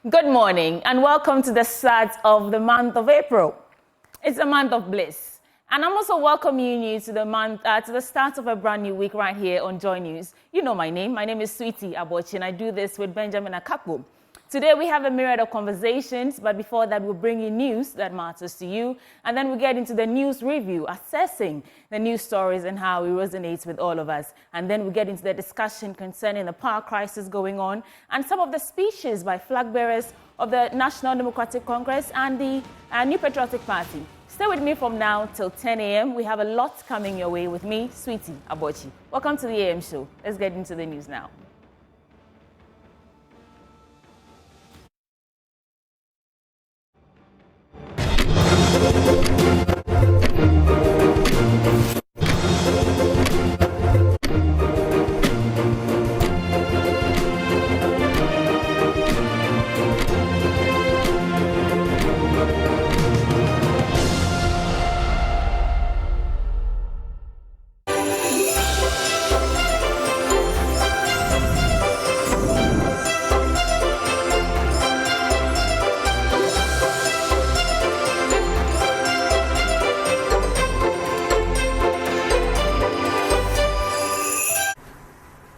Good morning and welcome to the start of the month of April. It's a month of bliss. And I'm also welcoming you to the start of a brand new week right here on Joy News. You know my name. My name is Sweetie Abochi and I do this with Benjamin Akapo. Today we have a myriad of conversations, but before that we'll bring you news that matters to you. And then we'll get into the news review, assessing the news stories and how it resonates with all of us. And then we'll get into the discussion concerning the power crisis going on and some of the speeches by flag bearers of the National Democratic Congress and the New Patriotic Party. Stay with me from now till 10 a.m. We have a lot coming your way with me, Sweetie Abochi. Welcome to the AM show. Let's get into the news now.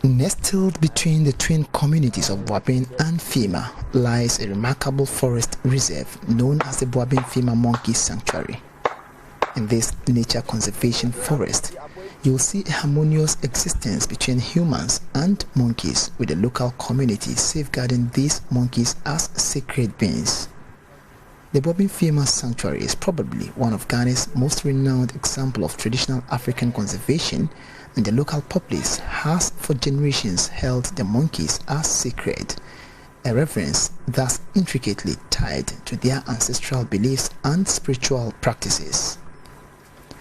Nestled between the twin communities of Boabin and Fima lies a remarkable forest reserve known as the Boabin-Fima Monkey Sanctuary. In this nature conservation forest, you will see a harmonious existence between humans and monkeys, with the local community safeguarding these monkeys as sacred beings. The Boabin-Fima Sanctuary is probably one of Ghana's most renowned examples of traditional African conservation, and the local populace has for generations held the monkeys as sacred, a reverence thus intricately tied to their ancestral beliefs and spiritual practices.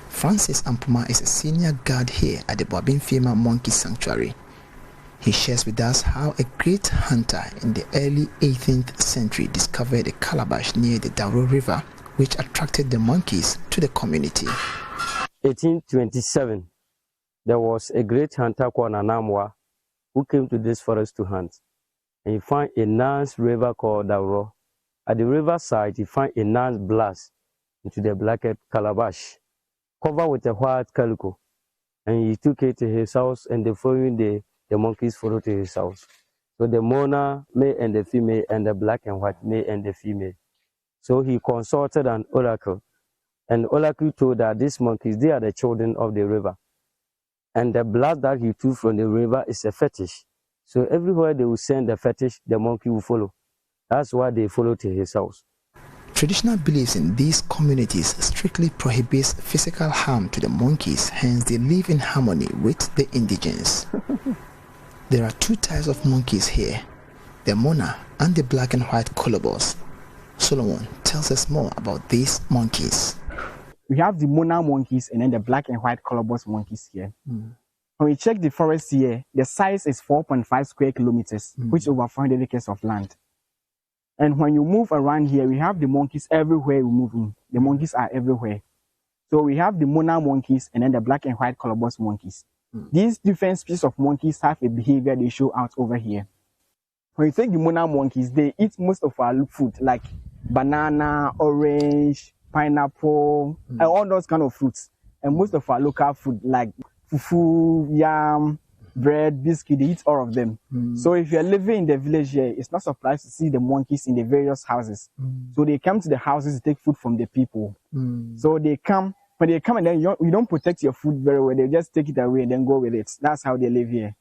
Francis Ampuma is a senior guard here at the Boabin-Fima Monkey Sanctuary. He shares with us how a great hunter in the early 18th century discovered a calabash near the Dauro River, which attracted the monkeys to the community. 1827. There was a great hunter called Nanamwa who came to this forest to hunt. And he found a nice river called Dauro. At the riverside, he found a nice blast into the blackhead calabash, covered with a white calico. And he took it to his house, and the following day, the monkeys followed to his house. So the mona, male and the female, and the black and white, male and the female. So he consulted an oracle. And the oracle told that these monkeys, they are the children of the river. And the blood that he took from the river is a fetish. So everywhere they will send the fetish, the monkey will follow. That's why they follow to his house. Traditional beliefs in these communities strictly prohibits physical harm to the monkeys, hence they live in harmony with the indigenes. There are two types of monkeys here, the mona and the black and white colobus. Solomon tells us more about these monkeys. We have the mona monkeys and then the black and white colobus monkeys here. When we check the forest here, the size is 4.5 square kilometers, which is over 400 acres of land. And when you move around here, we have the monkeys everywhere we move in. The monkeys are everywhere. So we have the mona monkeys and then the black and white colobus monkeys. These different species of monkeys have a behavior they show out over here. When you take the mona monkeys, they eat most of our food, like banana, orange, pineapple, and all those kind of fruits. And most of our local food, like fufu, yam, bread, biscuit, they eat all of them. So if you're living in the village here, it's not surprised to see the monkeys in the various houses. So they come to the houses to take food from the people. So they come, when they come and then you don't protect your food very well, they just take it away and then go with it. That's how they live here.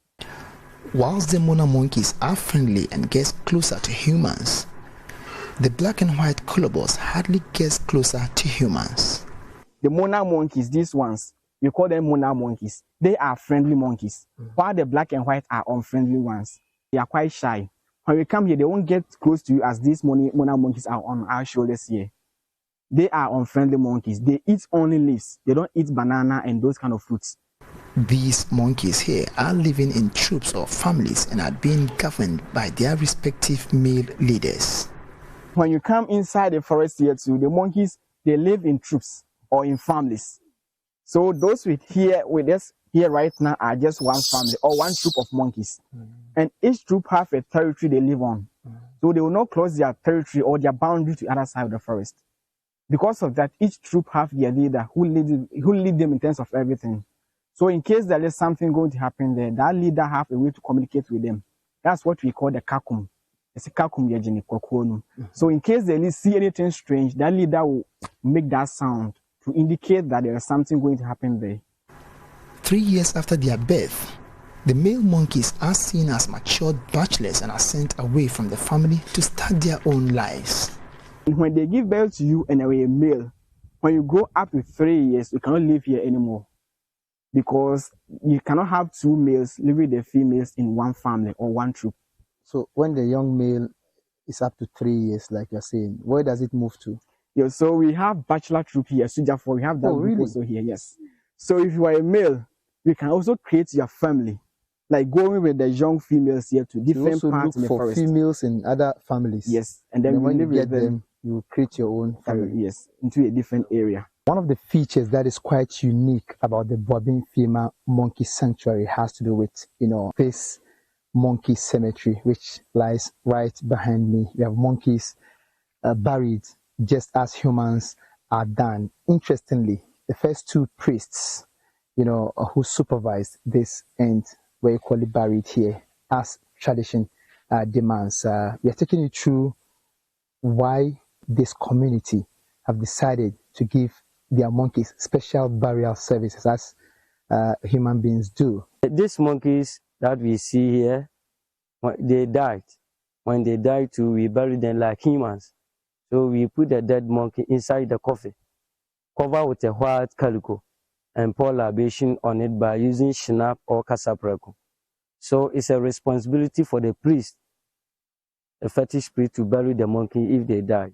Whilst the mona monkeys are friendly and get closer to humans, the black and white colobus hardly gets closer to humans. The mona monkeys, these ones, we call them mona monkeys. They are friendly monkeys, while the black and white are unfriendly ones. They are quite shy. When we come here, they won't get close to you as these mona monkeys are on our shoulders here. They are unfriendly monkeys. They eat only leaves. They don't eat banana and those kind of fruits. These monkeys here are living in troops or families and are being governed by their respective male leaders. When you come inside the forest here too, the monkeys, they live in troops or in families. So those with us here right now are just one family or one troop of monkeys. And each troop have a territory they live on. So they will not cross their territory or their boundary to the other side of the forest. Because of that, each troop have their leader who lead them in terms of everything. So in case there is something going to happen there, that leader have a way to communicate with them. That's what we call the kakum. It's a kakum yajini kokono. So in case they see anything strange, that leader will make that sound to indicate that there is something going to happen there. 3 years after their birth, the male monkeys are seen as matured bachelors and are sent away from the family to start their own lives. When they give birth to you and are a male, when you grow up to 3 years, you cannot live here anymore. Because you cannot have two males living with the females in one family or one troop. So when the young male is up to 3 years, like you're saying, where does it move to? Yeah, so we have bachelor troop here, so therefore we have that group also here, yes. So if you are a male, you can also create your family, like going with the young females here to different parts in the forest. Females in other families. Yes, and then when you get them, you create your own family. Yes, into a different area. One of the features that is quite unique about the Boabin Fima Monkey Sanctuary has to do with, this monkey cemetery, which lies right behind me. We have monkeys buried just as humans are done. Interestingly, the first two priests, who supervised this end were equally buried here as tradition demands. We are taking you through why this community have decided to give their monkeys special burial services as human beings do. These monkeys that we see here, they died. When they died too, we bury them like humans. So we put the dead monkey inside the coffin, cover with a white calico, and pour libation on it by using shinap or casapreco. So it's a responsibility for the priest, the fetish priest, to bury the monkey if they die.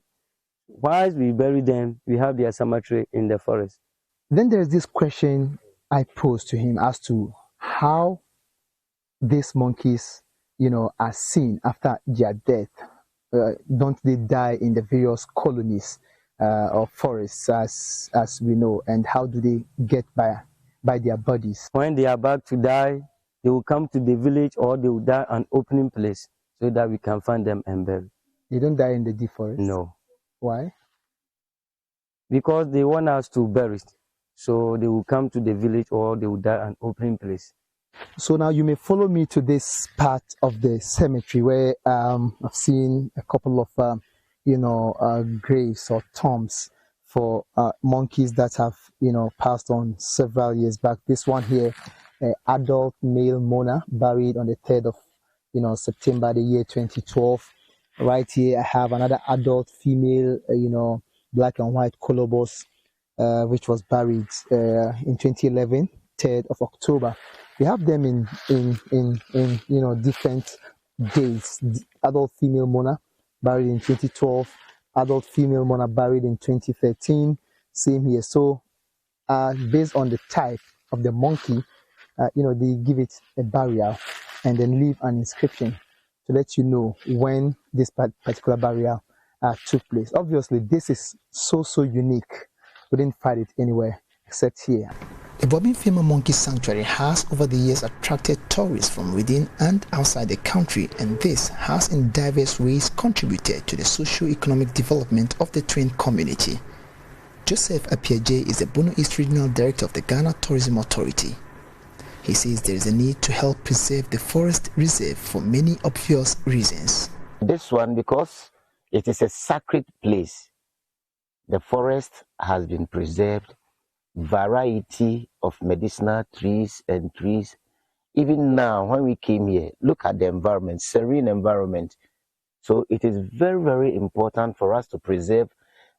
Whilst we bury them, we have their cemetery in the forest. Then there's this question I posed to him as to how these monkeys, are seen after their death. Don't they die in the various colonies or forests, as we know, and how do they get by their bodies? When they are about to die, they will come to the village or they will die an opening place so that we can find them and bury. They don't die in the deep forest? No. Why? Because they want us to bury it. So they will come to the village or they will die an opening place. So now you may follow me to this part of the cemetery where I've seen a couple of, graves or tombs for monkeys that have, passed on several years back. This one here, adult male Mona, buried on the 3rd of, September the year 2012. Right here, I have another adult female, black and white colobus, which was buried in 2011, 3rd of October. We have them in different dates. Adult female Mona buried in 2012, adult female Mona buried in 2013. Same here. So, based on the type of the monkey, they give it a burial and then leave an inscription to let you know when this particular burial took place. Obviously, this is so unique. We didn't find it anywhere except here. The Boabin Fima Monkey Sanctuary has over the years attracted tourists from within and outside the country, and this has in diverse ways contributed to the socio-economic development of the Twin community. Joseph Apiaje is the Bono East Regional Director of the Ghana Tourism Authority. He says there is a need to help preserve the forest reserve for many obvious reasons. This one, because it is a sacred place, the forest has been preserved, variety of medicinal trees and trees. Even now, when we came here, look at the environment, serene environment. So it is very important for us to preserve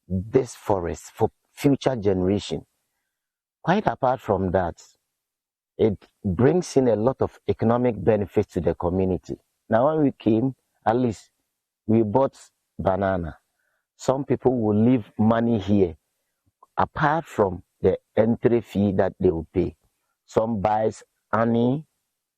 this forest for future generation. Quite apart from that, it brings in a lot of economic benefits to the community. Now when we came, at least we bought banana. Some people will leave money here, apart from the entry fee that they will pay. Some buys honey,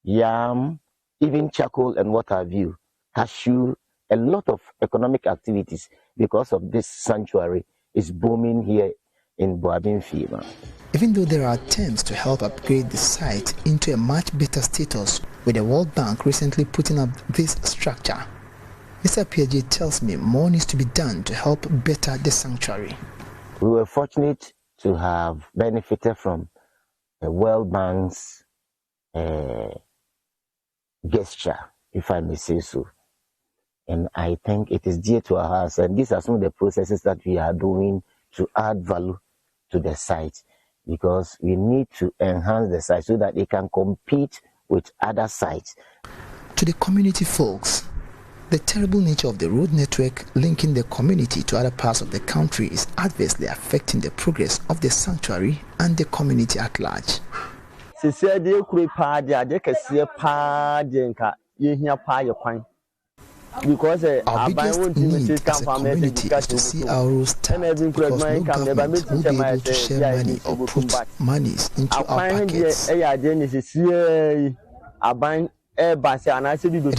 yam, even charcoal and what have you, cashew, a lot of economic activities because of this sanctuary is booming here in Boabin Fima. Even though there are attempts to help upgrade the site into a much better status, with the World Bank recently putting up this structure, Mr. PJ tells me more needs to be done to help better the sanctuary. We were fortunate to have benefited from the World Bank's gesture, if I may say so. And I think it is dear to our hearts. And these are some of the processes that we are doing to add value to the site, because we need to enhance the site so that it can compete with other sites. To the community folks, the terrible nature of the road network linking the community to other parts of the country is adversely affecting the progress of the sanctuary and the community at large. Because our biggest need as a community is to see our roads tapped, because no government will be able to share money or put monies into our pockets. It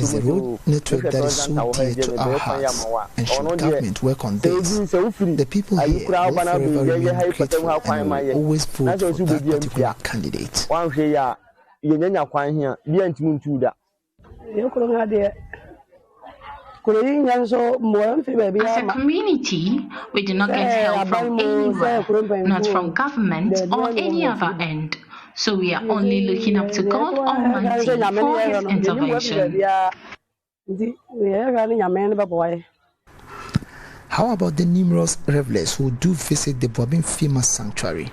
is the road network that is so dear to our hearts, and should government work on this, the people here will forever remain grateful and will always vote for that particular candidate. As a community, we do not get help from anywhere, not from government or any other end. So we are only looking up to God Almighty for His intervention. How about the numerous revelers who do visit the Boabin Fima Sanctuary?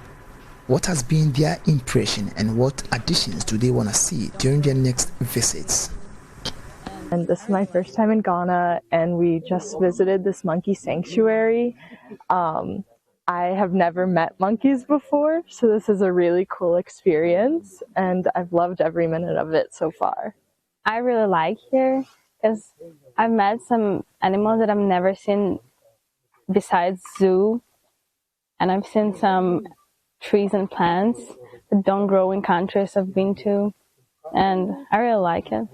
What has been their impression, and what additions do they want to see during their next visits? And this is my first time in Ghana, and we just visited this monkey sanctuary. I have never met monkeys before, so this is a really cool experience, and I've loved every minute of it so far. I really like here because I've met some animals that I've never seen besides zoo, and I've seen some trees and plants that don't grow in countries I've been to, and I really like it.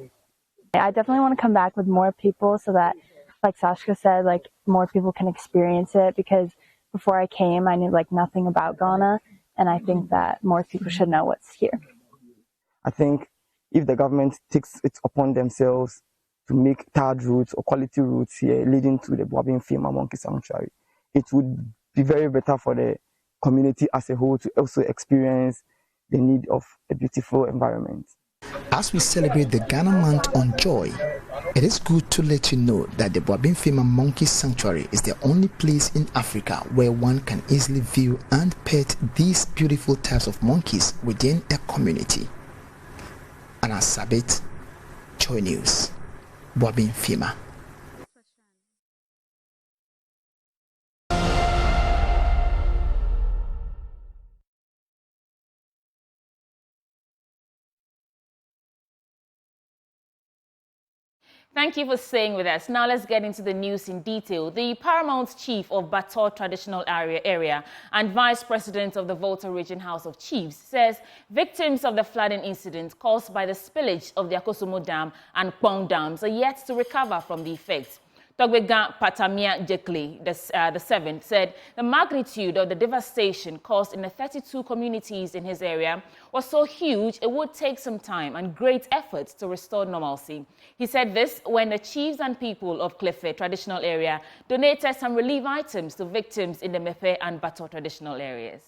I definitely want to come back with more people so that, like Sashka said, like more people can experience it, because before I came, I knew like nothing about Ghana, and I think that more people should know what's here. I think if the government takes it upon themselves to make tarred routes or quality routes here leading to the Boabin Fima Monkey Sanctuary, it would be very better for the community as a whole to also experience the need of a beautiful environment. As we celebrate the Ghana Month on Joy, it is good to let you know that the Boabin Fima Monkey Sanctuary is the only place in Africa where one can easily view and pet these beautiful types of monkeys within a community. Anna Sabit, Joy News, Boabin Fima. Thank you for staying with us. Now let's get into the news in detail. The Paramount Chief of Bator Traditional Area and Vice President of the Volta Region House of Chiefs says victims of the flooding incident caused by the spillage of the Akosomo Dam and Kpong dams are yet to recover from the effects. Togbega Patamia Jekli, the seventh, said the magnitude of the devastation caused in the 32 communities in his area was so huge it would take some time and great efforts to restore normalcy. He said this when the chiefs and people of Klefe traditional area donated some relief items to victims in the Mepe and Bator traditional areas.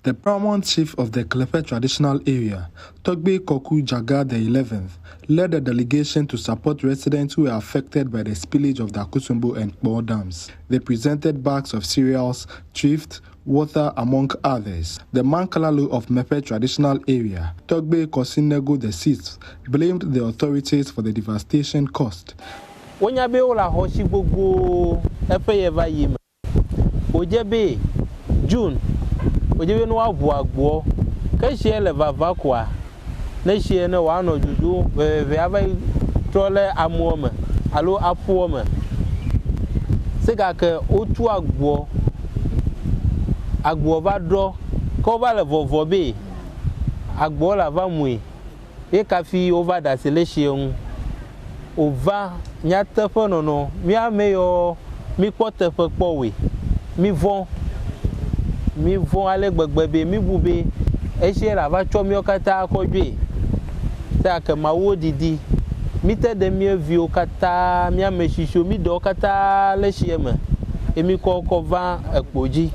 The Paramount Chief of the Klefe traditional area, Togbe Koku Jaga the 11th, led a delegation to support residents who were affected by the spillage of the Akosombo and Kpong dams. They presented bags of cereals, thrift, water, among others. The Mankalalo of Mepe traditional area, Togbe Kosinego the 6th, blamed the authorities for the devastation caused. June. Oje no abuagbo ka hie le vavakwa na hie na wa no juju ve ava trole amuome alo apuome sega ke otu agbo va do ko va le vovo be agbo la va mui e ka fi over da selection ova nya tefe no mi ameyo mi kpotefe kpowe mi von ale gbegbe mi bube e se la va cho mi okata ko dwe ta ke mawo didi Mite de mi vio kata mi ameshisho mi do kata le shiema. Emi ko va ekpoji.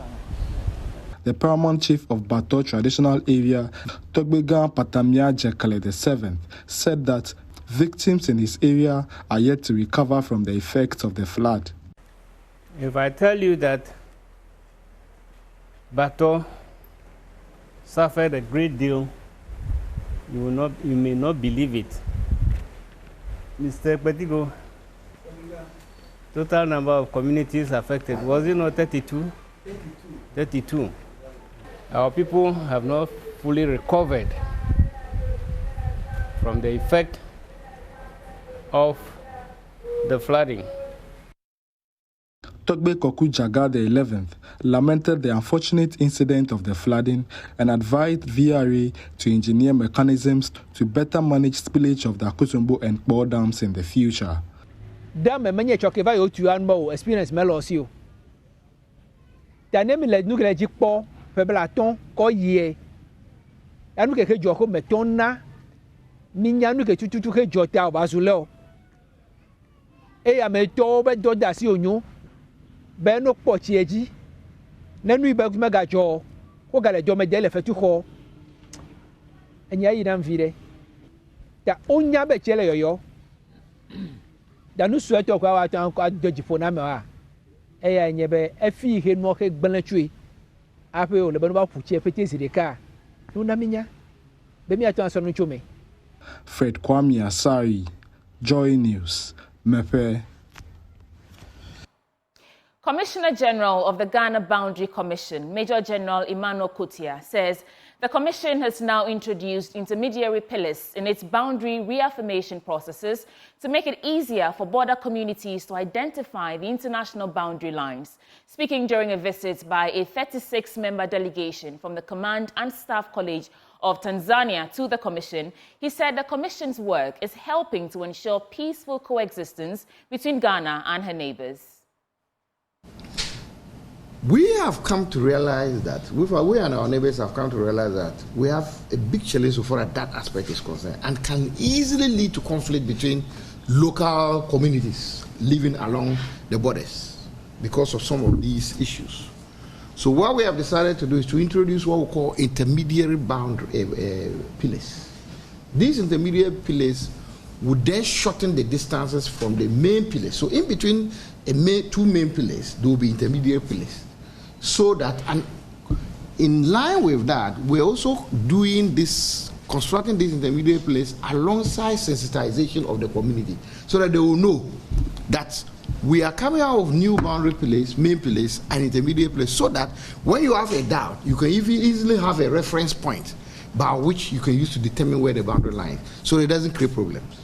The paramount chief of Bato traditional area, Togbegan Patamia Jekale VII, said that victims in his area are yet to recover from the effects of the flood. If I tell you that Bato suffered a great deal, you may not believe it. Mr. Petigo, total number of communities affected, was it not 32? 32. Our people have not fully recovered from the effect of the flooding. Togbe Koku Jaga the 11th lamented the unfortunate incident of the flooding and advised VRA to engineer mechanisms to better manage spillage of the Akosombo and Kpo dams in the future. Dam many chokeva yo tu anmo experience melosio. Danemi le nugre jikpo peblaton ko ye. Anu ke joko metonna minyanu ke tututu ke jota obazuleo. E ya meto be doda si onyo. Ben no pochi eji nanu iba kuma gajo ko gale jo me dele fetu ko enya yi na mvire da onya be chele yoyo da nu sueto kwa wa tan ko dojifo na me wa eya nye be afi he no ke gbanatue ape o le banu ba kuchi efete sirika no na minya be mi atan so no chume. Fred Kwame Asari, Joy News, Mepe. Commissioner General of the Ghana Boundary Commission, Major General Emmanuel Kutia, says the Commission has now introduced intermediary pillars in its boundary reaffirmation processes to make it easier for border communities to identify the international boundary lines. Speaking during a visit by a 36-member delegation from the Command and Staff College of Tanzania to the Commission, he said the Commission's work is helping to ensure peaceful coexistence between Ghana and her neighbors. We have come to realize that, we and our neighbors have come to realize that we have a big challenge so far as that aspect is concerned and can easily lead to conflict between local communities living along the borders because of some of these issues. So what we have decided to do is to introduce what we call intermediary boundary pillars. These intermediary pillars would then shorten the distances from the main pillars. So in between two main pillars, there will be intermediate pillars. So that, and in line with that, we're also doing this, constructing this intermediate pillars alongside sensitization of the community, so that they will know that we are coming out of new boundary pillars, main pillars, and intermediate pillars, so that when you have a doubt, you can easily have a reference point by which you can use to determine where the boundary line is, so it doesn't create problems.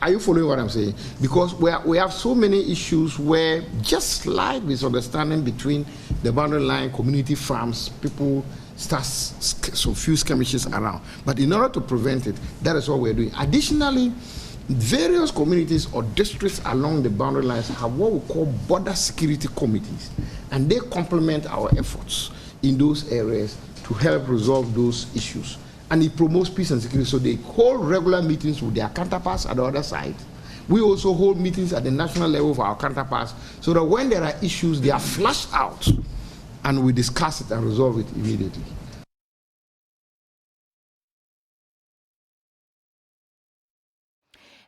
Are you following what I'm saying? Because we have so many issues where just slight misunderstanding between the boundary line, community farms, people start so few skirmishes around. But in order to prevent it, that is what we're doing. Additionally, various communities or districts along the boundary lines have what we call border security committees, and they complement our efforts in those areas to help resolve those issues. And it promotes peace and security. So they hold regular meetings with their counterparts at the other side. We also hold meetings at the national level for our counterparts, so that when there are issues, they are flushed out and we discuss it and resolve it immediately.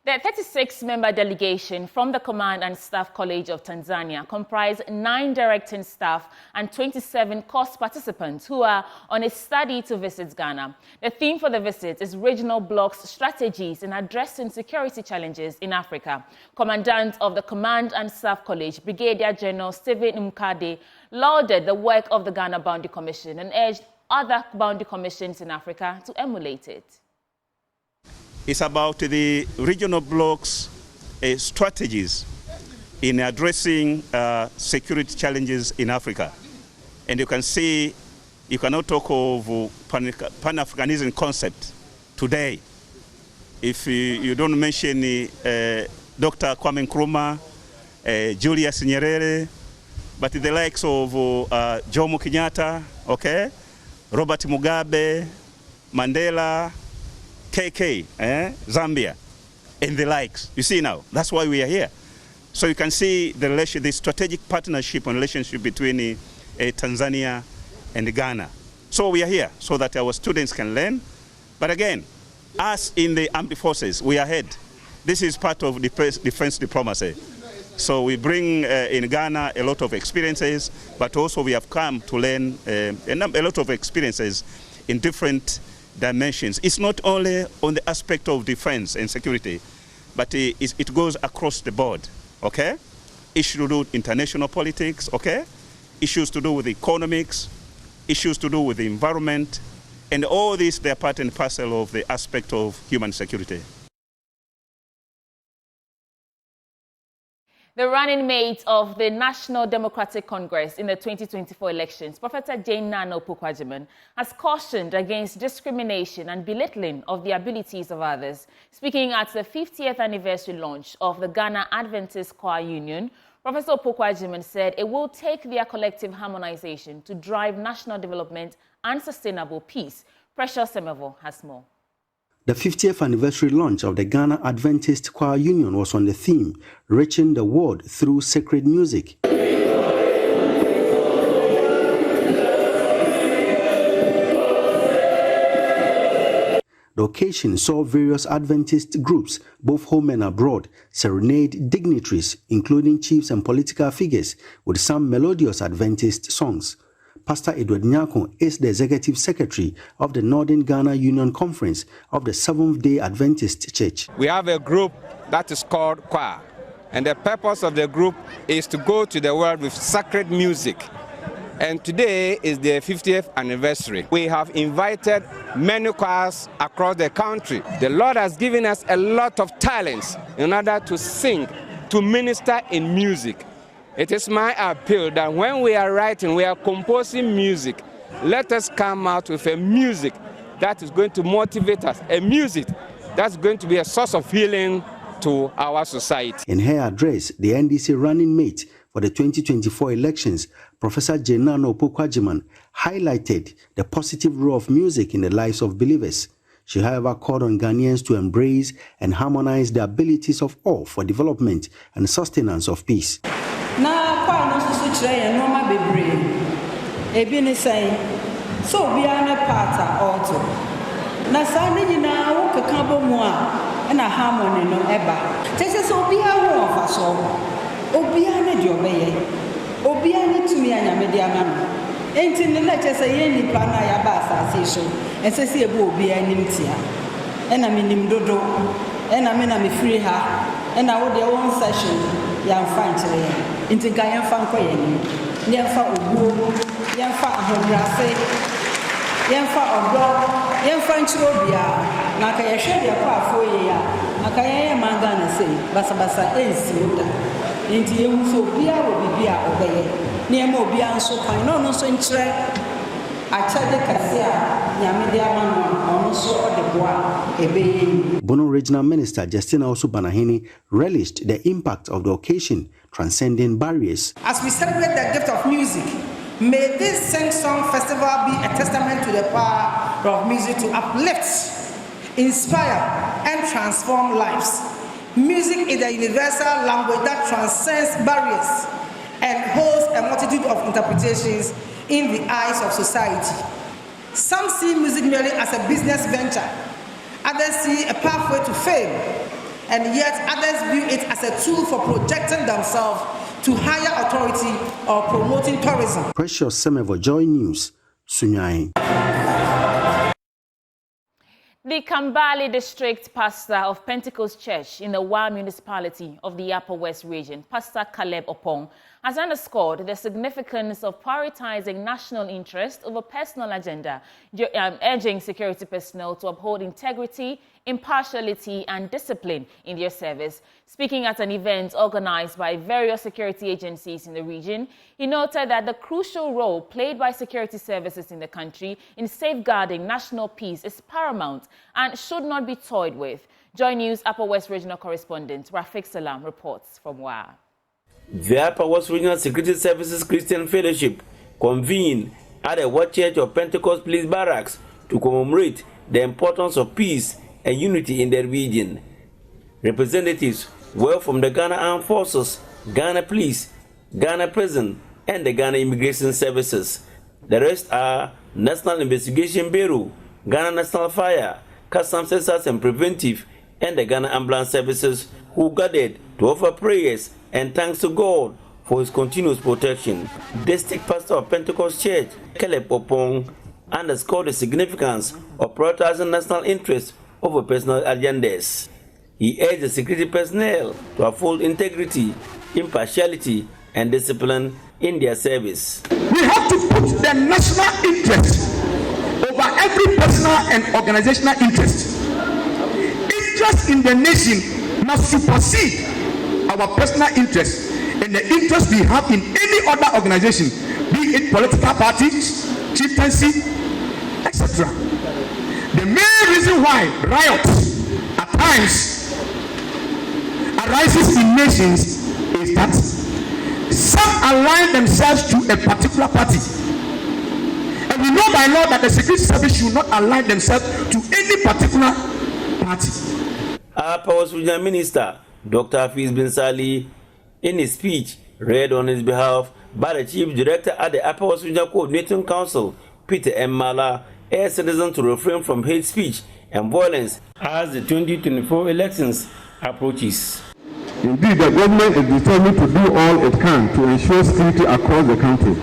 The 36-member delegation from the Command and Staff College of Tanzania comprise 9 directing staff and 27 course participants who are on a study to visit Ghana. The theme for the visit is Regional Bloc's Strategies in Addressing Security Challenges in Africa. Commandant of the Command and Staff College, Brigadier General Stephen Mkade, lauded the work of the Ghana Boundary Commission and urged other boundary commissions in Africa to emulate it. It's about the regional bloc's strategies in addressing security challenges in Africa. And you can see, you cannot talk of Pan-Africanism concept today if you don't mention Dr. Kwame Nkrumah, Julius Nyerere, but the likes of Jomo Kenyatta, okay, Robert Mugabe, Mandela, KK, Zambia. and the likes. You see now, that's why we are here. So you can see the strategic partnership and relationship between Tanzania and Ghana. So we are here so that our students can learn. But again, us in the armed forces, we are ahead. This is part of defense diplomacy. So we bring in Ghana a lot of experiences, but also we have come to learn a lot of experiences in different dimensions. It's not only on the aspect of defense and security, but it goes across the board, okay? Issues to do with international politics, okay? Issues to do with economics, issues to do with the environment, and all these, they're part and parcel of the aspect of human security. The running mate of the National Democratic Congress in the 2024 elections, Professor Jane Nano Pukwajiman, has cautioned against discrimination and belittling of the abilities of others. Speaking at the 50th anniversary launch of the Ghana Adventist Choir Union, Professor Pukwajiman said it will take their collective harmonization to drive national development and sustainable peace. Precious Semevo has more. The 50th anniversary launch of the Ghana Adventist Choir Union was on the theme, Reaching the World Through Sacred Music. The occasion saw various Adventist groups, both home and abroad, serenade dignitaries, including chiefs and political figures, with some melodious Adventist songs. Pastor Edward Nyako is the Executive Secretary of the Northern Ghana Union Conference of the Seventh-day Adventist Church. We have a group that is called Choir, and the purpose of the group is to go to the world with sacred music. And today is the 50th anniversary. We have invited many choirs across the country. The Lord has given us a lot of talents in order to sing, to minister in music. It is my appeal that when we are writing, we are composing music, let us come out with a music that is going to motivate us, a music that's going to be a source of healing to our society. In her address, the NDC running mate for the 2024 elections, Professor Jenano Pukwajiman, highlighted the positive role of music in the lives of believers. She, however, called on Ghanaians to embrace and harmonize the abilities of all for development and sustenance of peace. Na kwa no so kire no ma bebre ebi ni sai so bia na pata auto na sa ni nyina wo keka bo mu a na harmony no eba tese so bia ho ofa so obia na di obeye obia ni tumi anyame di ama no enti ni na tese ye nipa na ya ba asase so ensese ebu obia nim tia ena minim dodo ena me na me free ha ena wo de one session ya mfa nkire intinka yɛmfa nkɔ yɛni yɛmfa obuo yɛmfa ahobrase yɛmfa ɔdɔ yɛmfa nkyerɛ obia na ka yɛhwɛ deɛ kɔ afo yɛ ya aka yɛyɛ manga na sei basabasa ɛnsi oda nti yɛhu sɛ obia wɔ bibi a ɔbɛyɛ nneɛma obia nso kwan na ɔno nso nkyerɛ akyɛde kɛse a nyame de ama no ɔno nso ɔde boa ɛbɛyɛ. Bono Regional Minister Justina Osubanahini relished the impact of the occasion, transcending barriers. As we celebrate the gift of music, may this Sing-Song Festival be a testament to the power of music to uplift, inspire, and transform lives. Music is a universal language that transcends barriers and holds a multitude of interpretations in the eyes of society. Some see music merely as a business venture, others see a pathway to fame, and yet others view it as a tool for projecting themselves to higher authority or promoting tourism. Precious Semevo, Joy News, Sunyai. The Kambali District Pastor of Pentecost Church in the Wa municipality of the Upper West region, Pastor Caleb Opong, has underscored the significance of prioritizing national interest over personal agenda, urging security personnel to uphold integrity, impartiality and discipline in their service. Speaking at an event organized by various security agencies in the region, he noted that the crucial role played by security services in the country in safeguarding national peace is paramount and should not be toyed with. Joy News Upper West Regional Correspondent Rafik Salam reports from Wa. The Upper West Regional Security Services Christian Fellowship convened at the Ward Church of Pentecost Police Barracks to commemorate the importance of peace and unity in the region. Representatives were from the Ghana Armed Forces, Ghana Police, Ghana Prison, and the Ghana Immigration Services. The rest are National Investigation Bureau, Ghana National Fire, Customs Services and Preventive, and the Ghana Ambulance Services, who gathered to offer prayers and thanks to God for his continuous protection. District Pastor of Pentecost Church, Caleb Opong, underscored the significance of prioritizing national interests over personal agendas. He urged the security personnel to uphold integrity, impartiality, and discipline in their service. We have to put the national interest over every personal and organizational interest. Interest in the nation must supersede our personal interest and the interest we have in any other organization, be it political parties, chieftaincy, etc. The main reason why riots at times arises in nations is that some align themselves to a particular party. And we know by law that the security service should not align themselves to any particular party. Our Powers Regional Minister, Dr. Hafiz Bin Sali, in his speech read on his behalf by the Chief Director at the Upper West Regional Coordinating Council, Peter M. Mala, urged citizens to refrain from hate speech and violence as the 2024 elections approaches. Indeed, the government is determined to do all it can to ensure security across the country,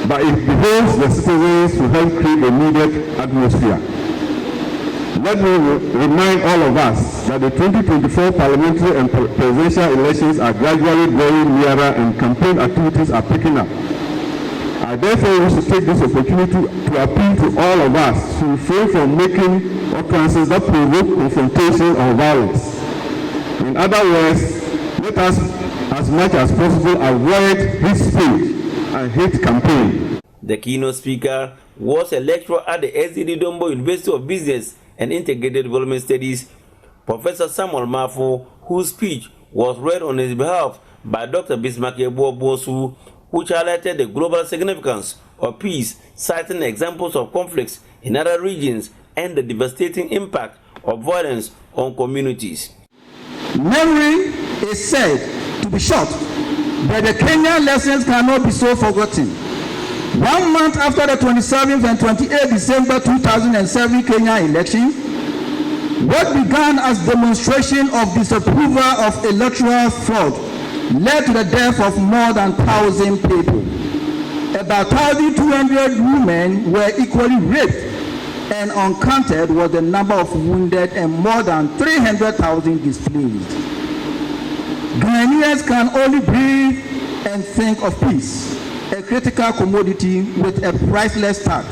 but it behoves the citizens to help create a needed atmosphere. Let me remind all of us that the 2024 parliamentary and presidential elections are gradually drawing nearer and campaign activities are picking up. I therefore wish to take this opportunity to appeal to all of us to refrain from making utterances that provoke confrontation or violence. In other words, let us, as much as possible, avoid hate speech and hate campaign. The keynote speaker was a lecturer at the SDD Dombo University of Business and Integrated Development Studies, Professor Samuel Mafo, whose speech was read on his behalf by Dr. Bismarck Bosu, which highlighted the global significance of peace, citing examples of conflicts in other regions and the devastating impact of violence on communities. Memory is said to be short, but the Kenyan lessons cannot be so forgotten. 1 month after the 27th and 28th December 2007 Kenya election, what began as demonstration of disapproval of electoral fraud led to the death of more than 1,000 people. About 1,200 women were equally raped, and uncounted was the number of wounded and more than 300,000 displaced. Ghanaians can only breathe and think of peace, a critical commodity with a priceless tag.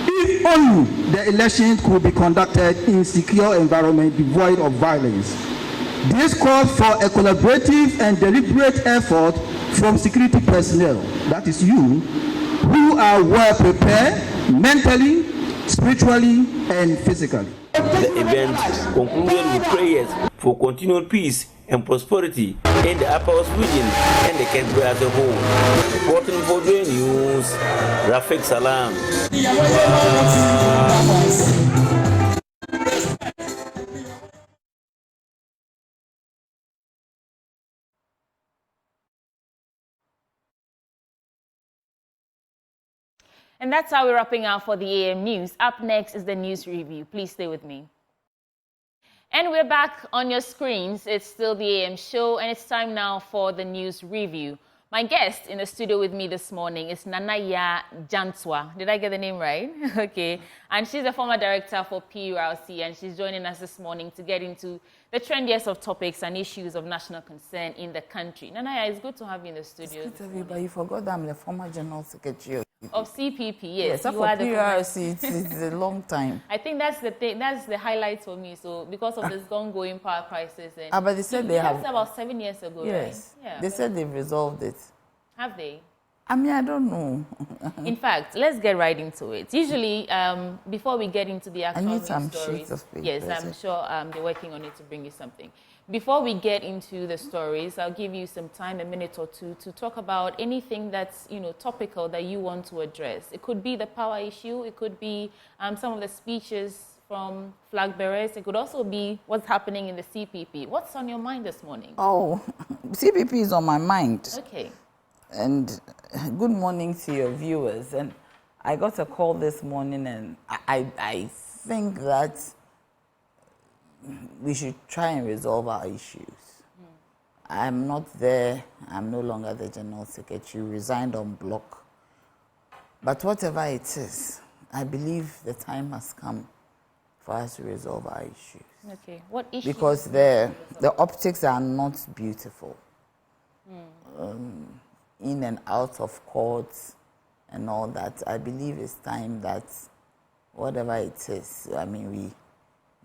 If only the elections could be conducted in secure environment devoid of violence. This calls for a collaborative and deliberate effort from security personnel, that is you, who are well prepared mentally, spiritually, and physically. The event concluded with prayers for continued peace and prosperity in the Upper West region and the country as a whole. Reporting for the news, Rafik Salam. And that's how we're wrapping up for the AM News. Up next is the news review. Please stay with me. And we're back on your screens. It's still the AM show, and it's time now for the news review. My guest in the studio with me this morning is Yaa Jantuah. Did I get the name right? Okay. And she's the former director for PURC, and she's joining us this morning to get into the trendiest of topics and issues of national concern in the country. Yaa, it's good to have you in the studio. It's good to have you, but you forgot that I'm the former general secretary of CPP. Yes, you are the PURC. It's a long time. I think that's the thing. That's the highlight for me. So because of this ongoing power crisis, and but they said they have about 7 years ago. Yes, right? Yeah. They said they've resolved it. Have they? I mean, I don't know. In fact, let's get right into it. Usually, before we get into the actual news stories, yes, I'm sure they're working on it to bring you something. Before we get into the stories, I'll give you some time, a minute or two, to talk about anything that's topical that you want to address. It could be the power issue. It could be some of the speeches from flag bearers. It could also be what's happening in the CPP. What's on your mind this morning? Oh, CPP is on my mind. Okay. And good morning to your viewers. And I got a call this morning, and I think that we should try and resolve our issues. I'm not there. I'm no longer the General Secretary, resigned on block. But whatever it is, I believe the time has come for us to resolve our issues. Okay. What issues? Because the optics are not beautiful. In and out of courts and all that. I believe it's time that whatever it is, I mean, we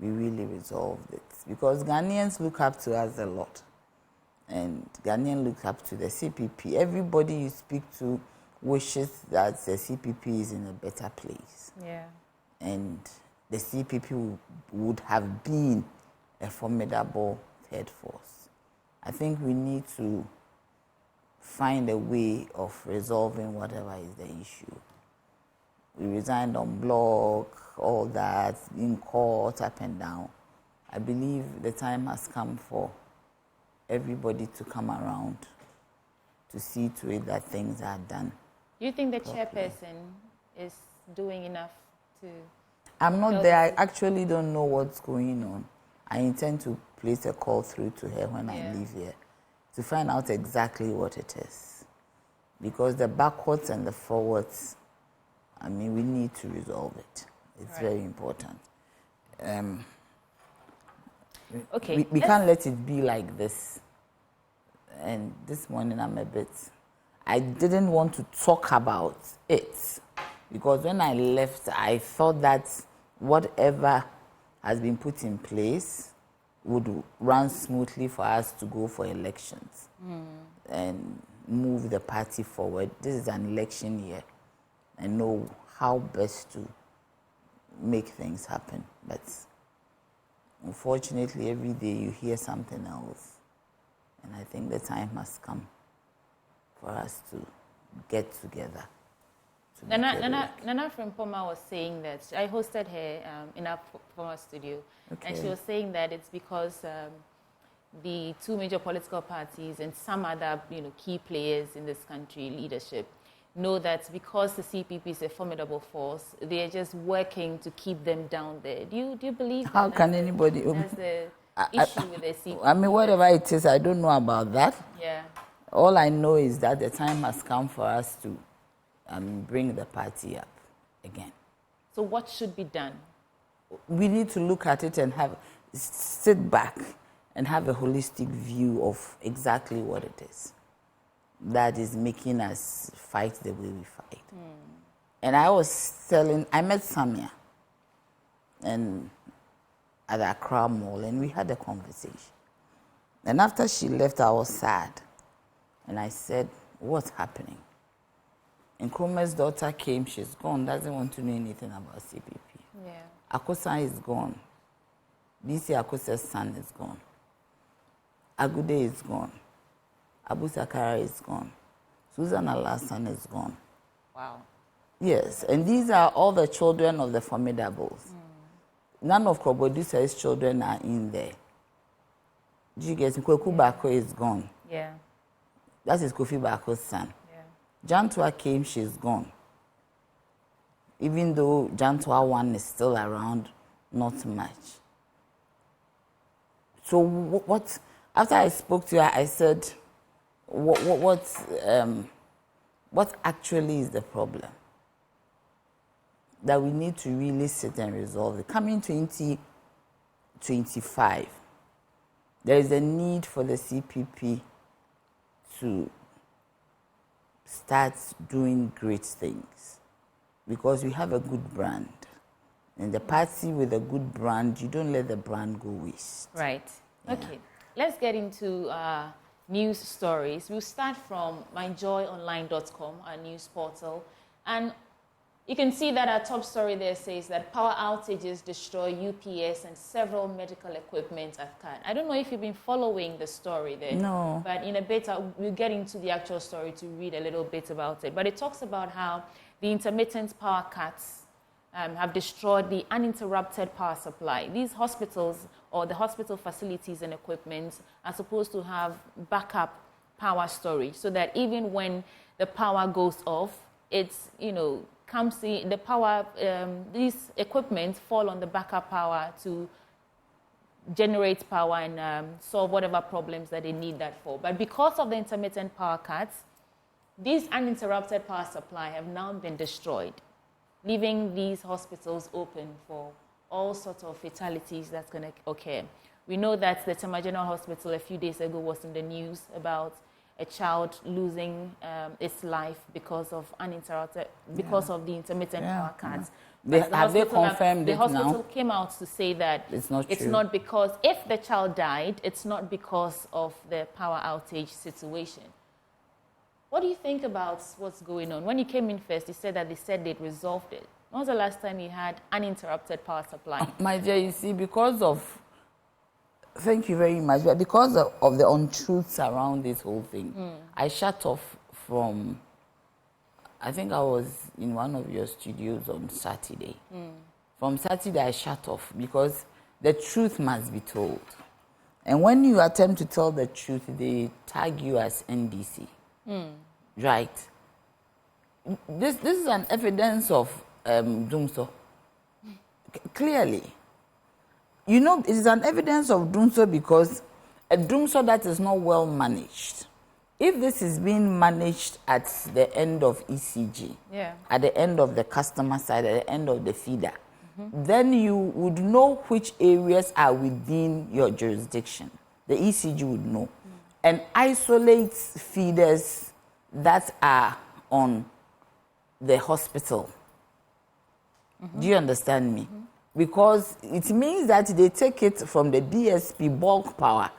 really resolved it. Because Ghanaians look up to us a lot. And Ghanaians look up to the CPP. Everybody you speak to wishes that the CPP is in a better place. Yeah. And the CPP would have been a formidable third force. I think we need to find a way of resolving whatever is the issue. We resigned on block, all that, in court, up and down. I believe the time has come for everybody to come around to see to it that things are done. Do you think the chairperson is doing enough to... I'm not there. I actually don't know what's going on. I intend to place a call through to her when I leave here to find out exactly what it is. Because the backwards and the forwards, I mean, we need to resolve it. It's very important. Okay. We can't let it be like this. And this morning I didn't want to talk about it because when I left, I thought that whatever has been put in place would run smoothly for us to go for elections and move the party forward. This is an election year and know how best to make things happen. But unfortunately, every day you hear something else. And I think the time has come for us to get together. Nana Frimpoma was saying that, I hosted her in our former studio, and she was saying that it's because the two major political parties and some other key players in this country, leadership, know that because the CPP is a formidable force, they are just working to keep them down there. Do you believe How can anybody... That's the issue with the CPP? I mean, whatever it is, I don't know about that. Yeah. All I know is that the time has come for us to bring the party up again. So what should be done? We need to look at it and sit back and have a holistic view of exactly what it is that is making us fight the way we fight. And I met Samia at the Accra Mall, and we had a conversation. And after she left, I was sad. And I said, what's happening? And Nkrumah's daughter came, she's gone, doesn't want to know anything about CPP. Yeah. Akosa is gone. BC Akosa's son is gone. Agude is gone. Abu Sakara is gone. Susan Allah's son is gone. Wow. Yes, and these are all the children of the formidables. None of Krobodusa's children are in there. Do you get me? Kweku Bako is gone. Yeah. That is Kofi Bako's son. Yeah. Jantuah came, she's gone. Even though Jantuah 1 is still around, not much. So what after I spoke to her, I said, what actually is the problem? That we need to really sit and resolve it. Coming 2025, there is a need for the CPP to start doing great things because we have a good brand. And the party with a good brand, you don't let the brand go waste. Right. Yeah. Okay. Let's get into news stories. We'll start from myjoyonline.com, our news portal. And you can see that our top story there says that power outages destroy UPS and several medical equipment at CAD. I don't know if you've been following the story there. No. But in a bit, we'll get into the actual story to read a little bit about it. But it talks about how the intermittent power cuts have destroyed the uninterrupted power supply. These hospitals or the hospital facilities and equipment are supposed to have backup power storage so that even when the power goes off, it's, comes in, the power, these equipment fall on the backup power to generate power and solve whatever problems that they need that for. But because of the intermittent power cuts, these uninterrupted power supply have now been destroyed, leaving these hospitals open for all sorts of fatalities that's going to occur. We know that the Tema General Hospital a few days ago was in the news about a child losing its life because of uninterrupted, because of the intermittent power cuts. Have they confirmed the hospital came out to say that it's not true. It's not because, if the child died, it's not because of the power outage situation. What do you think about what's going on? When you came in first, you said that they said they'd resolved it. When was the last time you had uninterrupted power supply? My dear, you see, because of, thank you very much, but because of the untruths around this whole thing, I shut off from, I think I was in one of your studios on Saturday. From Saturday, I shut off because the truth must be told. And when you attempt to tell the truth, they tag you as NDC. Right. This is an evidence of doomso. Clearly. It is an evidence of doomso because a doomso that is not well managed. If this is being managed at the end of ECG, at the end of the customer side, at the end of the feeder, then you would know which areas are within your jurisdiction. The ECG would know. And isolates feeders that are on the hospital. Do you understand me? Because it means that they take it from the DSP bulk power,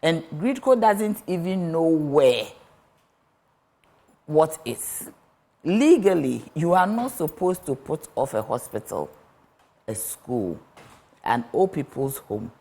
and Gridco doesn't even know what is. Legally, you are not supposed to put off a hospital, a school, an old people's home.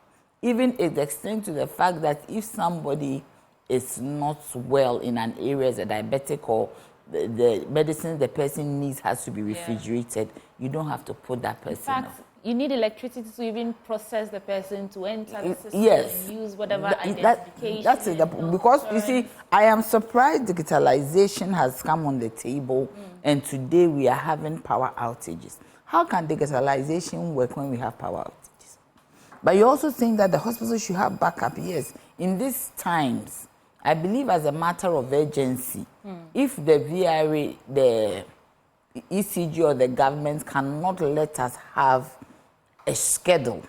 Even it extends to the fact that if somebody is not well in an area as a diabetic or the medicine the person needs has to be refrigerated, you don't have to put that person in fact, you need electricity to even process the person to enter the system and use whatever identification. That's it. Because you see, I am surprised digitalization has come on the table and today we are having power outages. How can digitalization work when we have power outages? But you also think that the hospital should have backup. Yes, in these times, I believe as a matter of urgency, if the VRA, the ECG or the government cannot let us have a schedule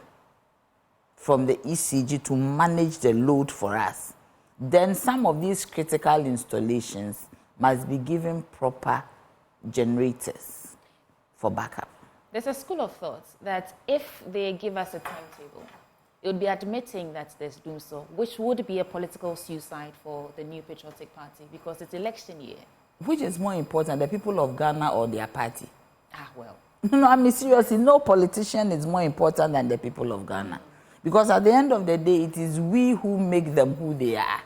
from the ECG to manage the load for us, then some of these critical installations must be given proper generators for backup. There's a school of thought that if they give us a timetable, it would be admitting that there's doomsday, which would be a political suicide for the New Patriotic Party because it's election year. Which is more important, the people of Ghana or their party? Well. No, I mean, seriously, no politician is more important than the people of Ghana. Because at the end of the day, it is we who make them who they are.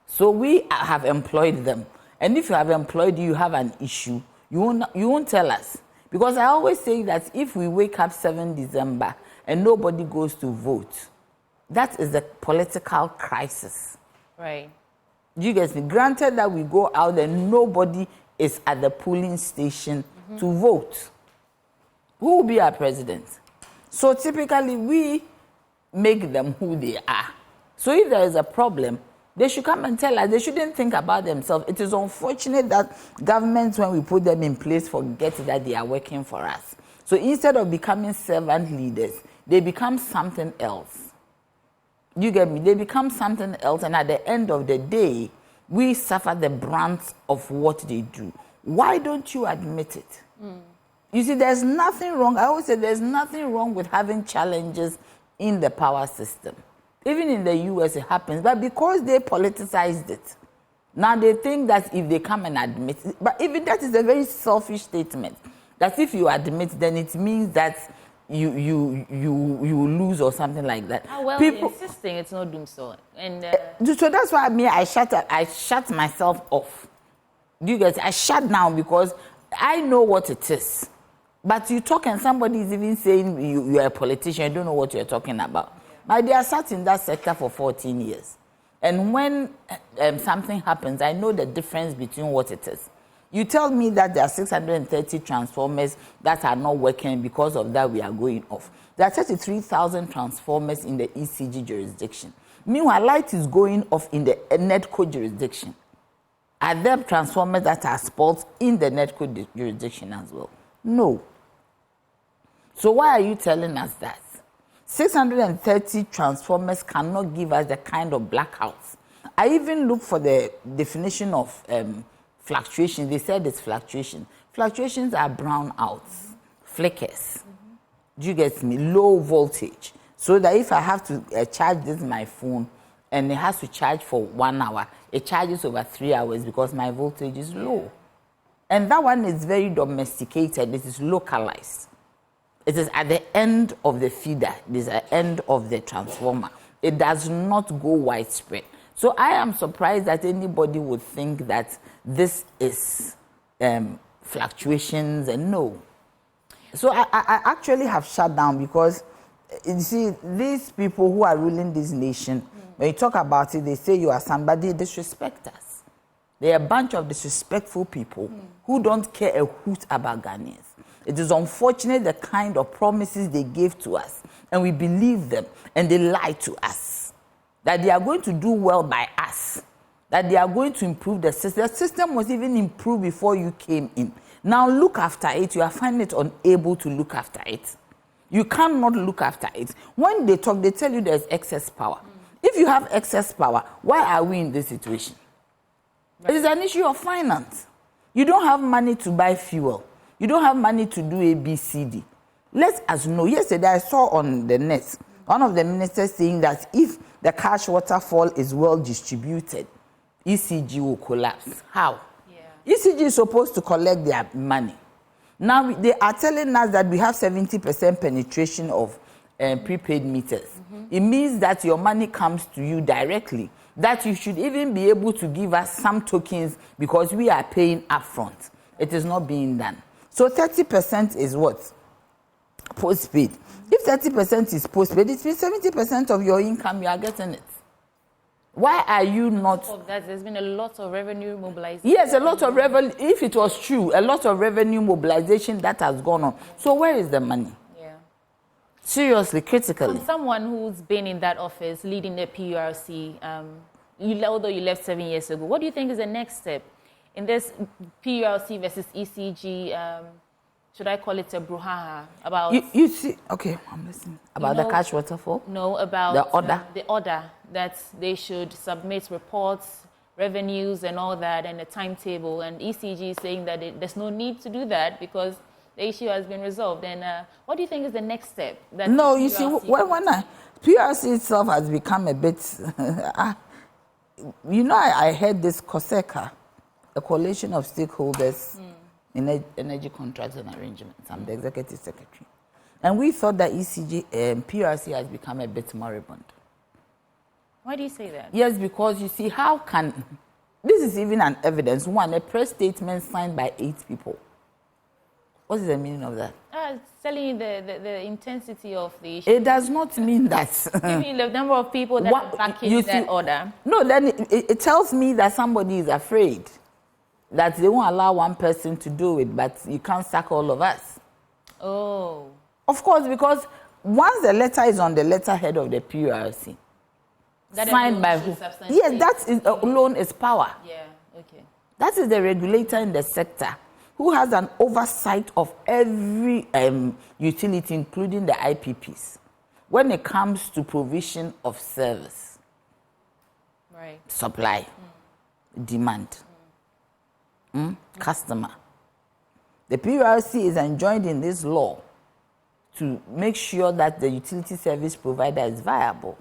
So we have employed them. And if you have employed you have an issue, you won't tell us. Because I always say that if we wake up 7 December and nobody goes to vote, that is a political crisis. Right. You guys, granted that we go out and nobody is at the polling station to vote, who will be our president? So typically we make them who they are. So if there is a problem, they should come and tell us. They shouldn't think about themselves. It is unfortunate that governments, when we put them in place, forget that they are working for us. So instead of becoming servant leaders, they become something else. You get me? They become something else, and at the end of the day, we suffer the brunt of what they do. Why don't you admit it? You see, there's nothing wrong. I always say there's nothing wrong with having challenges in the power system. Even in the US, it happens. But because they politicized it, now they think that if they come and admit it, but even that is a very selfish statement. That if you admit, then it means that you lose or something like that. Well, people insisting it's not doing so. And so that's why I shut myself off. Do you guys? I shut down because I know what it is. But you talk and somebody is even saying you are a politician, you don't know what you're talking about. My dear, I sat in that sector for 14 years. And when something happens, I know the difference between what it is. You tell me that there are 630 transformers that are not working, because of that we are going off. There are 33,000 transformers in the ECG jurisdiction. Meanwhile, light is going off in the NEDCO jurisdiction. Are there transformers that are spoiled in the NEDCO jurisdiction as well? No. So why are you telling us that? 630 transformers cannot give us the kind of blackouts. I even looked for the definition of fluctuation. They said it's fluctuation. Fluctuations are brownouts, flickers. Do you get me? Low voltage. So that if I have to charge this my phone and it has to charge for 1 hour, it charges over 3 hours because my voltage is low. And that one is very domesticated. It is localized. It is at the end of the feeder. It is at the end of the transformer. It does not go widespread. So I am surprised that anybody would think that this is fluctuations, and no. So I actually have shut down because, you see, these people who are ruling this nation, when you talk about it, they say you are somebody, disrespect us. They are a bunch of disrespectful people who don't care a hoot about Ghanaians. It is unfortunate the kind of promises they gave to us, and we believe them, and they lie to us. That they are going to do well by us, that they are going to improve the system. The system was even improved before you came in. Now look after it, you are finding it unable to look after it. You cannot look after it. When they talk, they tell you there's excess power. If you have excess power, why are we in this situation? Right. It is an issue of finance. You don't have money to buy fuel. You don't have money to do ABCD. Let us know. Yesterday I saw on the net one of the ministers saying that if the cash waterfall is well distributed, ECG will collapse. How? Yeah. ECG is supposed to collect their money. Now they are telling us that we have 70% penetration of prepaid meters. It means that your money comes to you directly. That you should even be able to give us some tokens because we are paying upfront. It is not being done. So 30% is what? Postpaid. If 30% is postpaid, it means 70% of your income you are getting it. Why are you not? Of that, there's been a lot of revenue mobilization. Yes, a lot of revenue. If it was true, a lot of revenue mobilization that has gone on. So where is the money? Yeah. Seriously, critically. From someone who's been in that office, leading the PURC, although you left 7 years ago, what do you think is the next step in this PURC versus ECG? Should I call it a brouhaha about? You see, okay, I'm listening. About the cash waterfall? No, about the order. The order that they should submit reports, revenues, and all that, and a timetable. And ECG is saying that there's no need to do that because the issue has been resolved. And what do you think is the next step? That no, you see, when PURC itself has become a bit. You know, I heard this COSECA, a coalition of stakeholders. In energy contracts and arrangements. I'm the executive secretary. And we thought that PURC has become a bit moribund. Why do you say that? Yes, because you see, how can... This is even an evidence. One, a press statement signed by 8 people. What is the meaning of that? It's telling you the intensity of the issue. It does not mean that. You mean the number of people that are backing that order? No, then it tells me that somebody is afraid. That they won't allow one person to do it, but you can't sack all of us. Oh. Of course, because once the letter is on the letterhead of the PURC, signed by who? Yes, that is alone is power. Yeah, okay. That is the regulator in the sector who has an oversight of every utility, including the IPPs, when it comes to provision of service, right? Supply, demand. Customer. The PURC is enjoined in this law to make sure that the utility service provider is viable.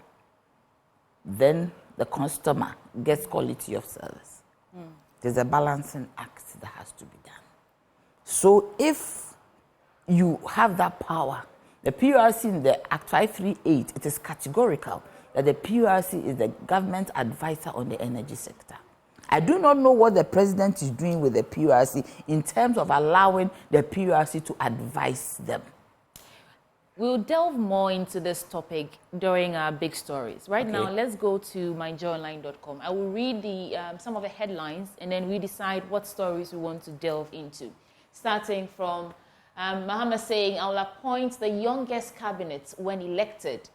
Then the customer gets quality of service. There's a balancing act that has to be done. So if you have that power, the PURC in the Act 538, it is categorical that the PURC is the government advisor on the energy sector. I do not know what the president is doing with the PRC in terms of allowing the PRC to advise them. We'll delve more into this topic during our big stories. Right now, let's go to myjoyonline.com. I will read some of the headlines, and then we decide what stories we want to delve into. Starting from Mahama saying, I will appoint the youngest cabinet when elected.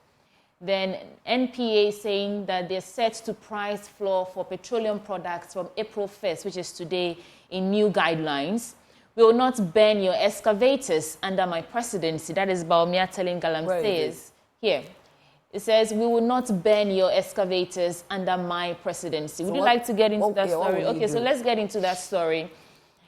Then NPA saying that they're set to price floor for petroleum products from April 1st, which is today, in new guidelines. We will not burn your excavators under my presidency. That is Baumia telling Galamsey's here. It says, we will not burn your excavators under my presidency. Would you like to get into that story? Okay, so let's get into that story.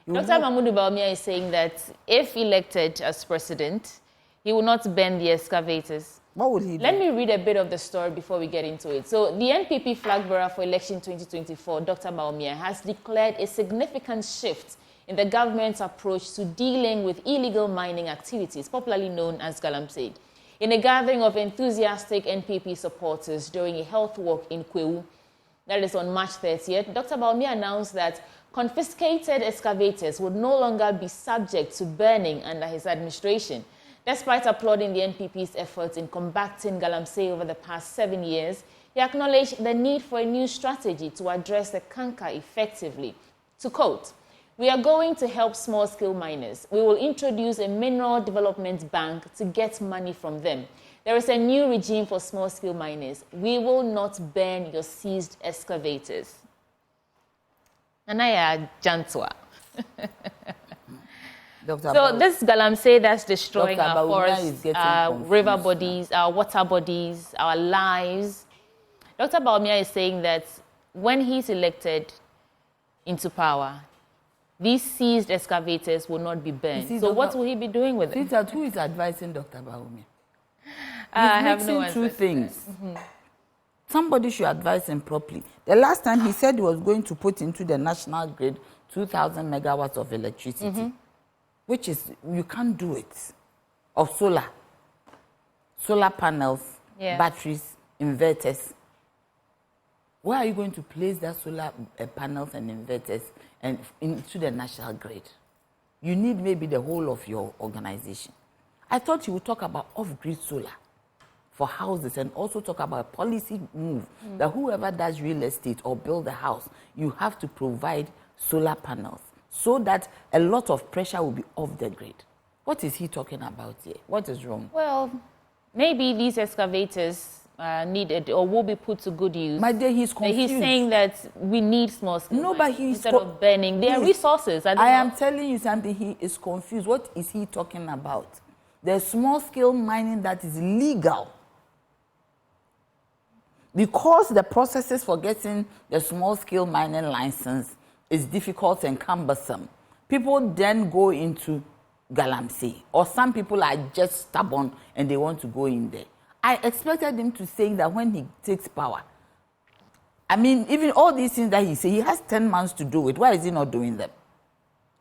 Dr. Mahmoud Baumia is saying that if elected as president, he will not burn the excavators. What would he do? Let me read a bit of the story before we get into it. So the NPP flag bearer for election 2024, Dr. Baumia, has declared a significant shift in the government's approach to dealing with illegal mining activities, popularly known as Galamsey. In a gathering of enthusiastic NPP supporters during a health walk in Kwewu, that is on March 30th, Dr. Baumia announced that confiscated excavators would no longer be subject to burning under his administration. Despite applauding the NPP's efforts in combating Galamsey over the past 7 years, he acknowledged the need for a new strategy to address the canker effectively. To quote, we are going to help small-scale miners. We will introduce a mineral development bank to get money from them. There is a new regime for small-scale miners. We will not burn your seized excavators. Yaa Jantuah. So this Galamsey that's destroying our forests, our river bodies, our water bodies, our lives. Dr. Baumia is saying that when he's elected into power, these seized excavators will not be burned. So what will he be doing with it? Who is advising Dr. Baumia? I have no answer. Two things. Somebody should advise him properly. The last time he said he was going to put into the national grid 2,000 megawatts of electricity, which is, you can't do it, of solar panels, batteries, inverters. Where are you going to place that solar panels and inverters and into the national grid? You need maybe the whole of your organization. I thought you would talk about off-grid solar for houses and also talk about a policy move that whoever does real estate or build a house, you have to provide solar panels so that a lot of pressure will be off the grid. What is he talking about here? What is wrong? Well, maybe these excavators needed or will be put to good use. My dear, he's confused. He's saying that we need small scale. No, but he's instead of burning. They are resources. I am telling you something. He is confused. What is he talking about? There's small scale mining that is legal. Because the processes for getting the small scale mining license is difficult and cumbersome, people then go into Galamsey, or some people are just stubborn and they want to go in there. I expected him to say that when he takes power. I mean, even all these things that he says, he has 10 months to do it. Why is he not doing them?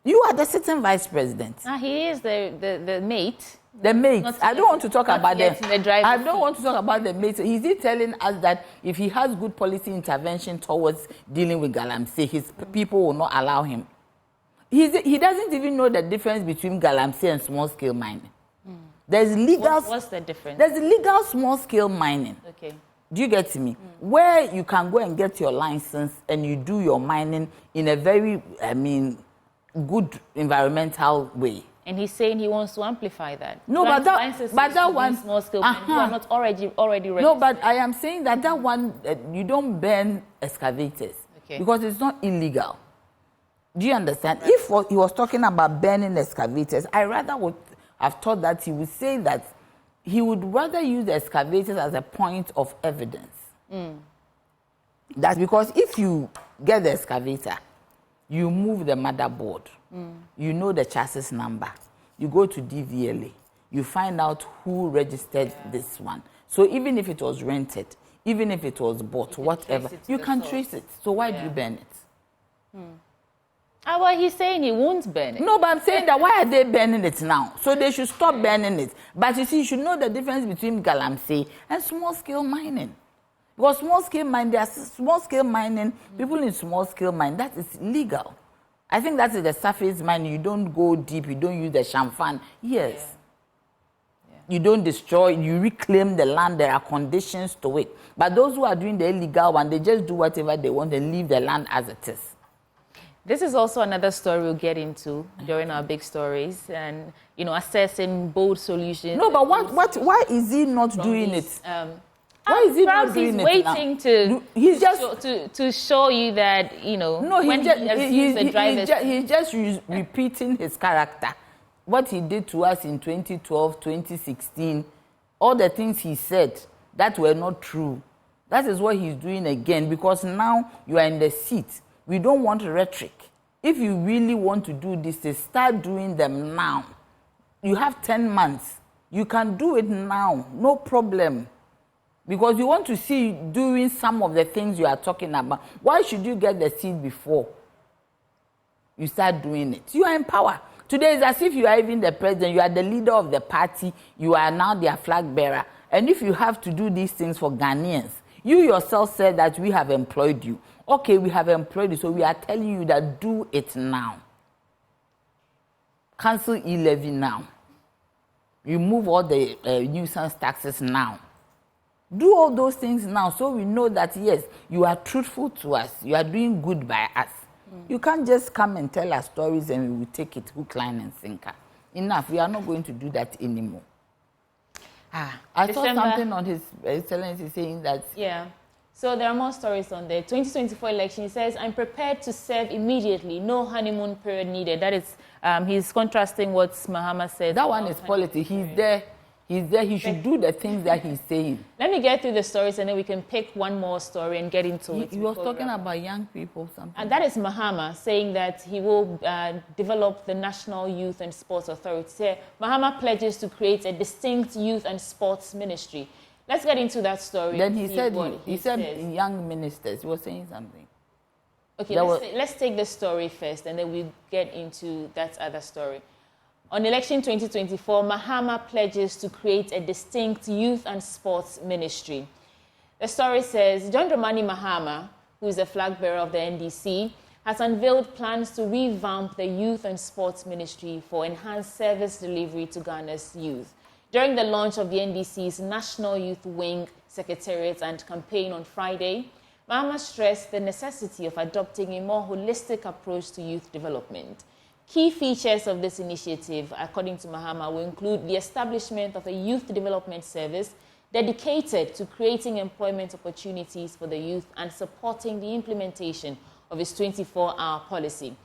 You are the sitting vice president. He is the mate. The mate. I don't want to talk about them. I don't want to talk about the mate. Is he telling us that if he has good policy intervention towards dealing with Galamsey, his people will not allow him? He doesn't even know the difference between Galamsey and small-scale mining. There's legal. What's the difference? There's legal small-scale mining. Okay. Do you get me? Where you can go and get your license and you do your mining in a very, good environmental way. And he's saying he wants to amplify that. No, but that one, small scale who are not already registered. No, but I am saying that one you don't burn excavators because it's not illegal. Do you understand? Right. If he was talking about burning excavators, I rather would have thought that he would say that he would rather use the excavators as a point of evidence. That's because if you get the excavator, you move the motherboard, you know the chassis number, you go to DVLA, you find out who registered this one. So even if it was rented, even if it was bought, whatever, you can trace it. So why do you burn it? Well, he's saying he won't burn it. No, but I'm saying that why are they burning it now? So they should stop burning it. But you see, you should know the difference between Galamsey and small-scale mining. Because small-scale mining, there's small-scale mining, people in small-scale mining, that is legal. I think that is the surface mining. You don't go deep, you don't use the champagne. Yes. Yeah. You don't destroy, you reclaim the land, there are conditions to it. But those who are doing the illegal one, they just do whatever they want and leave the land as it is. This is also another story we'll get into during our big stories and, assessing bold solutions. No, but why is he not doing it? Why is he not doing it waiting to show you that, No, he's just repeating his character. What he did to us in 2012, 2016, all the things he said that were not true. That is what he's doing again, because now you are in the seat. We don't want rhetoric. If you really want to do this, start doing them now. You have 10 months. You can do it now, no problem. Because you want to see you doing some of the things you are talking about. Why should you get the seat before you start doing it? You are in power. Today is as if you are even the president. You are the leader of the party. You are now their flag bearer. And if you have to do these things for Ghanaians, you yourself said that we have employed you. Okay, we have employed you, so we are telling you that do it now. Cancel e-levy now. Remove all the nuisance taxes now. Do all those things now so we know that, yes, you are truthful to us. You are doing good by us. You can't just come and tell us stories and we will take it hook, line, and sinker. Enough. We are not going to do that anymore. I saw something on His Excellency saying that... Yeah. So there are more stories on the 2024 election. He says, I'm prepared to serve immediately. No honeymoon period needed. That is, he's contrasting what Mahama said. That one is politics. He's there. He's there. He should do the things that he's saying. Let me get through the stories and then we can pick one more story and get into it. He was talking about young people. Something. And that is Mahama saying that he will develop the National Youth and Sports Authority. So Mahama pledges to create a distinct youth and sports ministry. Let's get into that story. Then he said young ministers. He was saying something. Okay, let's take the story first and then we'll get into that other story. On election 2024, Mahama pledges to create a distinct youth and sports ministry. The story says, John Dramani Mahama, who is the flag bearer of the NDC, has unveiled plans to revamp the youth and sports ministry for enhanced service delivery to Ghana's youth. During the launch of the NDC's National Youth Wing Secretariat and campaign on Friday, Mahama stressed the necessity of adopting a more holistic approach to youth development. Key features of this initiative, according to Mahama, will include the establishment of a youth development service dedicated to creating employment opportunities for the youth and supporting the implementation of its 24-hour policy.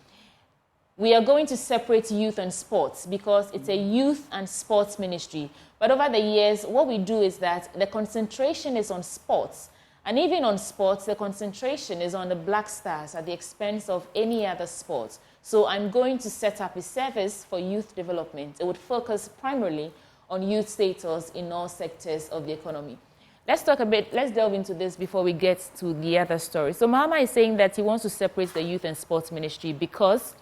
We are going to separate youth and sports because it's a youth and sports ministry. But over the years, what we do is that the concentration is on sports. And even on sports, the concentration is on the Black Stars at the expense of any other sports. So I'm going to set up a service for youth development. It would focus primarily on youth status in all sectors of the economy. Let's delve into this before we get to the other story. So Mahama is saying that he wants to separate the youth and sports ministry because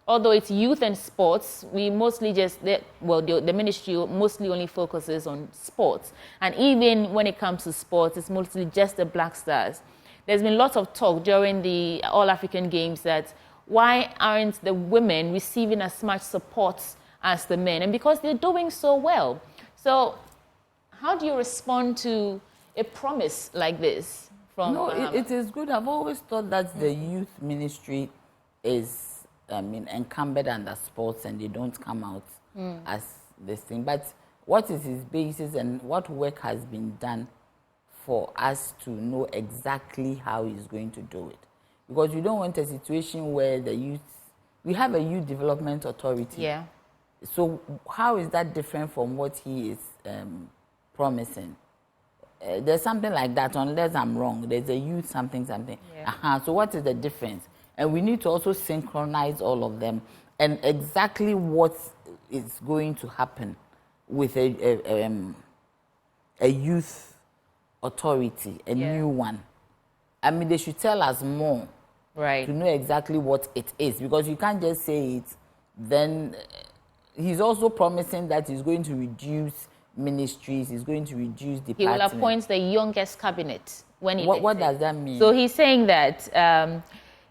although it's youth and sports, we mostly the ministry mostly only focuses on sports. And even when it comes to sports, it's mostly just the Black Stars. There's been lots of talk during the All-African Games that why aren't the women receiving as much support as the men? And because they're doing so well. So how do you respond to a promise like this from Mahama? It is good. I've always thought that the youth ministry is encumbered under sports and they don't come out as this thing. But what is his basis and what work has been done for us to know exactly how he's going to do it? Because you don't want a situation where we have a youth development authority. Yeah. So how is that different from what he is promising? There's something like that, unless I'm wrong. There's a youth something. Yeah. So what is the difference? And we need to also synchronize all of them and exactly what is going to happen with a youth authority, a new one. I mean, they should tell us more to know exactly what it is, because you can't just say it. Then he's also promising that he's going to reduce ministries, he's going to reduce departments. He will appoint the youngest cabinet What does that mean? So he's saying that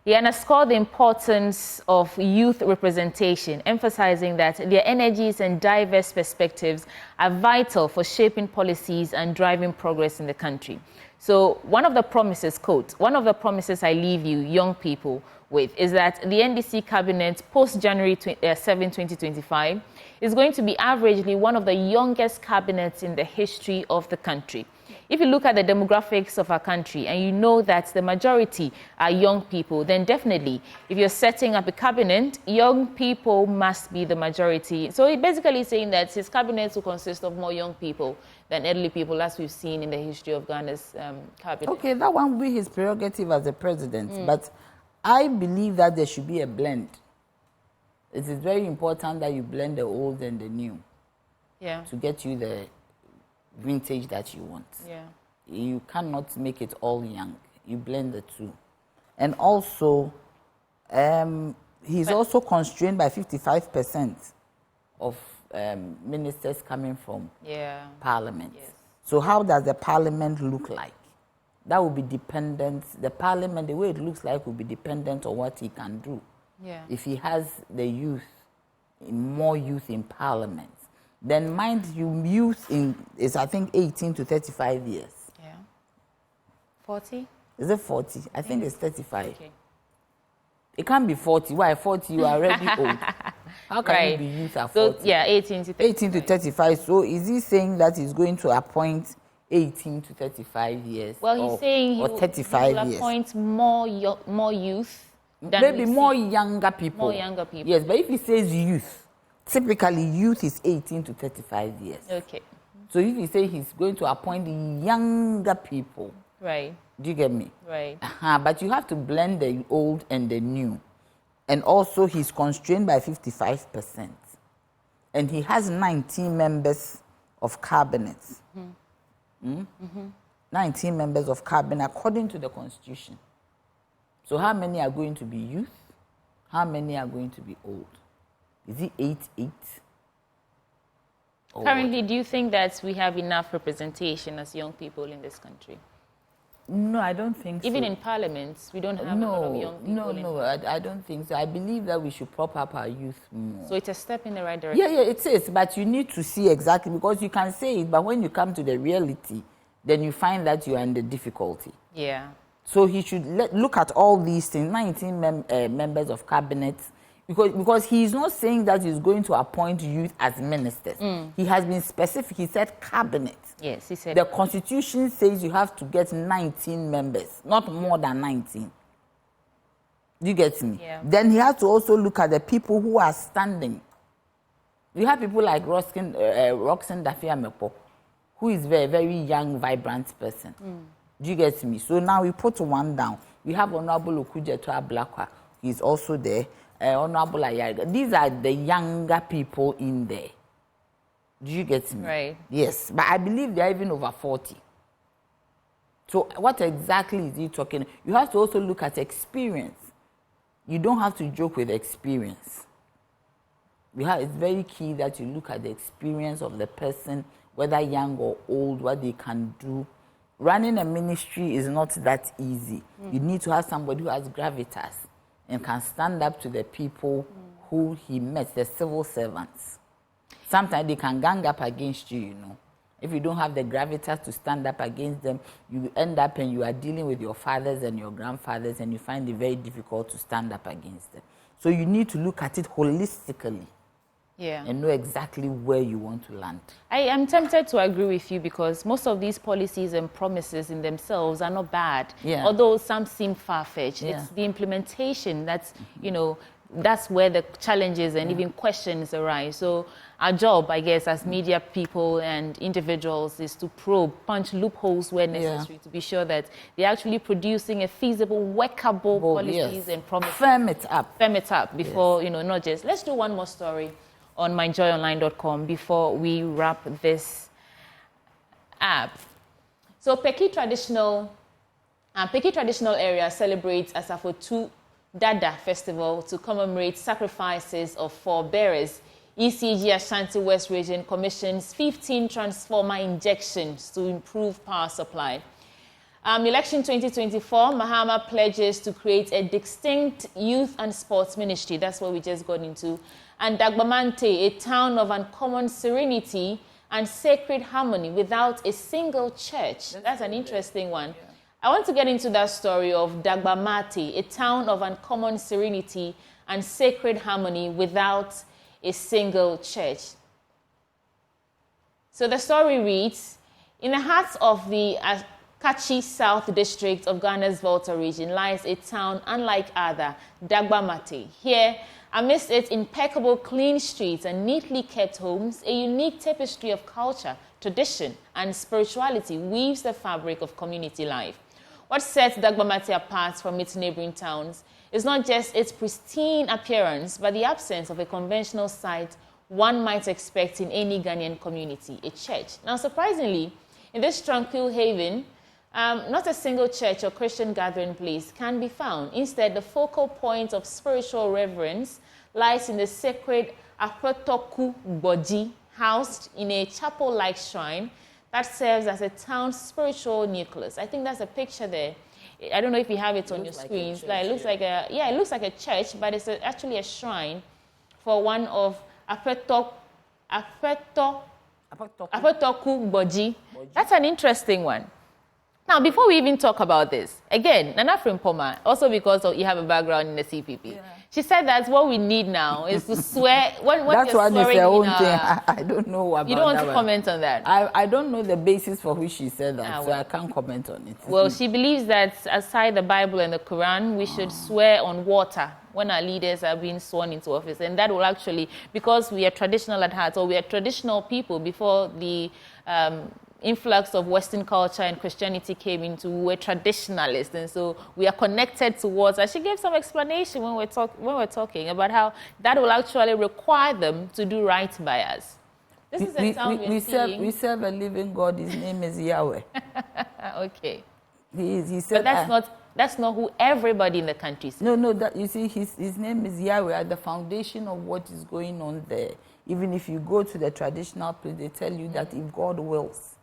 he underscored the importance of youth representation, emphasizing that their energies and diverse perspectives are vital for shaping policies and driving progress in the country. So one of the promises, quote, one of the promises I leave you, young people, with is that the NDC cabinet post-January 7, 2025 is going to be averagely one of the youngest cabinets in the history of the country. If you look at the demographics of our country and you know that the majority are young people, then definitely, if you're setting up a cabinet, young people must be the majority. So he's basically saying that his cabinet will consist of more young people than elderly people, as we've seen in the history of Ghana's cabinet. Okay, that one will be his prerogative as the president, but I believe that there should be a blend. It is very important that you blend the old and the new to get you the vintage that you want. Yeah. You cannot make it all young. You blend the two. And also, he's also constrained by 55% of ministers coming from parliament. Yes. So how does the parliament look like? That will be dependent. The parliament, the way it looks like, will be dependent on what he can do. Yeah. If he has the youth, more youth in parliament, then mind you, youth is I think 18 to 35 years. Yeah. 40? Is it 40? I think it's 35. Okay. It can't be 40. Why 40? You are already old. How can you be youth at 40? So, yeah, 18 to 35. 18 to 35. So is he saying that he's going to appoint 18 to 35 years? Well, he's saying he will appoint more youth. Maybe more younger people. More younger people. Yes, but if he says youth, typically youth is 18 to 35 years. Okay. So if he says he's going to appoint younger people. Right. Do you get me? Right. But you have to blend the old and the new. And also he's constrained by 55%. And he has 19 members of cabinet. 19 members of cabinet according to the constitution. So how many are going to be youth? How many are going to be old? Is it 8-8? Currently, do you think that we have enough representation as young people in this country? No, I don't think so. Even in parliaments, we don't have a lot of young people. No, I don't think so. I believe that we should prop up our youth more. So it's a step in the right direction? Yeah, it is. But you need to see exactly, because you can say it, but when you come to the reality, then you find that you are in the difficulty. Yeah. So he should look at all these things, 19 members of cabinet, because he is not saying that he's going to appoint youth as ministers. He has been specific. He said cabinet. Yes, he said. The constitution says you have to get 19 members, not more than 19. Do you get me? Yeah. Then he has to also look at the people who are standing. You have people like Roxanne Daffy-Amepo, who is a very, very young, vibrant person. Do you get me? So now we put one down. We have Honorable Okujeto Ablakwa. He's also there. Honorable Ayaga. These are the younger people in there. Do you get me? Right. Yes. But I believe they're even over 40. So what exactly is he talking? You have to also look at experience. You don't have to joke with experience. It's very key that you look at the experience of the person, whether young or old, what they can do. Running a ministry is not that easy. You need to have somebody who has gravitas and can stand up to the people who he met, the civil servants. Sometimes they can gang up against you, you know. If you don't have the gravitas to stand up against them, you end up and you are dealing with your fathers and your grandfathers, and you find it very difficult to stand up against them. So you need to look at it holistically. Yeah. And know exactly where you want to land. I am tempted to agree with you, because most of these policies and promises in themselves are not bad. Yeah. Although some seem far-fetched. Yeah. It's the implementation that's, that's where the challenges and even questions arise. So our job, I guess, as media people and individuals is to probe, punch loopholes where necessary to be sure that they're actually producing a feasible, workable policies and promises. Firm it up. Firm it up before, not just... Let's do one more story on myjoyonline.com before we wrap this up. So Peki traditional area celebrates Asafotu Dada Festival to commemorate sacrifices of forebearers. ECG Ashanti West Region commissions 15 transformer injections to improve power supply. Election 2024, Mahama pledges to create a distinct youth and sports ministry. That's what we just got into. And Dagbamante, a town of uncommon serenity and sacred harmony without a single church. That's an interesting one. Yeah. I want to get into that story of Dagbamate, a town of uncommon serenity and sacred harmony without a single church. So the story reads, in the heart of the Kachi South District of Ghana's Volta region lies a town unlike other, Dagbamate. Here, amidst its impeccable clean streets and neatly kept homes, a unique tapestry of culture, tradition, and spirituality weaves the fabric of community life. What sets Dagbamate apart from its neighboring towns is not just its pristine appearance, but the absence of a conventional site one might expect in any Ghanaian community, a church. Now, surprisingly, in this tranquil haven, not a single church or Christian gathering place can be found. Instead, the focal point of spiritual reverence lies in the sacred Afetoku Boji, housed in a chapel-like shrine that serves as a town's spiritual nucleus. I think that's a picture there. I don't know if you have it on your screens. It looks like a church, but it's actually a shrine for one of Afetoku Boji. That's an interesting one. Now, before we even talk about this, again, Nana Frimpoma, also because you have a background in the CPP, she said that what we need now is to swear. That's what is her own thing. I don't know about that. You don't want to comment on that? I don't know the basis for which she said that, so I can't comment on it. Well, she believes that aside the Bible and the Quran, we should swear on water when our leaders are being sworn into office. And that will actually, because we are traditional at heart, or we are traditional people before the influx of Western culture and Christianity came into, we're traditionalists, and so we are connected to water. She gave some explanation when we're talking about how that will actually require them to do right by us. This is a town we serve a living God. His name is Yahweh. Okay. He said, but that's not who everybody in the country says. No, you see, his name is Yahweh at the foundation of what is going on there. Even if you go to the traditional place, they tell you that if God wills.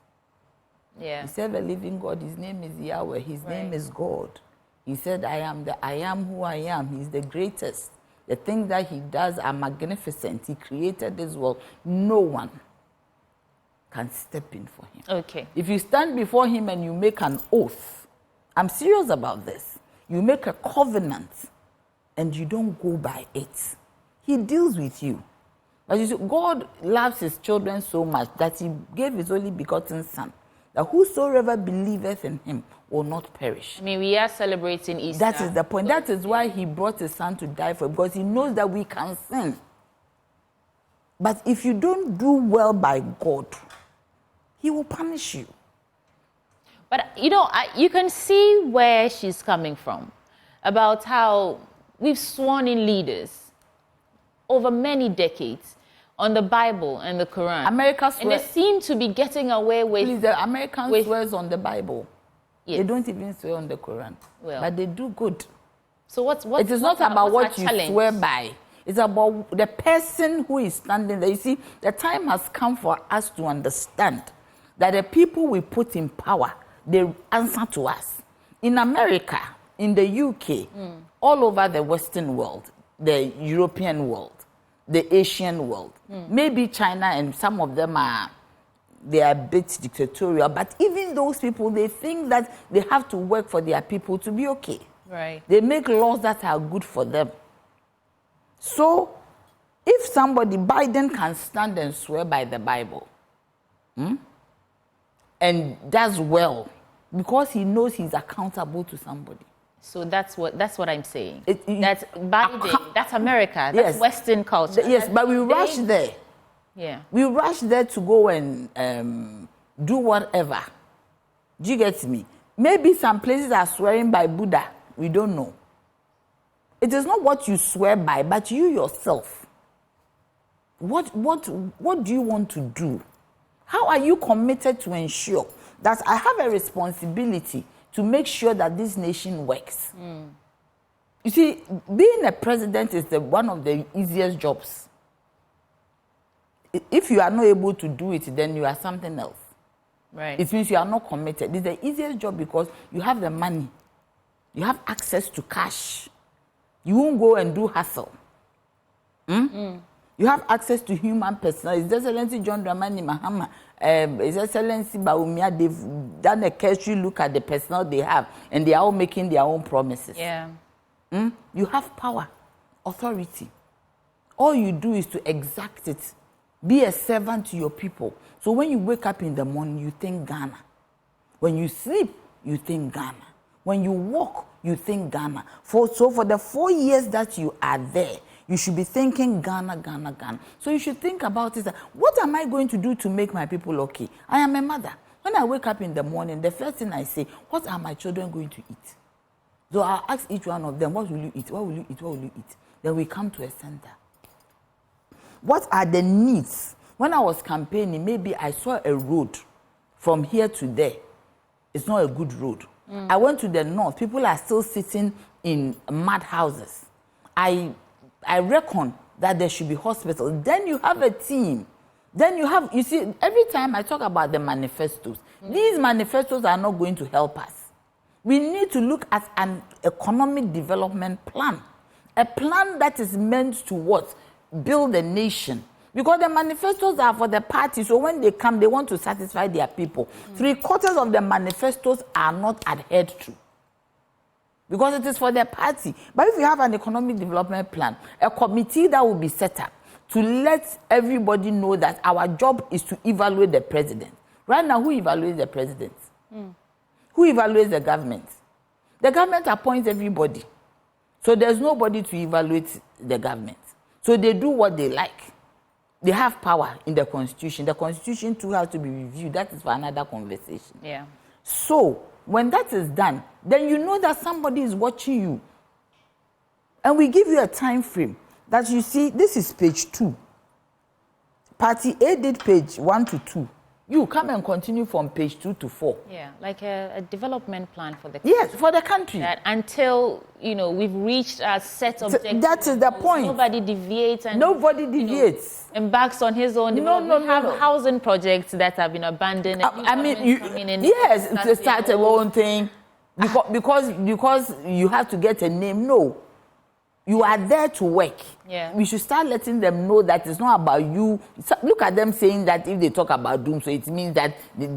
Yeah. He serve a living God. His name is Yahweh. His name is God. He said, I am who I am. He's the greatest. The things that he does are magnificent. He created this world. No one can step in for him. Okay. If you stand before him and you make an oath, I'm serious about this. You make a covenant and you don't go by it. He deals with you. But you see, God loves his children so much that he gave his only begotten son, that whosoever believeth in him will not perish. I mean, we are celebrating Easter. That is the point. That is why he brought his son to die for, because he knows that we can sin. But if you don't do well by God, he will punish you. But, you can see where she's coming from, about how we've sworn in leaders over many decades on the Bible and the Quran. America swears. And they seem to be getting away with... Please, the Americans swears on the Bible. Yes. They don't even swear on the Quran. Well, but they do good. So it is not about what you swear by. It's about the person who is standing there. You see, the time has come for us to understand that the people we put in power, they answer to us. In America, in the UK, all over the Western world, the European world, the Asian world. Maybe China and some of them they are a bit dictatorial, but even those people, they think that they have to work for their people to be okay. Right. They make laws that are good for them. So, if somebody, Biden can stand and swear by the Bible, and does well, because he knows he's accountable to somebody. So that's what I'm saying. That's Biden, that's America, that's Western culture. Yes, but we rush there. Yeah. We rush there to go and do whatever. Do you get me? Maybe some places are swearing by Buddha. We don't know. It is not what you swear by, but you yourself. What do you want to do? How are you committed to ensure that I have a responsibility to make sure that this nation works? You see, being a president is one of the easiest jobs. If you are not able to do it, then you are something else. Right. It means you are not committed. It's the easiest job because you have the money. You have access to cash. You won't go and do hustle. You have access to human personnel. His Excellency John Dramani Mahama, His Excellency Baumia, they've done a cursory look at the personnel they have, and they are all making their own promises. Yeah. You have power, authority. All you do is to exact it. Be a servant to your people. So when you wake up in the morning, you think Ghana. When you sleep, you think Ghana. When you walk, you think Ghana. So for the 4 years that you are there, you should be thinking Ghana, Ghana, Ghana. So you should think about it. What am I going to do to make my people okay? I am a mother. When I wake up in the morning, the first thing I say, what are my children going to eat? So I'll ask each one of them, what will you eat? What will you eat? What will you eat? Then we come to a center. What are the needs? When I was campaigning, maybe I saw a road from here to there. It's not a good road. I went to the north. People are still sitting in mud houses. I reckon that there should be hospitals. Then you have a team. Then you see, every time I talk about the manifestos, these manifestos are not going to help us. We need to look at an economic development plan. A plan that is meant to what? Build a nation. Because the manifestos are for the party, so when they come, they want to satisfy their people. 3/4 of the manifestos are not adhered to. Because it is for their party. But if you have an economic development plan, a committee that will be set up to let everybody know that our job is to evaluate the president. Right now, who evaluates the president? Who evaluates the government? The government appoints everybody. So there's nobody to evaluate the government. So they do what they like. They have power in the constitution. The constitution too has to be reviewed. That is for another conversation. Yeah. So when that is done, then you know that somebody is watching you. And we give you a time frame that you see, this is page 2. Party A did page 1 to 2. You come and continue from page 2 to 4. Yeah, like a development plan for the country. Yes, for the country. That until, we've reached a set objective. That is the point. Nobody deviates. And, nobody deviates. Embarks on his own development. We have housing projects that have been abandoned. Yes, to start a own thing. Because you have to get a name. No. You are there to work. Yeah. We should start letting them know that it's not about you. Look at them saying that if they talk about doom, so it means that they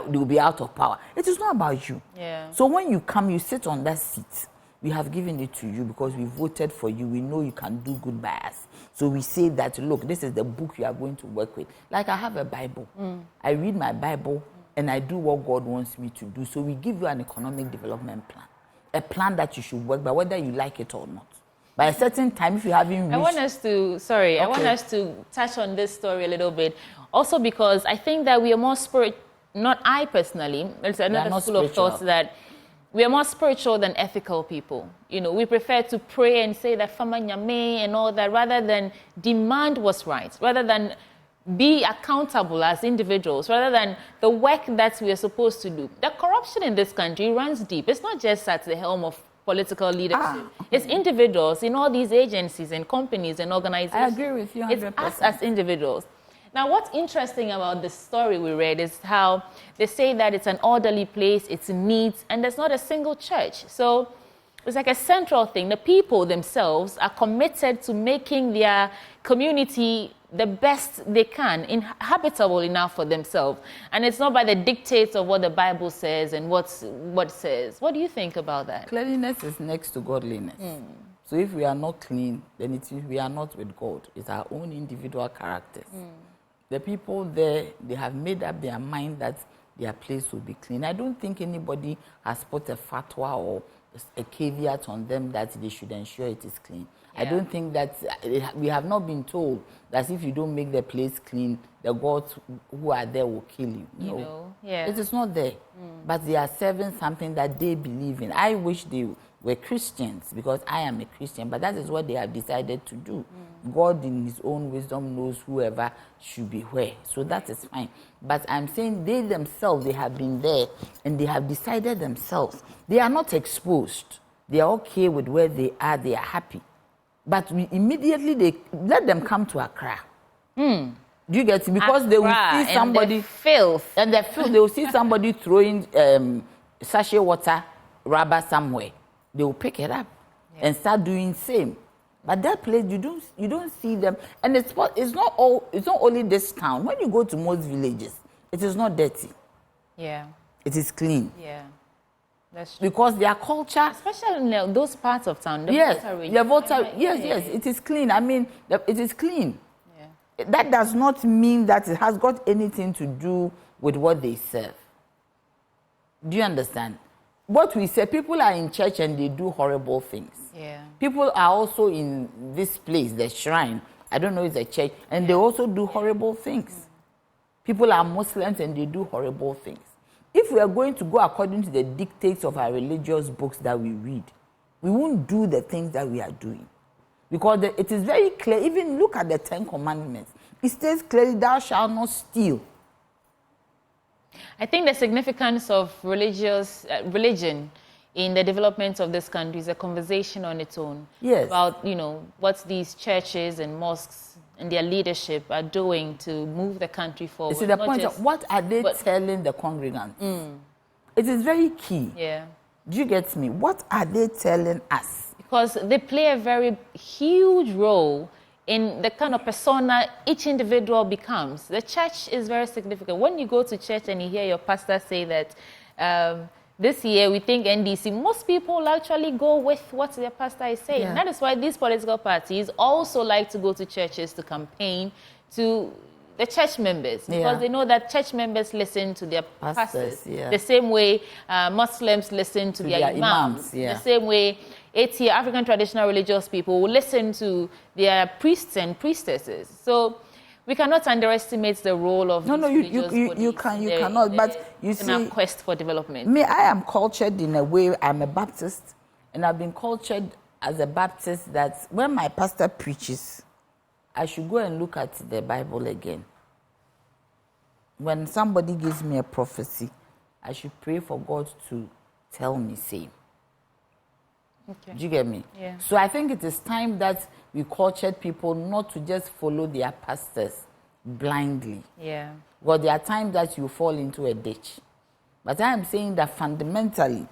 will be out of power. It is not about you. Yeah. So when you come, you sit on that seat. We have given it to you because we voted for you. We know you can do good by us. So we say that, look, this is the book you are going to work with. Like I have a Bible. I read my Bible and I do what God wants me to do. So we give you an economic development plan. A plan that you should work by, whether you like it or not. By a certain time, if you haven't reached... I want us to touch on this story a little bit. Also because I think that we are more not I personally, there's another school of thought that we are more spiritual than ethical people. We prefer to pray and say that Fama Nyame and all that rather than demand what's right, rather than be accountable as individuals, rather than the work that we are supposed to do. The corruption in this country runs deep. It's not just at the helm of political leadership. It's individuals in all these agencies and companies and organizations. I agree with you 100%. It's us as individuals. Now, what's interesting about the story we read is how they say that it's an orderly place, it's neat, and there's not a single church. So it's like a central thing. The people themselves are committed to making their community the best they can, habitable enough for themselves. And it's not by the dictates of what the Bible says and what it says. What do you think about that? Cleanliness is next to godliness. So if we are not clean, then we are not with God. It's our own individual characters. The people there, they have made up their mind that their place will be clean. I don't think anybody has put a fatwa or a caveat on them that they should ensure it is clean. I don't think that we have not been told that if you don't make the place clean, the gods who are there will kill you. No. It is not there. But they are serving something that they believe in. I wish they were Christians because I am a Christian, but that is what they have decided to do. God in his own wisdom knows whoever should be where. So that is fine. But I'm saying they themselves, they have been there and they have decided themselves. They are not exposed. They are okay with where they are happy. But immediately they let them come to Accra. Do you get it? Because they will see somebody and the filth. And they will see somebody throwing sachet water rubber somewhere. They will pick it up and start doing same. But that place you don't see them. And it's not only this town. When you go to most villages, it is not dirty. Yeah. It is clean. Yeah. That's true. Because their culture, especially in those parts of town, yes, it is clean. I mean, it is clean. Yeah. That does not mean that it has got anything to do with what they serve. Do you understand? What we say, people are in church and they do horrible things. Yeah. People are also in this place, the shrine. I don't know if it's a church, and they also do horrible things. People are Muslims and they do horrible things. If we are going to go according to the dictates of our religious books that we read, we won't do the things that we are doing. Because it is very clear, even look at the 10 Commandments. It states clearly, thou shalt not steal. I think the significance of religion in the development of this country is a conversation on its own. Yes. About, what these churches and mosques and their leadership are doing to move the country forward. You see, the point of what are they telling the congregants? It is very key. Yeah. Do you get me? What are they telling us? Because they play a very huge role in the kind of persona each individual becomes. The church is very significant. When you go to church and you hear your pastor say that this year we think NDC, most people actually go with what their pastor is saying. Yeah. That is why these political parties also like to go to churches to campaign to the church members, because they know that church members listen to their pastors. The same way Muslims listen to their imams. The same way African traditional religious people will listen to their priests and priestesses. So we cannot underestimate the role of you cannot. But you see, in our quest for development. Me, I am cultured in a way. I'm a Baptist, and I've been cultured as a Baptist that when my pastor preaches, I should go and look at the Bible again. When somebody gives me a prophecy, I should pray for God to tell me same. Okay. Do you get me? Yeah. So I think it is time that we cultured people not to just follow their pastors blindly. Yeah. Well, there are times that you fall into a ditch. But I am saying that fundamentally,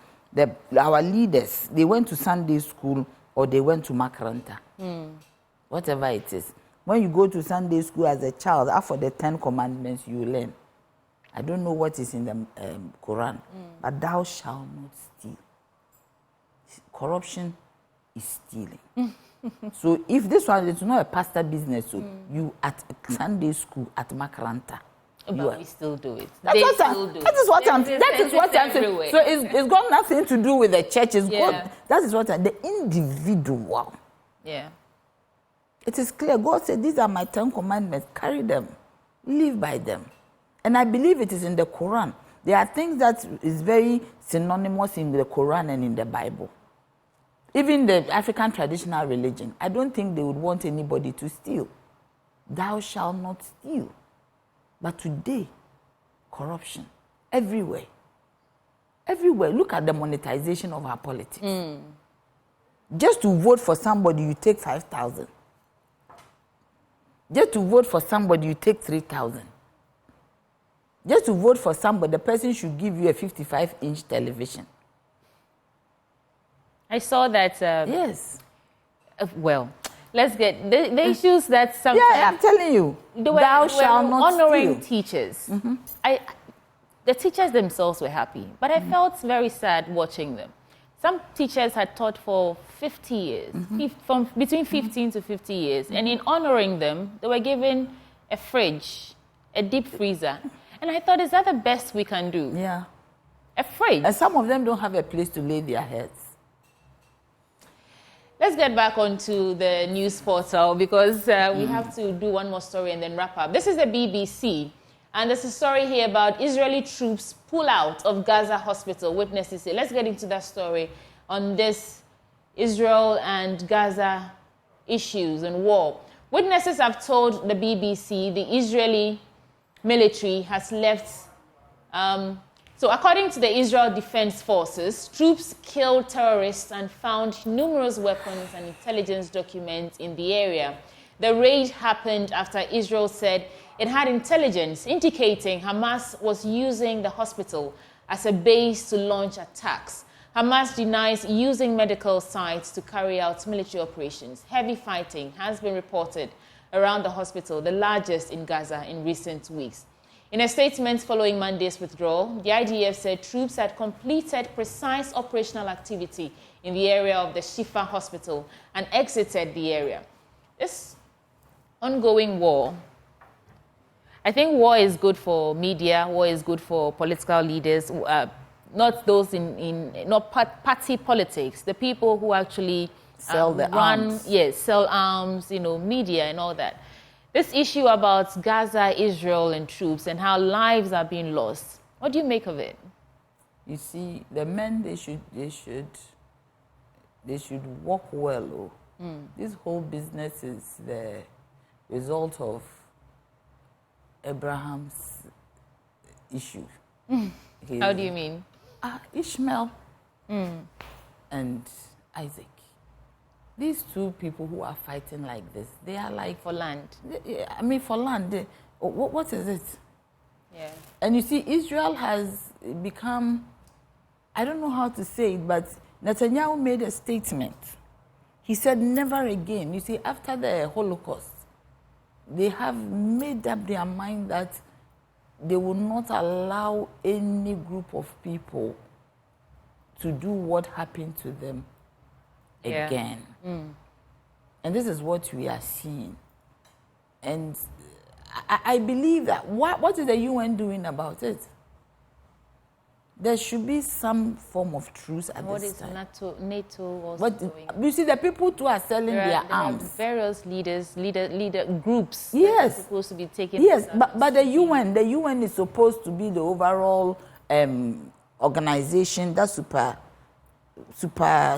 our leaders, they went to Sunday school or they went to Makaranta. Whatever it is. When you go to Sunday school as a child, after the 10 Commandments, you learn. I don't know what is in the Quran, but thou shalt not steal. Corruption is stealing. So if this one is not a pastor business, so you at Sunday school, at Makaranta, but we still do it. That is what I'm saying. So it's got nothing to do with the church. That is what the individual. Yeah. It is clear. God said, these are my 10 commandments. Carry them. Live by them. And I believe it is in the Quran. There are things that is very synonymous in the Quran and in the Bible. Even the African traditional religion, I don't think they would want anybody to steal. Thou shalt not steal. But today, corruption, everywhere. Everywhere. Look at the monetization of our politics. Just to vote for somebody, you take 5,000. Just to vote for somebody, you take 3,000. Just to vote for somebody, the person should give you a 55-inch television. I saw that. Yes. Well, let's get the issues that sometimes. Yeah, I'm telling you. Thou shalt not honoring steal. teachers. The teachers themselves were happy, but I felt very sad watching them. Some teachers had taught for 50 years, from between 15 to 50 years, and in honoring them, they were given a fridge, a deep freezer, and I thought, is that the best we can do? Yeah. A fridge. And some of them don't have a place to lay their heads. Let's get back onto the news portal because we have to do one more story and then wrap up. This is the BBC, and there's a story here about Israeli troops pull out of Gaza hospital. Witnesses say, let's get into that story on this Israel and Gaza issues and war. Witnesses have told the BBC the Israeli military has left. So according to the Israel Defense Forces, troops killed terrorists and found numerous weapons and intelligence documents in the area. The raid happened after Israel said it had intelligence indicating Hamas was using the hospital as a base to launch attacks. Hamas denies using medical sites to carry out military operations. Heavy fighting has been reported around the hospital, the largest in Gaza, in recent weeks. In a statement following Monday's withdrawal, the IDF said troops had completed precise operational activity in the area of the Shifa hospital and exited the area. This ongoing war, I think war is good for media, war is good for political leaders, not those not party politics, the people who actually sell the arms. Yes, sell arms, media and all that. This issue about Gaza, Israel and troops and how lives are being lost, what do you make of it? You see, the men, they should work well. This whole business is the result of Abraham's issue. How do you mean? Ishmael and Isaac. These two people who are fighting like this, they are like for land. For land. What is it? Yeah. And you see, Israel has become, I don't know how to say it, but Netanyahu made a statement. He said, never again. You see, after the Holocaust, they have made up their mind that they will not allow any group of people to do what happened to them again. And this is what we are seeing. And I believe that what is the UN doing about it? There should be some form of truce at this time. What is NATO also doing? You see, the people too are selling their arms. Various leader groups. Yes. That are supposed to be taking. Yes, but the UN is supposed to be the overall organization that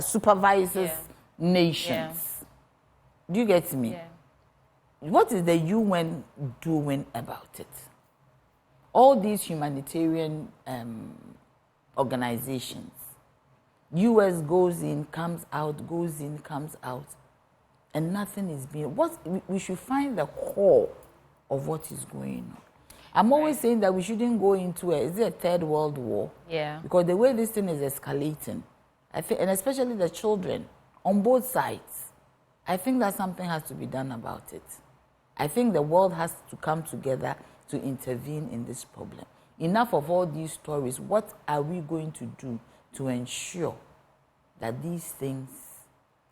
supervises nations. Yeah. Do you get me? Yeah. What is the UN doing about it? All these humanitarian organizations, US goes in, comes out, goes in, comes out, and nothing is being. We should find the core of what is going on. I'm always saying that we shouldn't go into is it a third world war? Yeah. Because the way this thing is escalating, I think, and especially the children on both sides, I think that something has to be done about it. I think the world has to come together to intervene in this problem. Enough of all these stories. What are we going to do to ensure that these things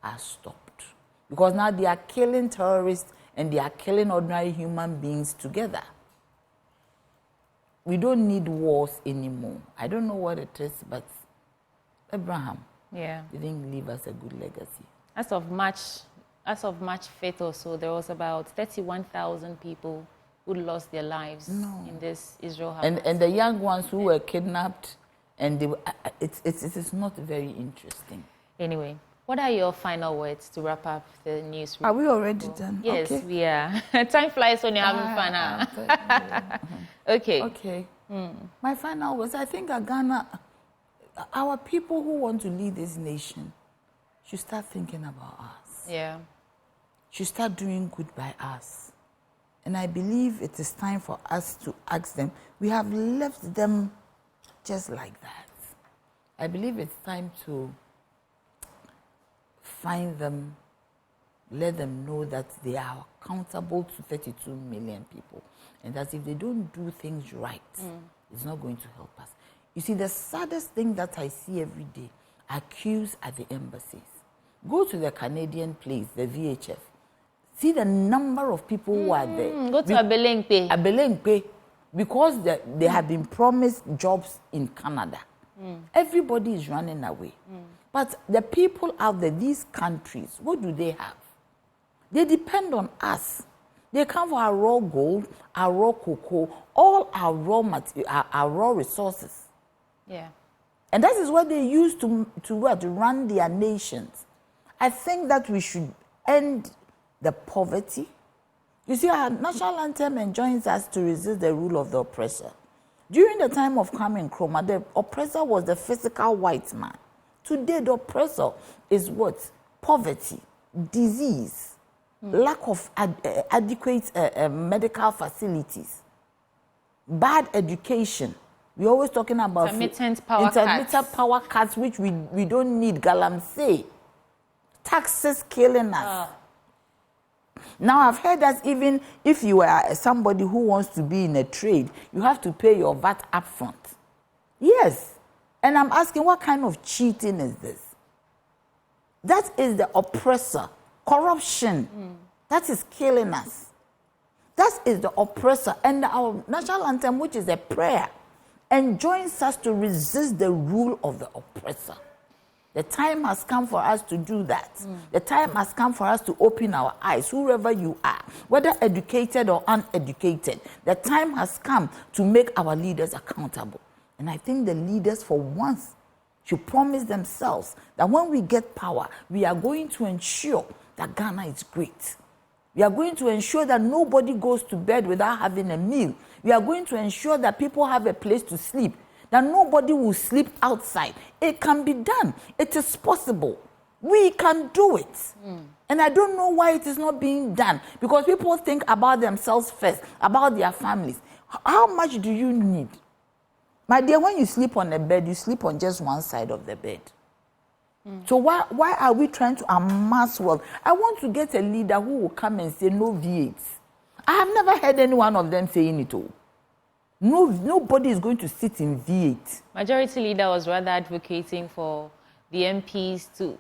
are stopped? Because now they are killing terrorists and they are killing ordinary human beings together. We don't need wars anymore. I don't know what it is, but Abraham didn't leave us a good legacy. As of March 5th or so, there was about 31,000 people who lost their lives in this Israel-Hamas. And the young ones who were kidnapped, and it is not very interesting. Anyway, what are your final words to wrap up the news? Are we already done? Yes, okay. We are. Time flies when you're having fun. Okay. Okay. My final words, I think Ghana, our people who want to lead this nation should start thinking about us. Yeah. Should start doing good by us. And I believe it is time for us to ask them. We have left them just like that. I believe it's time to find them, let them know that they are accountable to 32 million people. And that if they don't do things right, it's not going to help us. You see, the saddest thing that I see every day are queues at the embassies. Go to the Canadian place, the VHF. See the number of people who are there. Go to Abelemkpe. Abelemkpe, because they have been promised jobs in Canada. Everybody is running away. But the people out there, these countries, what do they have? They depend on us. They come for our raw gold, our raw cocoa, all our raw material, our raw resources. Yeah. And that is what they use to run their nations. I think that we should end the poverty. You see, our national anthem enjoins us to resist the rule of the oppressor. During the time of Kwame Nkrumah, the oppressor was the physical white man. Today, the oppressor is what? Poverty, disease, lack of adequate medical facilities, bad education. We're always talking about intermittent power cuts, which we don't need. Galamsey, taxes killing us. Now I've heard that even if you are somebody who wants to be in a trade, you have to pay your VAT upfront. Yes, and I'm asking, what kind of cheating is this? That is the oppressor. Corruption. That is killing us. That is the oppressor. And our national anthem, which is a prayer, enjoins us to resist the rule of the oppressor. The time has come for us to do that. The time has come for us to open our eyes, whoever you are, whether educated or uneducated. The time has come to make our leaders accountable. And I think the leaders, for once, should promise themselves that when we get power, we are going to ensure that Ghana is great. We are going to ensure that nobody goes to bed without having a meal. We are going to ensure that people have a place to sleep, that nobody will sleep outside. It can be done. It is possible. We can do it. And I don't know why it is not being done, because people think about themselves first, about their families. How much do you need? My dear, when you sleep on a bed, you sleep on just one side of the bed. So why are we trying to amass wealth? I want to get a leader who will come and say no V8. I have never heard any one of them saying it all. Nobody is going to sit in V8. Majority leader was rather advocating for the MPs to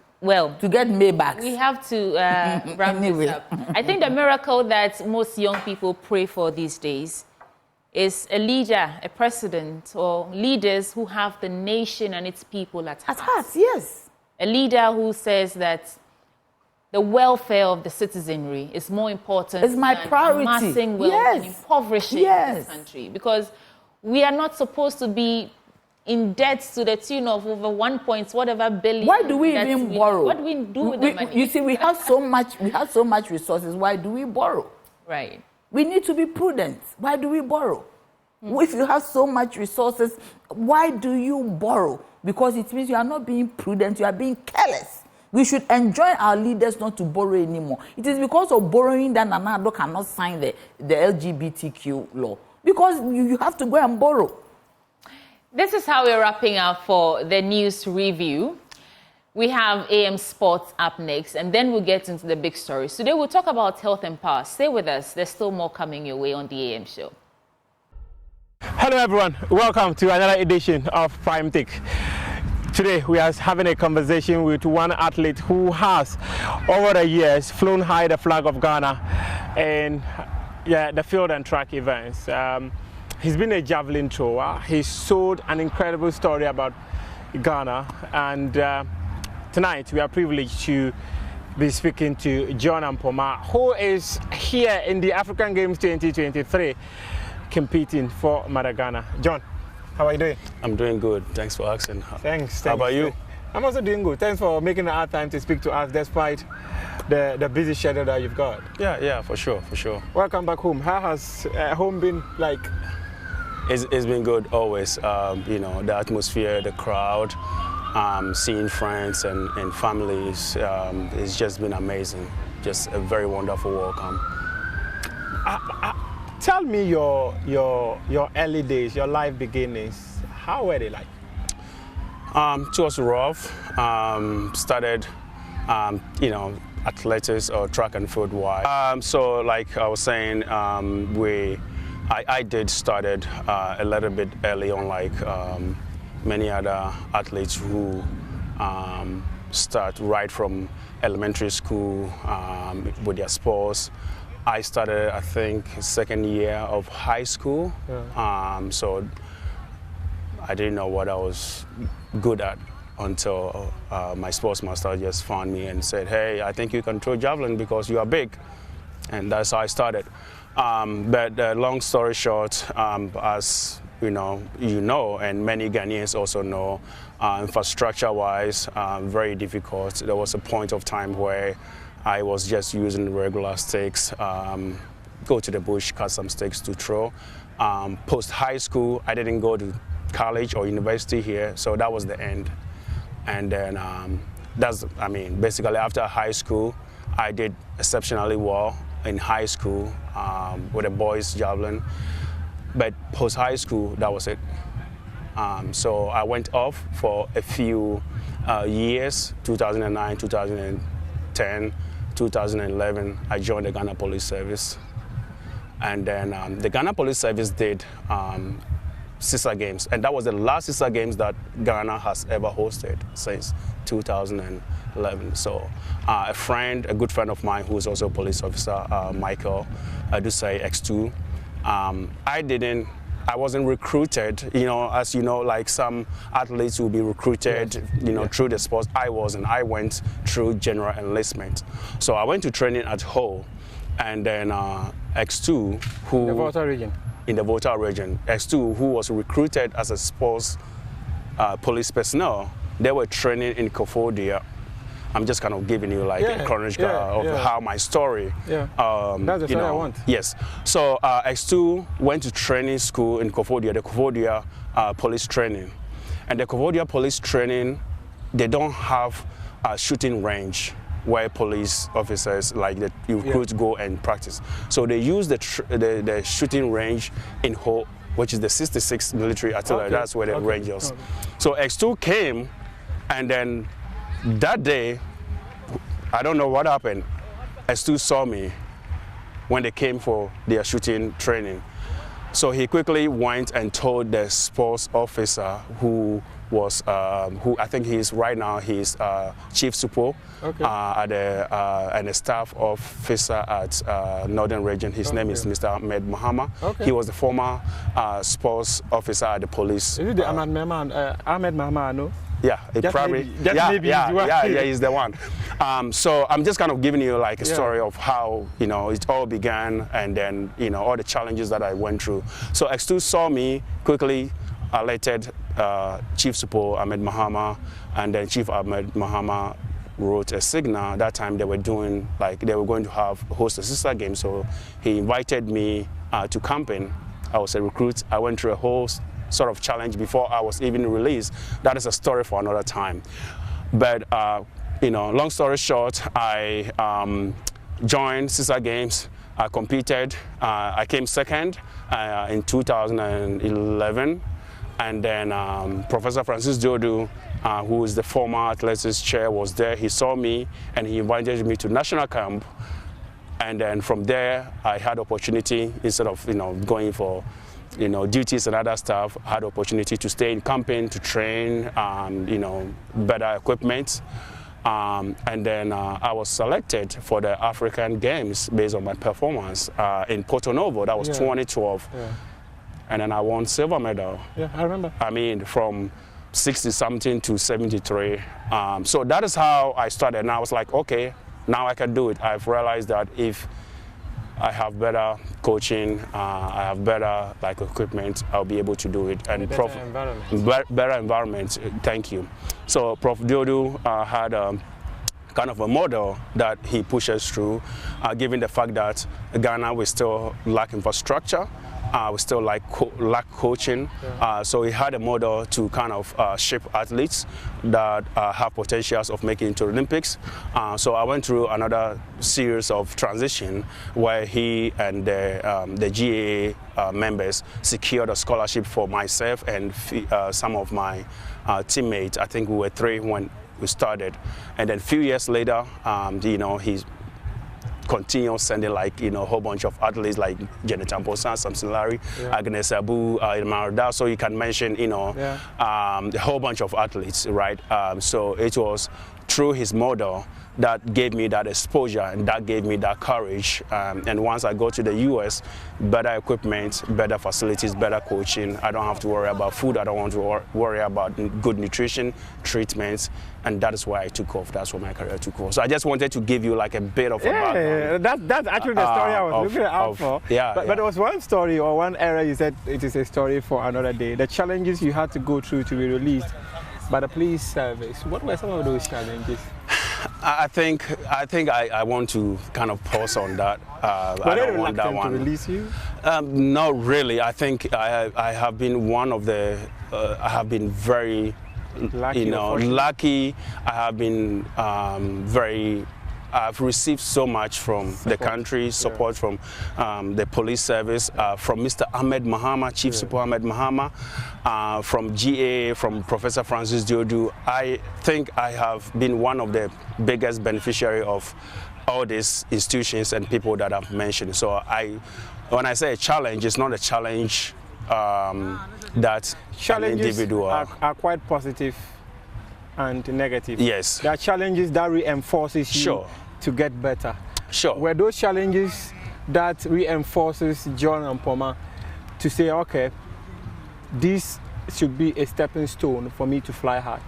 get Maybachs. We have to wrap this up. I think the miracle that most young people pray for these days is a leader, a president, or leaders who have the nation and its people at heart. Yes. A leader who says that the welfare of the citizenry is more important than priority. Amassing wealth and impoverishing this country. Because we are not supposed to be in debt to the tune of over 1 point whatever billion. Why do we even borrow? What do we do with the money? You see, we have so much resources. Why do we borrow? Right. We need to be prudent. Why do we borrow? If you have so much resources, why do you borrow? Because it means you are not being prudent, you are being careless. We should enjoin our leaders not to borrow anymore. It is because of borrowing that Nana Addo cannot sign the LGBTQ law. Because you have to go and borrow. This is how we're wrapping up for the news review. We have AM Sports up next, and then we'll get into the big stories. Today we'll talk about health and power. Stay with us. There's still more coming your way on the AM show. Hello everyone, welcome to another edition of Prime Take. Today we are having a conversation with one athlete who has over the years flown high the flag of Ghana in the field and track events. He's been a javelin thrower. He's told an incredible story about Ghana, and tonight we are privileged to be speaking to John Ampoma, who is here in the African Games 2023. Competing for Ghana. John, how are you doing? I'm doing good. Thanks for asking. Thanks. How about you? I'm also doing good. Thanks for making the hard time to speak to us despite the busy schedule that you've got. Yeah, for sure. Welcome back home. How has home been like? It's been good always. The atmosphere, the crowd, seeing friends and families. It's just been amazing. Just a very wonderful welcome. Tell me your early days, your life beginnings. How were they like? It was rough. Started, athletics or track and field wise. So like I was saying, I did started a little bit early on, like many other athletes who start right from elementary school with their sports. I started, I think, second year of high school. Yeah. So I didn't know what I was good at until my sports master just found me and said, hey, I think you can throw javelin because you are big. And that's how I started. But long story short, as you know, and many Ghanaians also know, infrastructure-wise, very difficult. There was a point of time where I was just using regular sticks, go to the bush, cut some sticks to throw. Post high school, I didn't go to college or university here, so that was the end. And then basically after high school, I did exceptionally well in high school with the boys javelin, but post high school, that was it. So I went off for a few years, 2009, 2010, 2011, I joined the Ghana Police Service. And then the Ghana Police Service did Sister Games, and that was the last Sister Games that Ghana has ever hosted since 2011. So a good friend of mine who is also a police officer, Michael, I do say X2, I wasn't recruited, as you know, like some athletes will be recruited, through the sports. I wasn't. I went through general enlistment. So I went to training at Hull, and then X2, who... In the Volta region. In the Volta region. X2, who was recruited as a sports police personnel, they were training in Kofodia. I'm just kind of giving you like a chronological of how my story. That's the story I want. Yes. So X2 went to training school in Kofodia, the Kofodia police training. And the Kofodia police training, they don't have a shooting range where police officers, like the recruits, go and practice. So they use the shooting range in Ho, which is the 66 military artillery. Okay. That's where the range is. Okay. So X2 came, and then that day, I don't know what happened. X2 saw me when they came for their shooting training. So he quickly went and told the sports officer who was, who I think he's right now, he's Chief Supo, and the staff officer at Northern Region. His name is Mr. Ahmed Mahama. He was the former sports officer at the police. Is it the Ahmed Mahama, no? Yeah, he's the one. So I'm just kind of giving you like a story of how it all began, and then all the challenges that I went through. So X2 saw me, quickly alerted Chief Supo Ahmed Mahama, and then Chief Ahmed Mahama wrote a signal. That time they were doing they were going to host a Sister Game, so he invited me to camping. I was a recruit. I went through a whole sort of challenge before I was even released. That is a story for another time. But long story short, I joined Sister Games. I competed. I came second in 2011, and then Professor Francis Dodu, who is the former athletics chair, was there. He saw me and he invited me to national camp. And then from there, I had opportunity, instead of going for duties and other stuff, I had opportunity to stay in camping, to train, better equipment. And then I was selected for the African Games based on my performance in Porto Novo. That was 2012. And then I won silver medal. Yeah, I remember. I mean, from 60-something to 73. So that is how I started. And I was like, okay, now I can do it. I've realized that if I have better coaching, I have better equipment, I'll be able to do it. And better environment. Thank you. So Prof. Dodu had kind of a model that he pushes through, given the fact that Ghana will still lack infrastructure. We still lack coaching, so he had a model to kind of shape athletes that have potentials of making it to the Olympics. So I went through another series of transition where he and the GAA members secured a scholarship for myself and some of my teammates. I think we were 3 when we started, and then a few years later, he continued sending a whole bunch of athletes like Janet Amposa, Samson Larry, Agnes Abu, Ilmarada. So you can mention a whole bunch of athletes, right? So it was through his model that gave me that exposure and that gave me that courage. And once I go to the US, better equipment, better facilities, better coaching. I don't have to worry about food. I don't want to worry about good nutrition, treatments. And that is why I took off. That's why my career took off. So I just wanted to give you a bit of a background. That's actually the story I was looking out for. But there was one story or one area you said it is a story for another day. The challenges you had to go through to be released by the police service. What were some of those challenges? I think I want to kind of pause on that. I don't want that one. To release you? Not really. I think I have been one of the. I have been very, lucky. I have been very I've received so much from the country, support from the police service, from Mr. Ahmed Mahama, Chief Super Ahmed Mahama, from GA, from Professor Francis Diodu. I think I have been one of the biggest beneficiary of all these institutions and people that I've mentioned. So when I say a challenge, it's not a challenge that challenges an individual are quite positive and negative. Yes. There are challenges that reinforces you to get better. Sure. Were those challenges that reinforces John and Poma to say, okay, this should be a stepping stone for me to fly high?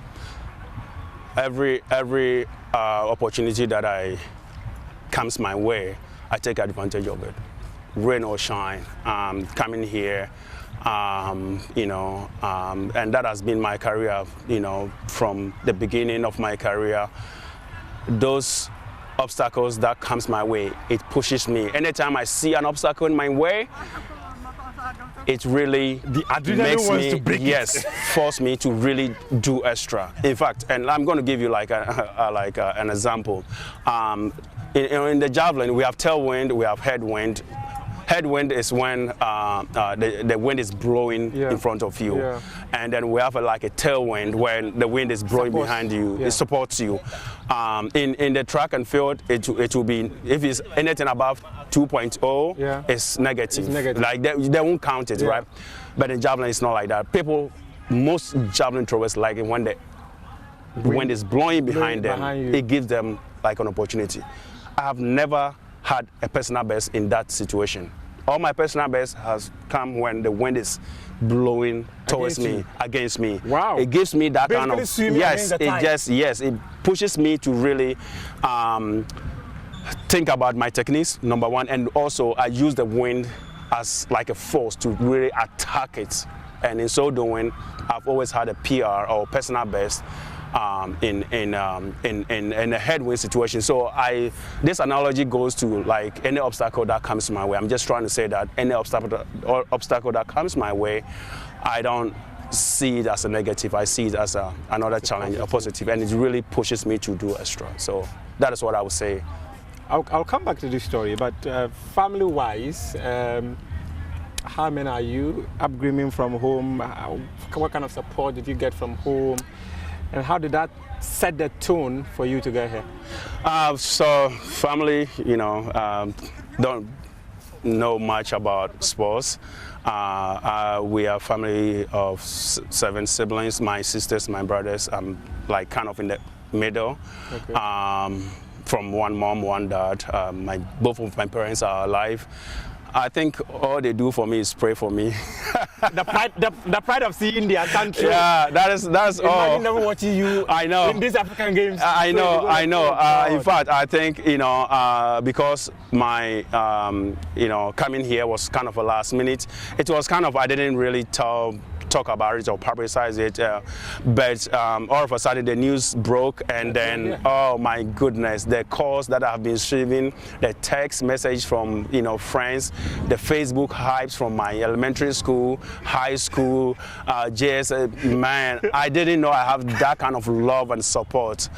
Every opportunity that comes my way, I take advantage of it. Rain or shine, coming here, and that has been my career, from the beginning of my career. Those obstacles that comes my way, it pushes me. Anytime I see an obstacle in my way, it really makes me, force me to really do extra. In fact, and I'm going to give you like an example. In the javelin, we have tailwind, we have headwind. Headwind is when the wind is blowing in front of you, and then we have a tailwind when the wind is blowing behind you. It supports you. In the track and field, it will be, if it's anything above 2.0, it's negative. Like they won't count it, right? But in javelin, it's not like that. Most javelin throwers like it when the wind is blowing behind them. It gives them like an opportunity. I have never had a personal best in that situation. All my personal best has come when the wind is blowing towards me, against me. Wow. It gives me that kind of, it pushes me to really think about my techniques, number one, and also I use the wind as like a force to really attack it. And in so doing, I've always had a PR or personal best in a headwind situation. So this analogy goes to like any obstacle that comes my way. I'm just trying to say that any obstacle that comes my way, I don't see it as a negative. I see it as another challenge, a positive, and it really pushes me to do extra. So that is what I would say. I'll come back to this story, but family-wise, how many are you? Upbringing from home? What kind of support did you get from home? And how did that set the tone for you to get here? So family, don't know much about sports. We are a family of 7 siblings, my sisters, my brothers. I'm like kind of in the middle. Okay. From one mom, one dad. Both of my parents are alive. I think all they do for me is pray for me. the pride of seeing their country. Yeah, that's all. Imagine never watching you. I know. In these African games. I know. In fact, I think because my coming here was kind of a last minute. It was kind of, I didn't really talk about it or publicize it, but all of a sudden the news broke, and then oh my goodness, the calls that I've been receiving, the text message from friends, the Facebook hypes from my elementary school, high school, JS, man, I didn't know I have that kind of love and support.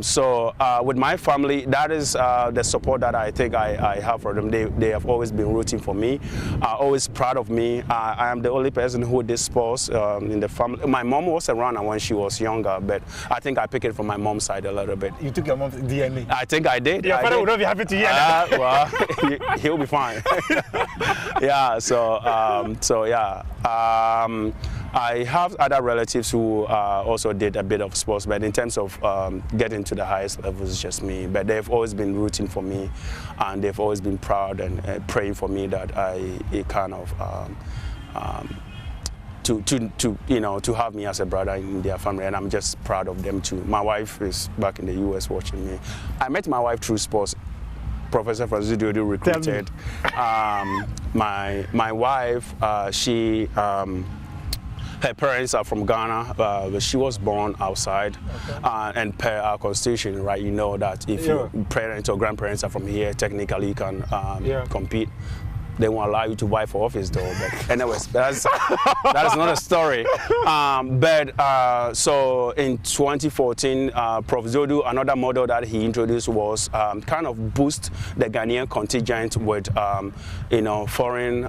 So with my family, that is the support that I think I have for them. They have always been rooting for me, always proud of me. I am the only person who did sports in the family. My mom was a runner when she was younger, but I think I picked it from my mom's side a little bit. You took your mom's DNA? I think I did. Your father would not be happy to hear that. Well, he'll be fine. Yeah, so yeah. I have other relatives who also did a bit of sports, but in terms of getting to the highest levels, it's just me. But they've always been rooting for me, and they've always been proud and praying for me that I kind of to have me as a brother in their family, and I'm just proud of them too. My wife is back in the US watching me. I met my wife through sports. Professor Francis Diodu recruited my wife. Her parents are from Ghana, but she was born outside. And per our constitution, right, you know that if your parents or grandparents are from here, technically you can compete. they won't allow you to vie for office though. But anyways, that is another story. So in 2014, Prof. Zodu, another model that he introduced was kind of boost the Ghanaian contingent with foreign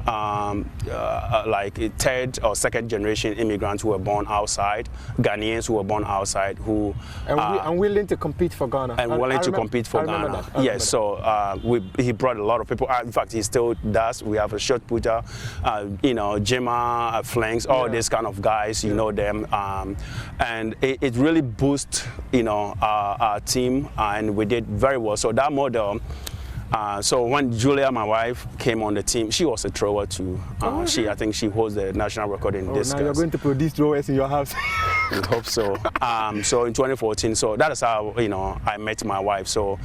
like third or second generation immigrants who were born outside, Ghanaians who were born outside, who and willing to compete for Ghana. And willing to compete for Ghana. Yes, so he brought a lot of people. In fact, he still does. We have a shot putter, Jima, Flanks, all these kind of guys, you know them. And it really boosts, our team, and we did very well. So that model, so when Julia, my wife, came on the team, she was a thrower too. I think she holds the national record in discus. Now you're going to produce throwers in your house. We hope so. So in 2014, so that is how I met my wife. So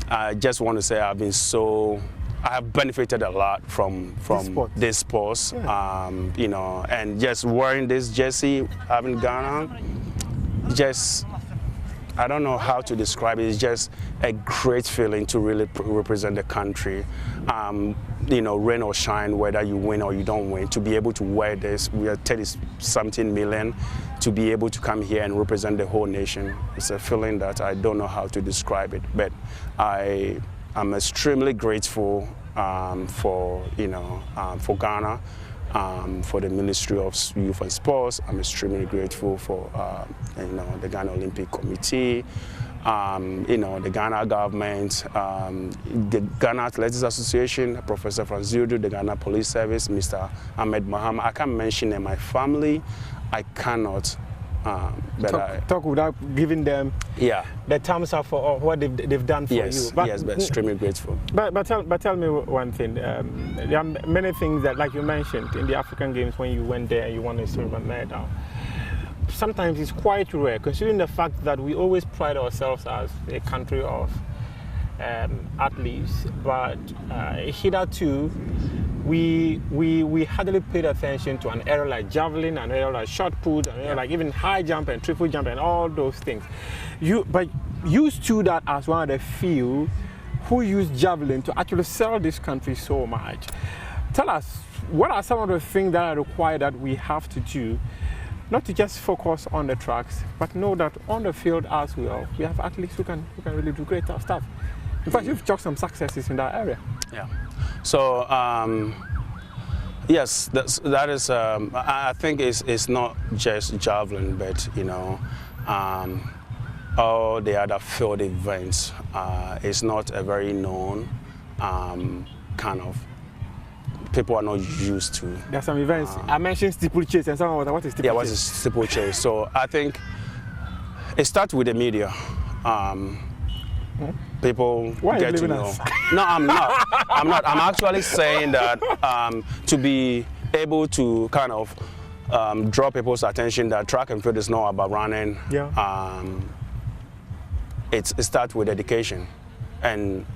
I just want to say I have benefited a lot from this sports. And just wearing this jersey, having Ghana, I don't know how to describe it. It's just a great feeling to really represent the country. Rain or shine, whether you win or you don't win, to be able to wear this, we are 30-something million, to be able to come here and represent the whole nation. It's a feeling that I don't know how to describe it, but I'm extremely grateful for Ghana. For the Ministry of Youth and Sports. I'm extremely grateful for the Ghana Olympic Committee, the Ghana government, the Ghana Athletics Association, Professor Franzudu, the Ghana Police Service, Mr. Ahmed Mahama. I can't mention them. My family, I cannot. Talk without giving them the thumbs up for what they've done for you. Yes, but extremely grateful. But tell me one thing. There are many things that, like you mentioned, in the African Games when you went there and you won a silver medal. Sometimes it's quite rare, considering the fact that we always pride ourselves as a country of athletes, but hitherto we hardly paid attention to an area like javelin, an area like shot put, an area like even high jump and triple jump and all those things. But you stood out as one of the few who used javelin to actually sell this country so much. Tell us, what are some of the things that are required that we have to do, not to just focus on the tracks, but know that on the field as well, we have athletes who can really do great stuff. In fact, you've chalked some successes in that area. Yeah. So, yes, that is, I think it's not just javelin, but, all the other field events. It's not a very known kind of, people are not used to. There are some events. I mentioned steeplechase and someone was like, what is steeplechase? Yeah, what is steeplechase? So I think it starts with the media. People get to know. No, I'm not. I'm actually saying that to be able to kind of draw people's attention that track and field is not about running. Yeah. It starts with education. And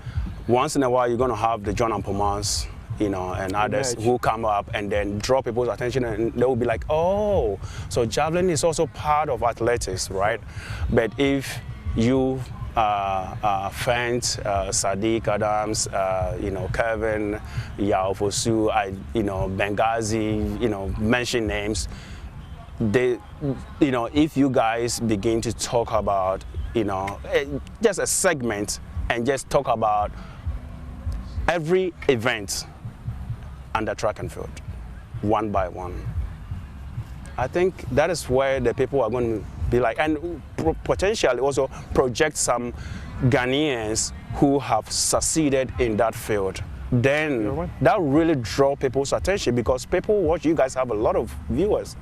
once in a while, you're going to have the John and Pomans, and others who come up and then draw people's attention, and they will be like, oh, so javelin is also part of athletics, right? But if you Fent, Sadiq Adams, Kevin, Yao Fosu, Benghazi, mention names. They, if you guys begin to talk about, just a segment and just talk about every event under track and field, one by one, I think that is where the people are going to be like, and potentially also project some Ghanaians who have succeeded in that field. Then that really draw people's attention, because people watch. You guys have a lot of viewers,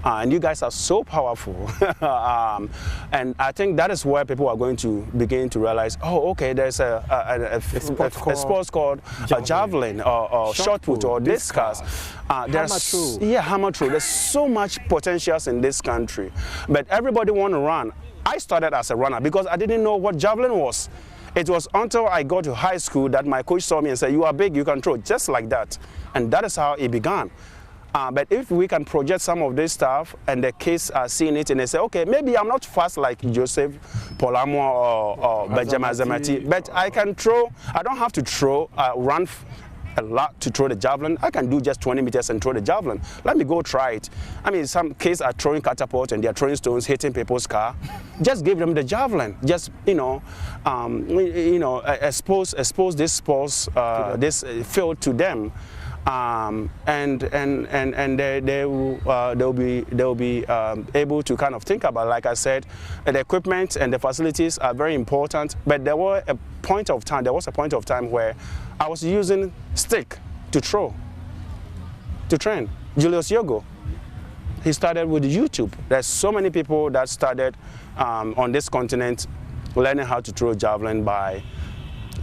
and you guys are so powerful. And I think that is where people are going to begin to realize, oh, okay, there's a sport called javelin or shot put or discus. Hammer throw. There's so much potential in this country, but everybody want to run. I started as a runner because I didn't know what javelin was. It was until I got to high school that my coach saw me and said, you are big, you can throw, just like that. And that is how it began. But if we can project some of this stuff and the kids are seeing it and they say, okay, maybe I'm not fast like Joseph Polamo or Benjamin Zamati, but I can throw. I don't have to throw, run a lot to throw the javelin. I can do just 20 meters and throw the javelin. Let me go try it. I mean, some kids are throwing catapults and they're throwing stones, hitting people's car. Just give them the javelin. Just, expose this sports, this field to them. And they'll be able to kind of think about, like I said, the equipment and the facilities are very important. But there was a point of time where I was using stick to throw, to train. Julius Yogo, he started with YouTube. There's so many people that started on this continent learning how to throw javelin by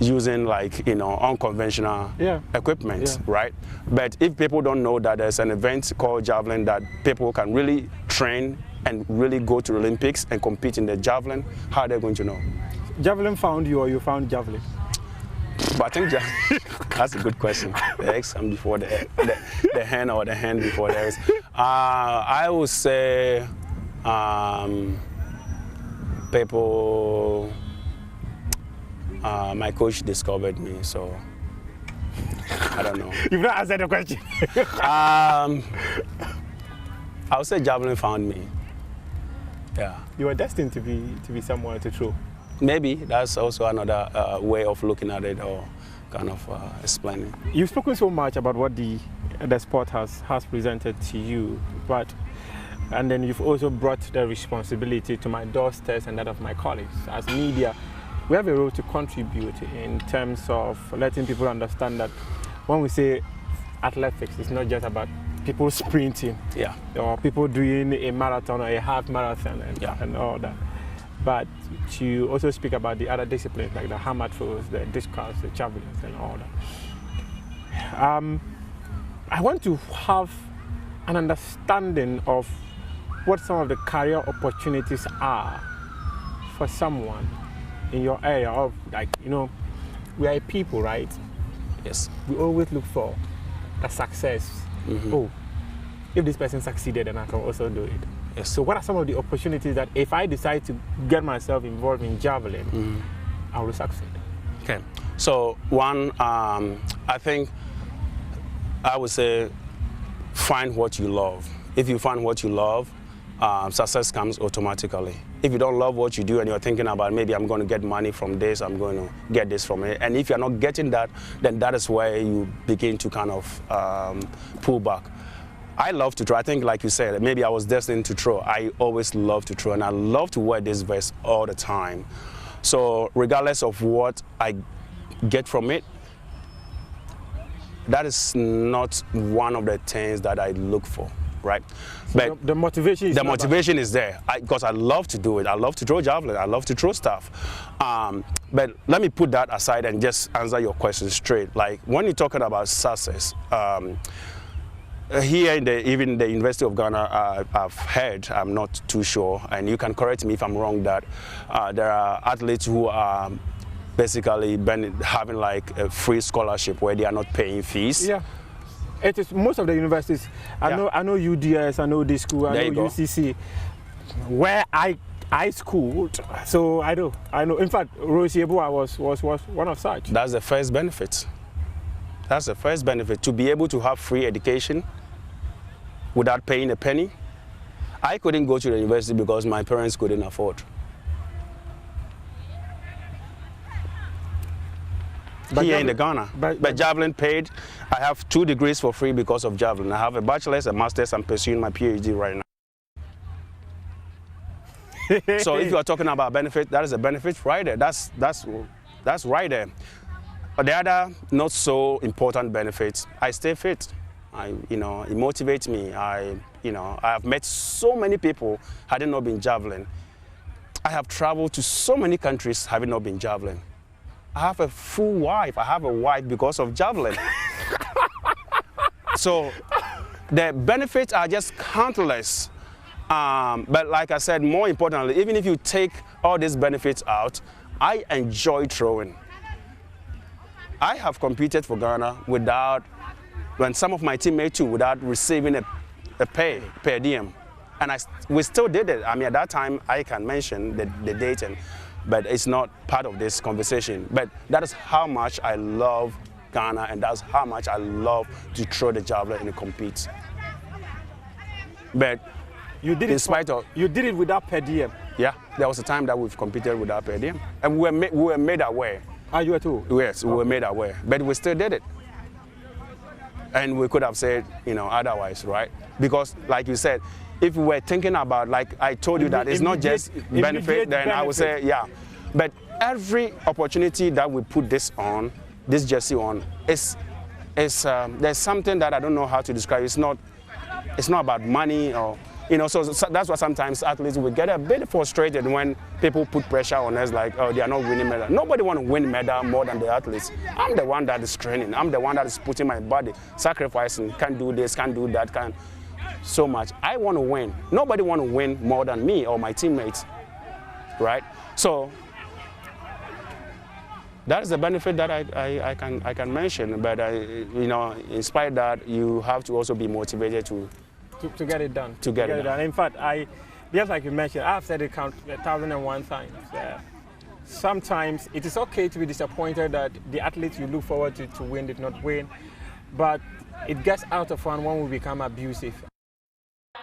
using unconventional equipment, right? But if people don't know that there's an event called javelin that people can really train and really go to the Olympics and compete in the javelin, how are they going to know? Javelin found you, or you found javelin? But I think that's a good question. The eggs come before the hen, or the hen before the eggs. I would say people. My coach discovered me, so I don't know. You've not answered the question. I would say javelin found me. Yeah. You were destined to be someone to throw. Maybe that's also another way of looking at it, or kind of explaining. You've spoken so much about what the sport has presented to you, and then you've also brought the responsibility to my doorsteps and that of my colleagues. As media, we have a role to contribute in terms of letting people understand that when we say athletics, it's not just about people sprinting, or people doing a marathon or a half marathon and all that, but to also speak about the other disciplines like the hammer throws, the discus, the javelins, and all that. I want to have an understanding of what some of the career opportunities are for someone in your area of, we are a people, right? Yes. We always look for a success. Mm-hmm. Oh, if this person succeeded, then I can also do it. Yes. So what are some of the opportunities that if I decide to get myself involved in javelin, I will succeed? Okay. So one, I think I would say find what you love. If you find what you love, success comes automatically. If you don't love what you do and you're thinking about maybe I'm going to get money from this, I'm going to get this from it, and if you're not getting that, then that is where you begin to kind of pull back. I love to throw. I think, like you said, maybe I was destined to throw. I always love to throw, and I love to wear this vest all the time. So regardless of what I get from it, that is not one of the things that I look for. Right, so but the motivation is there because I love to do it. I love to throw javelin. I love to throw stuff. But let me put that aside and just answer your question straight. Like when you're talking about success, here in even the University of Ghana, I've heard, I'm not too sure, and you can correct me if I'm wrong, that there are athletes who are basically having like a free scholarship where they are not paying fees. Yeah. It is most of the universities. I know UDS, I know this school, I know UCC, where I schooled. So I know. In fact, Rosie Ebua was one of such. That's the first benefit. That's the first benefit, to be able to have free education without paying a penny. I couldn't go to the university because my parents couldn't afford. Here in the Ghana, but javelin paid. I have 2 degrees for free because of javelin. I have a bachelor's, a master's. I'm pursuing my PhD right now. So if you are talking about benefit, that is a benefit right there. That's right there. But the other not so important benefits, I stay fit. It motivates me. I have met so many people had it not been javelin. I have traveled to so many countries having not been javelin. I have a full wife. I have a wife because of javelin. So the benefits are just countless. But like I said, more importantly, even if you take all these benefits out, I enjoy throwing. I have competed for Ghana when some of my teammates too, without receiving a pay per diem. And we still did it. I mean, at that time, I can mention the date, but it's not part of this conversation. But that is how much I love Ghana, and that's how much I love to throw the javelin and compete. But you did it without per diem. Yeah, there was a time that we've competed without per diem, and we were made aware. Ah, you were too? Yes, we were made aware, but we still did it. And we could have said, otherwise, right? Because, like you said, if we were thinking about, like I told you, that it's not just benefit, then I would say, yeah. But every opportunity that we put this jersey on, there's something that I don't know how to describe. It's not about money or, so that's why sometimes athletes will get a bit frustrated when people put pressure on us, like, oh, they are not winning medal. Nobody want to win medal more than the athletes. I'm the one that is training. I'm the one that is putting my body, sacrificing, can't do this, can't do that, can't so much. I want to win. Nobody want to win more than me or my teammates, right? So that is the benefit that I can mention. But in spite of that, you have to also be motivated to get it done. To get it done. In fact, just like you mentioned, I've said it 1,001 times. Sometimes it is okay to be disappointed that the athletes you look forward to win did not win, but it gets out of hand when we become abusive.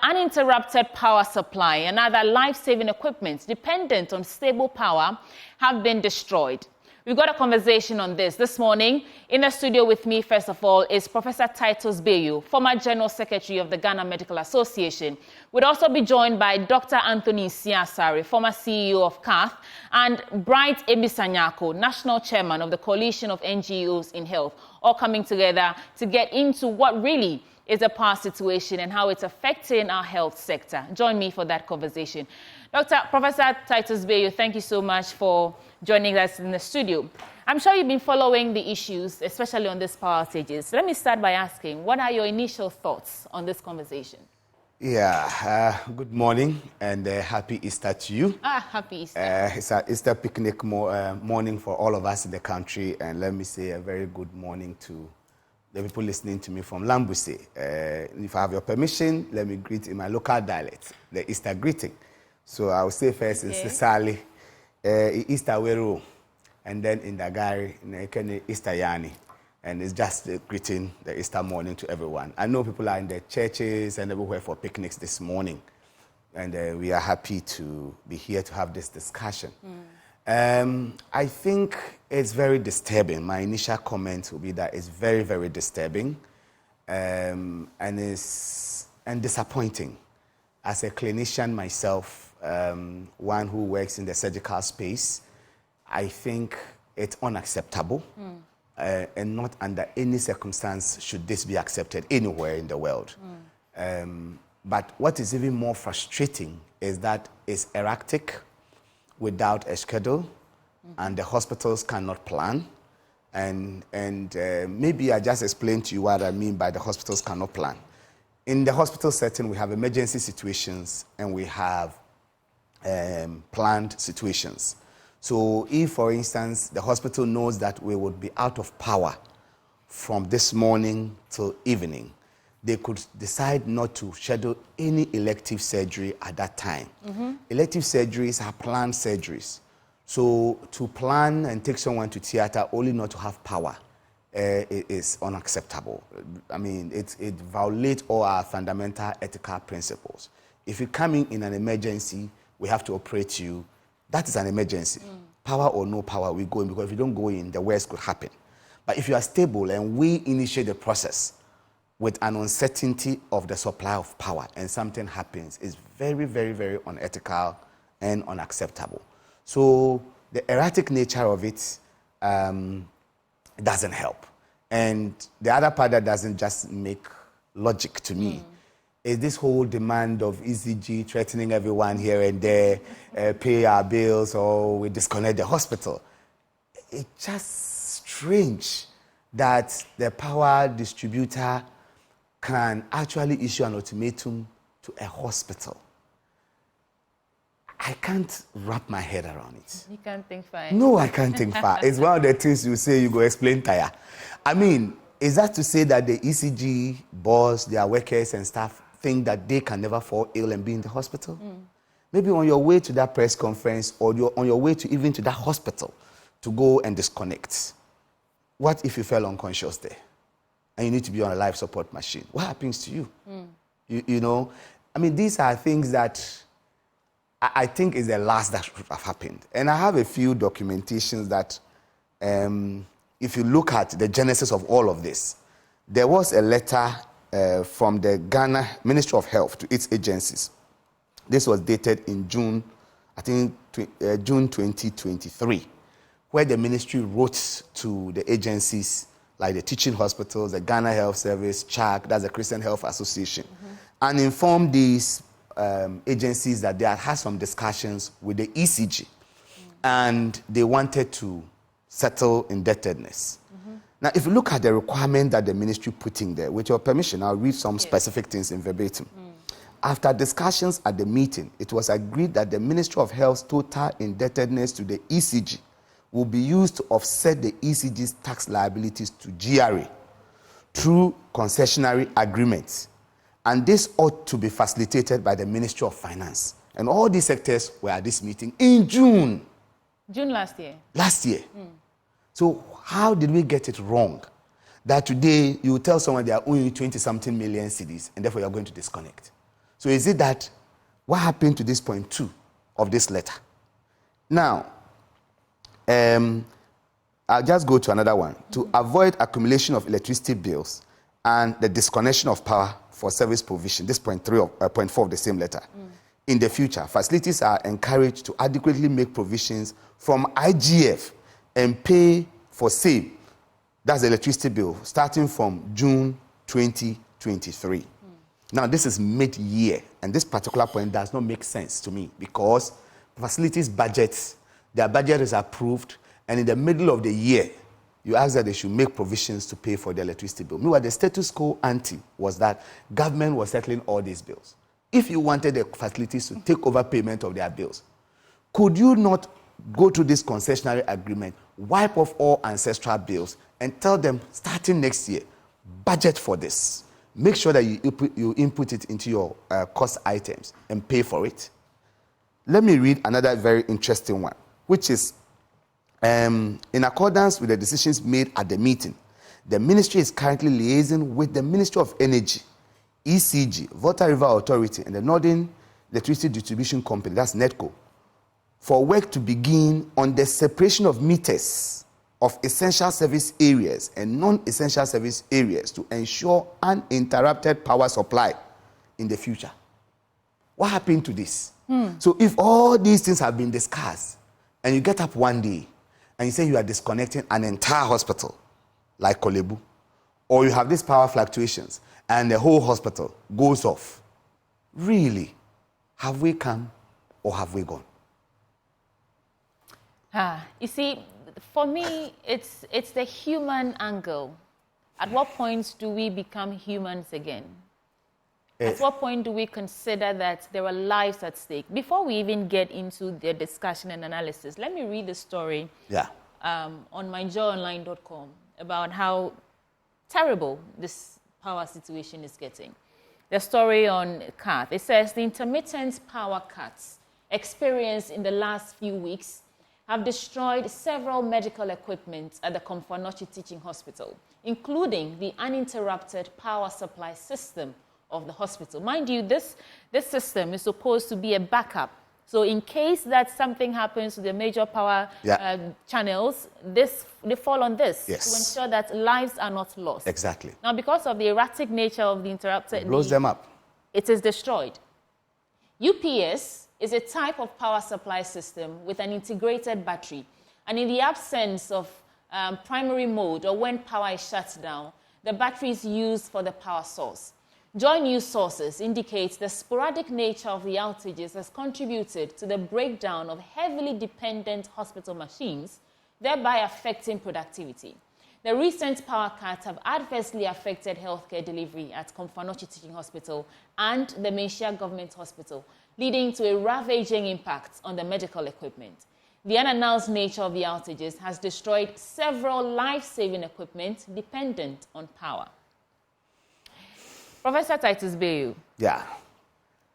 Uninterrupted power supply and other life-saving equipment dependent on stable power have been destroyed. We got a conversation on this morning. In the studio with me, first of all, is Professor Titus Bayu, former General Secretary of the Ghana Medical Association. We'd also be joined by Dr. Anthony Siasari, former CEO of CAF, and Bright Ebisanyako, National Chairman of the Coalition of NGOs in Health, all coming together to get into what really is the power situation and how it's affecting our health sector. Join me for that conversation. Professor Titus Bayu, thank you so much for joining us in the studio. I'm sure you've been following the issues, especially on these power outages. So let me start by asking, what are your initial thoughts on this conversation? Yeah, good morning and happy Easter to you. Happy Easter. It's an Easter picnic morning for all of us in the country, and let me say a very good morning to the people listening to me from Lambuse. If I have your permission, let me greet in my local dialect, the Easter greeting. So I will say first in Sisali, Easter Wero, and then in Dagari, in Easter Yani. And it's just greeting the Easter morning to everyone. I know people are in their churches and everywhere for picnics this morning. And we are happy to be here to have this discussion. I think it's very disturbing. My initial comment will be that it's very, very disturbing and disappointing. As a clinician myself, one who works in the surgical space, I think it's unacceptable. And not under any circumstance should this be accepted anywhere in the world. But what is even more frustrating is that it's erratic, without a schedule, and the hospitals cannot plan. And maybe I just explained to you what I mean by the hospitals cannot plan. In the hospital setting, we have emergency situations and we have planned situations. So if, for instance, the hospital knows that we would be out of power from this morning till evening, they could decide not to schedule any elective surgery at that time. Elective surgeries are planned surgeries. So to plan and take someone to theater only not to have power is unacceptable. I mean, it violates all our fundamental ethical principles. If you come in an emergency, we have to operate you. That is an emergency. Power or no power, we go in, because if you don't go in, the worst could happen. But if you are stable and we initiate the process with an uncertainty of the supply of power and something happens, it's very, very, very unethical and unacceptable. So the erratic nature of it doesn't help. And the other part that doesn't just make logic to me is this whole demand of ECG threatening everyone here and there, pay our bills or we disconnect the hospital. It's just strange that the power distributor can actually issue an ultimatum to a hospital. I can't wrap my head around it. You can't think far. No, I can't think far. It's one of the things you say, you go explain tire. I mean, is that to say that the ECG boss, their workers and staff think that they can never fall ill and be in the hospital? Maybe on your way to that press conference or on your way to even to that hospital to go and disconnect. what if you fell unconscious there and you need to be on a life support machine? What happens to you? You know, I mean, these are things that I think is the last that should have happened. And I have a few documentations that, if you look at the genesis of all of this, there was a letter from the Ghana Ministry of Health to its agencies. This was dated in June, I think June 2023, where the ministry wrote to the agencies like the teaching hospitals, the Ghana Health Service, CHAC, that's the Christian Health Association, and informed these agencies that they had had some discussions with the ECG and they wanted to settle indebtedness. Now, if you look at the requirement that the ministry put in there, with your permission, I'll read some specific things in verbatim. After discussions at the meeting, it was agreed that the Ministry of Health's total indebtedness to the ECG will be used to offset the ECG's tax liabilities to GRA through concessionary agreements. And this ought to be facilitated by the Ministry of Finance. And all these sectors were at this meeting in June. June last year. Last year. So how did we get it wrong? That today you tell someone they are owing 20-something million cedis and therefore you're going to disconnect. So is it that, what happened to this point 2 of this letter? Now, I'll just go to another one. To avoid accumulation of electricity bills and the disconnection of power for service provision, this point 4 of the same letter. In the future, facilities are encouraged to adequately make provisions from IGF and pay for same, that's the electricity bill, starting from June 2023. Now, this is mid-year, and this particular point does not make sense to me because facilities budgets, their budget is approved, and in the middle of the year, you ask that they should make provisions to pay for the electricity bill. Meanwhile, the status quo ante was that government was settling all these bills. If you wanted the facilities to take over payment of their bills, could you not go to this concessionary agreement, wipe off all ancestral bills, and tell them, starting next year, budget for this. Make sure that you input it into your cost items and pay for it. Let me read another very interesting one, which is, in accordance with the decisions made at the meeting, the ministry is currently liaising with the Ministry of Energy, ECG, Volta River Authority, and the Northern Electricity Distribution Company, that's NEDCO, for work to begin on the separation of meters of essential service areas and non-essential service areas to ensure uninterrupted power supply in the future. What happened to this? So if all these things have been discussed and you get up one day and you say you are disconnecting an entire hospital like Kolebu, or you have these power fluctuations and the whole hospital goes off, really, have we come or have we gone? You see, for me, it's the human angle. At what point do we become humans again? At what point do we consider that there are lives at stake? Before we even get into the discussion and analysis, let me read the story on myjoyonline.com about how terrible this power situation is getting. The story on CAT. It says the intermittent power cuts experienced in the last few weeks have destroyed several medical equipment at the Komfanochi Teaching Hospital, including the uninterrupted power supply system of the hospital. Mind you, this system is supposed to be a backup. So in case that something happens to the major power channels, they fall on this to ensure that lives are not lost. Exactly. Now, because of the erratic nature of the interrupted... It blows them up. It is destroyed. UPS is a type of power supply system with an integrated battery. And in the absence of primary mode or when power is shut down, the battery is used for the power source. Joy News sources indicate the sporadic nature of the outages has contributed to the breakdown of heavily dependent hospital machines, thereby affecting productivity. The recent power cuts have adversely affected healthcare delivery at Komfanochi Teaching Hospital and the Menchia Government Hospital, leading to a ravaging impact on the medical equipment. The unannounced nature of the outages has destroyed several life-saving equipment dependent on power. Professor Titus Bayu.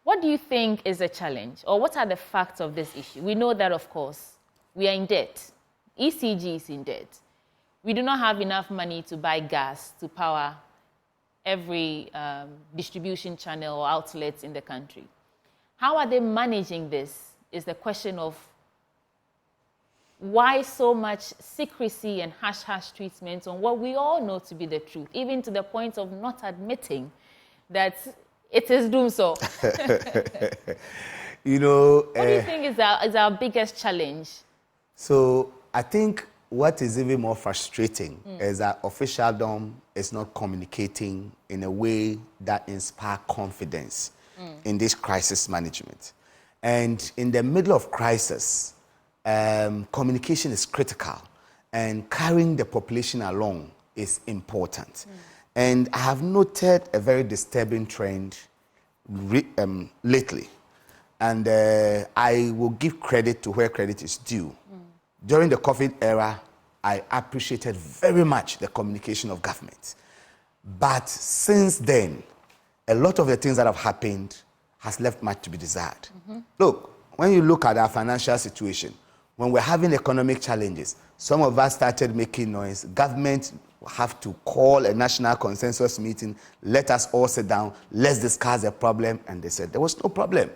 What do you think is the challenge, or what are the facts of this issue? We know that, of course, we are in debt. ECG is in debt. we do not have enough money to buy gas to power every distribution channel or outlet in the country. How are they managing this is the question of why so much secrecy and hush-hush treatment on what we all know to be the truth, even to the point of not admitting that it is doom so. You know... what do you think is our biggest challenge? So I think what is even more frustrating is that officialdom is not communicating in a way that inspires confidence in this crisis management. And in the middle of crisis, communication is critical, and carrying the population along is important. And I have noted a very disturbing trend lately. And I will give credit to where credit is due. During the COVID era, I appreciated very much the communication of government. But since then, a lot of the things that have happened has left much to be desired. Look, when you look at our financial situation, when we're having economic challenges, some of us started making noise. Government have to call a national consensus meeting, let us all sit down, let's discuss the problem. And they said there was no problem.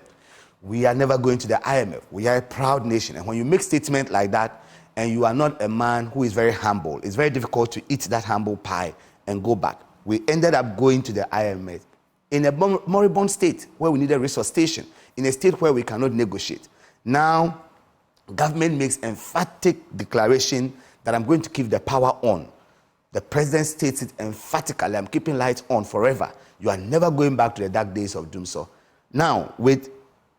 We are never going to the IMF. We are a proud nation. And when you make statements like that, and you are not a man who is very humble, it's very difficult to eat that humble pie and go back. We ended up going to the IMF in a moribund state where we needed resuscitation, in a state where we cannot negotiate. Now, government makes emphatic declaration that I'm going to keep the power on. The president states it emphatically, I'm keeping lights on forever. You are never going back to the dark days of doom. So now, with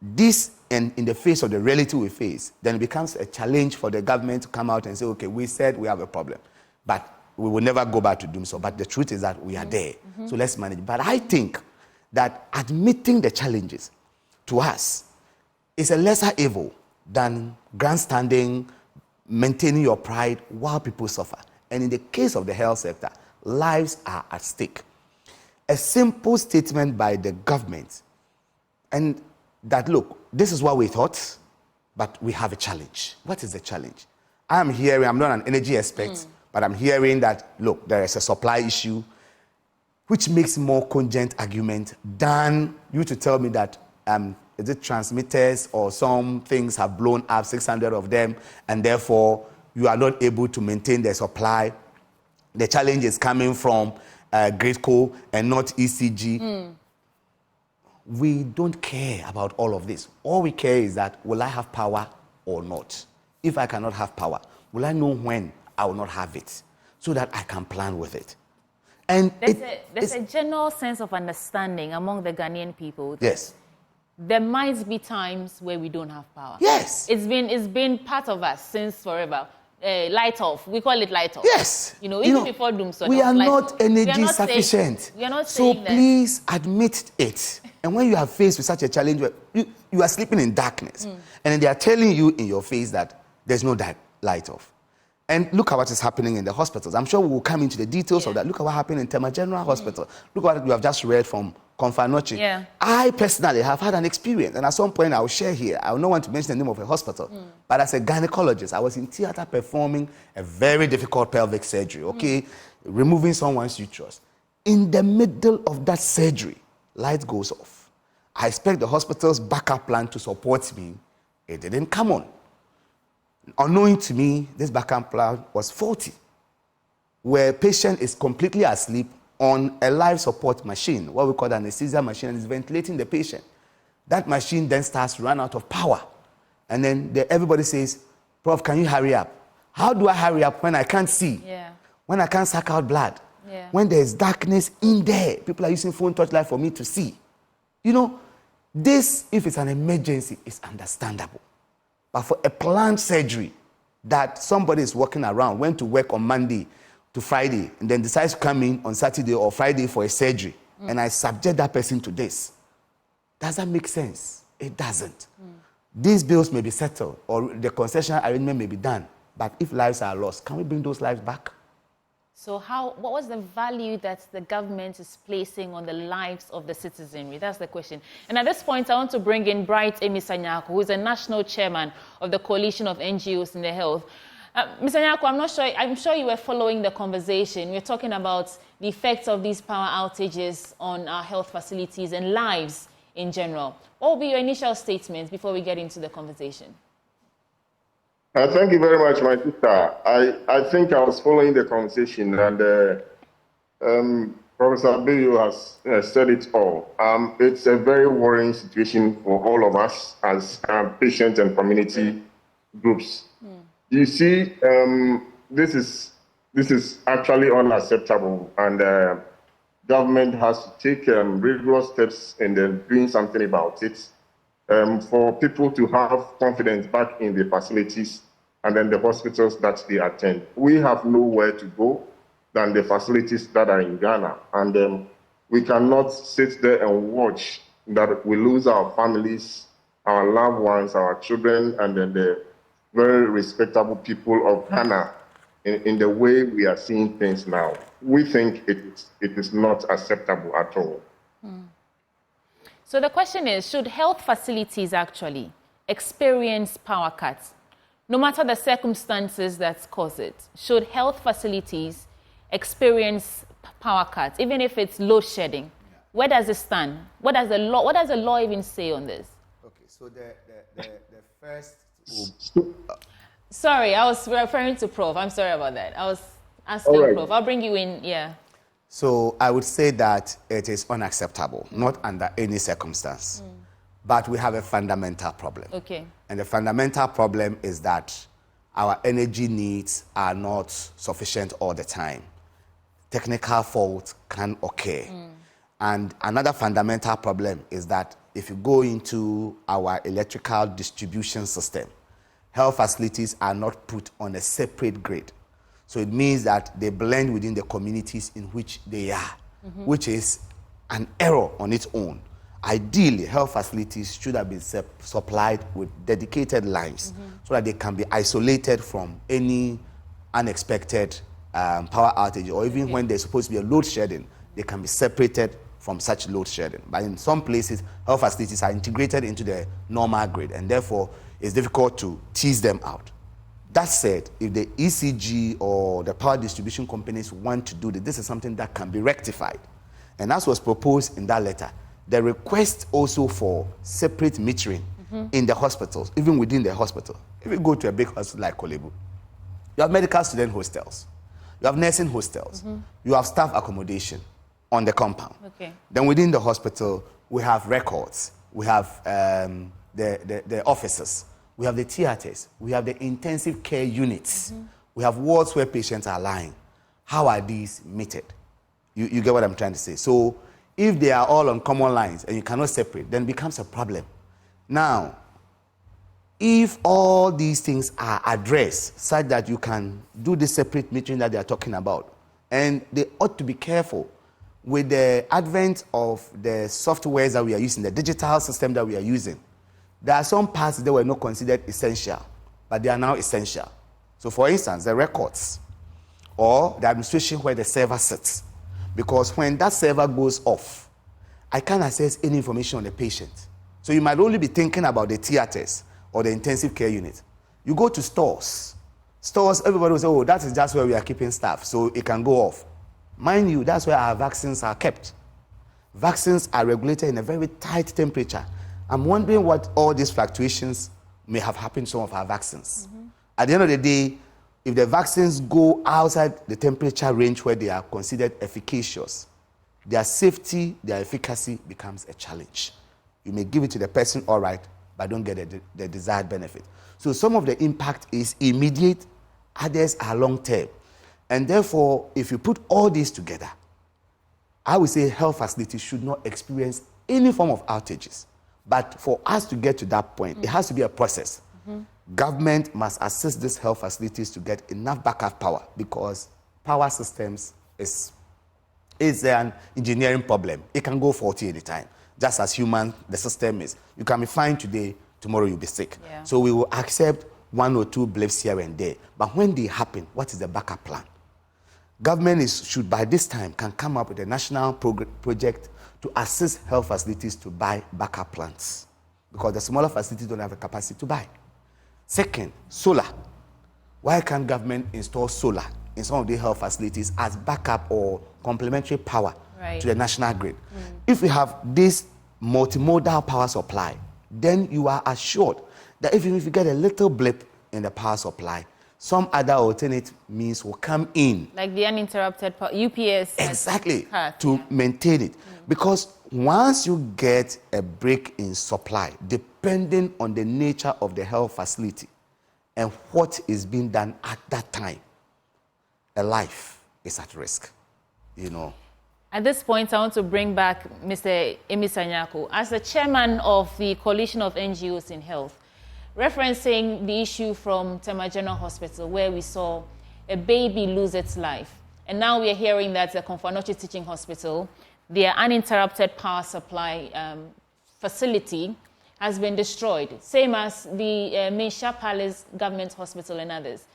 this and in the face of the reality we face, then it becomes a challenge for the government to come out and say, okay, we said we have a problem, but we will never go back to doom. So, but the truth is that we are there. So let's manage. But I think that admitting the challenges to us is a lesser evil than grandstanding, maintaining your pride while people suffer. And in the case of the health sector, lives are at stake. A simple statement by the government, and that, look, this is what we thought, but we have a challenge. What is the challenge? I'm hearing, I'm not an energy expert, but I'm hearing that, look, there is a supply issue, which makes more cogent argument than you to tell me that is it transmitters or some things have blown up, 600 of them, and therefore you are not able to maintain the supply. The challenge is coming from Gridco and not ECG. We don't care about all of this. All we care is that, will I have power or not? If I cannot have power, will I know when I will not have it so that I can plan with it? And there's a general sense of understanding among the Ghanaian people. Yes. There might be times where we don't have power. Yes. It's been part of us since forever. Light off. We call it light off. Yes. Even before doom. So we are not energy sufficient. We are not so saying please admit it. And when you are faced with such a challenge, you are sleeping in darkness. And then they are telling you in your face that there's no light off. And look at what is happening in the hospitals. I'm sure we will come into the details of that. Look at what happened in Tema General Hospital. Look at what you have just read from Konfanochi. I personally have had an experience, and at some point I will share here. I will not want to mention the name of a hospital, but as a gynecologist, I was in theater performing a very difficult pelvic surgery, removing someone's uterus. In the middle of that surgery, light goes off. I expect the hospital's backup plan to support me. It didn't come on. Unknowing to me, this backup plan was faulty, where patient is completely asleep on a life support machine, what we call the anesthesia machine, and is ventilating the patient. That machine then starts to run out of power. And then everybody says, Prof, can you hurry up? How do I hurry up when I can't see? When I can't suck out blood? When there's darkness in there? People are using phone torchlight for me to see. You know, this, if it's an emergency, is understandable. But for a planned surgery that somebody is walking around, went to work on Monday to Friday, and then decides to come in on Saturday or Friday for a surgery, and I subject that person to this, does that make sense? It doesn't. These bills may be settled, or the concession arrangement may be done, but if lives are lost, can we bring those lives back? So what was the value that the government is placing on the lives of the citizenry? That's the question. And at this point, I want to bring in Bright Emi Sanyako, who is a national chairman of the Coalition of NGOs in the Health. Mr. Nyako, I'm sure you were following the conversation. We're talking about the effects of these power outages on our health facilities and lives in general. What will be your initial statements before we get into the conversation? Thank you very much, my sister. I think I was following the conversation, and Professor Abiyu has said it all. It's a very worrying situation for all of us as patients and community groups. You see, this is actually unacceptable, and government has to take rigorous steps in doing something about it for people to have confidence back in the facilities and then the hospitals that they attend. We have nowhere to go than the facilities that are in Ghana, and we cannot sit there and watch that we lose our families, our loved ones, our children, and then the very respectable people of Ghana in the way we are seeing things now. We think it is not acceptable at all. So the question is, should health facilities actually experience power cuts, no matter the circumstances that cause it? Should health facilities experience power cuts, even if it's load shedding? Where does it stand? What does the law even say on this? Okay, so the first... Sorry, I was referring to Prof. I'm sorry about that. I was asking right. Prof. I'll bring you in, yeah. So I would say that it is unacceptable, not under any circumstance. But we have a fundamental problem. Okay. And the fundamental problem is that our energy needs are not sufficient all the time. Technical faults can occur. And another fundamental problem is that if you go into our electrical distribution system, health facilities are not put on a separate grid. So it means that they blend within the communities in which they are, which is an error on its own. Ideally, health facilities should have been supplied with dedicated lines so that they can be isolated from any unexpected power outage, or even when there's supposed to be a load shedding, they can be separated from such load shedding. But in some places, health facilities are integrated into the normal grid, and therefore it's difficult to tease them out. That said, if the ECG or the power distribution companies want to do this is something that can be rectified. And as was proposed in that letter, the request also for separate metering in the hospitals, even within the hospital. If you go to a big hospital like Kolebu, you have medical student hostels, you have nursing hostels, you have staff accommodation on the compound. Okay. Then within the hospital, we have records, we have the offices, we have the theaters, we have the intensive care units, we have wards where patients are lying. How are these meted? You get what I'm trying to say? So if they are all on common lines and you cannot separate, then it becomes a problem. Now, if all these things are addressed such that you can do the separate metering that they are talking about, and they ought to be careful with the advent of the softwares that we are using, the digital system that we are using. There are some parts that were not considered essential, but they are now essential. So for instance, the records or the administration where the server sits. Because when that server goes off, I can't access any information on the patient. So you might only be thinking about the theaters or the intensive care unit. You go to stores. Stores, everybody will say, oh, that is just where we are keeping staff, so it can go off. Mind you, that's where our vaccines are kept. Vaccines are regulated in a very tight temperature. I'm wondering what all these fluctuations may have happened to some of our vaccines. At the end of the day, if the vaccines go outside the temperature range where they are considered efficacious, their safety, their efficacy becomes a challenge. You may give it to the person, all right, but don't get the desired benefit. So some of the impact is immediate, others are long-term. And therefore, if you put all these together, I would say health facilities should not experience any form of outages. But for us to get to that point, it has to be a process. Government must assist these health facilities to get enough backup power, because power systems is an engineering problem. It can go faulty any time. Just as human, the system is. You can be fine today, tomorrow you'll be sick. Yeah. So we will accept 1 or 2 blips here and there. But when they happen, what is the backup plan? Government should by this time can come up with a national project to assist health facilities to buy backup plants, because the smaller facilities don't have the capacity to buy. Second, solar. Why can't government install solar in some of the health facilities as backup or complementary power to the national grid? If we have this multimodal power supply, then you are assured that even if you get a little blip in the power supply, some other alternate means will come in. Like the uninterrupted power, UPS. Exactly, to maintain it. Because once you get a break in supply, depending on the nature of the health facility and what is being done at that time, a life is at risk, you know. At this point, I want to bring back Mr. Emi Sanyako as the chairman of the Coalition of NGOs in Health, referencing the issue from Tema General Hospital where we saw a baby lose its life. And now we are hearing that the Konfanoche Teaching Hospital, their uninterrupted power supply facility has been destroyed, same as the Minsha Palace Government Hospital and others.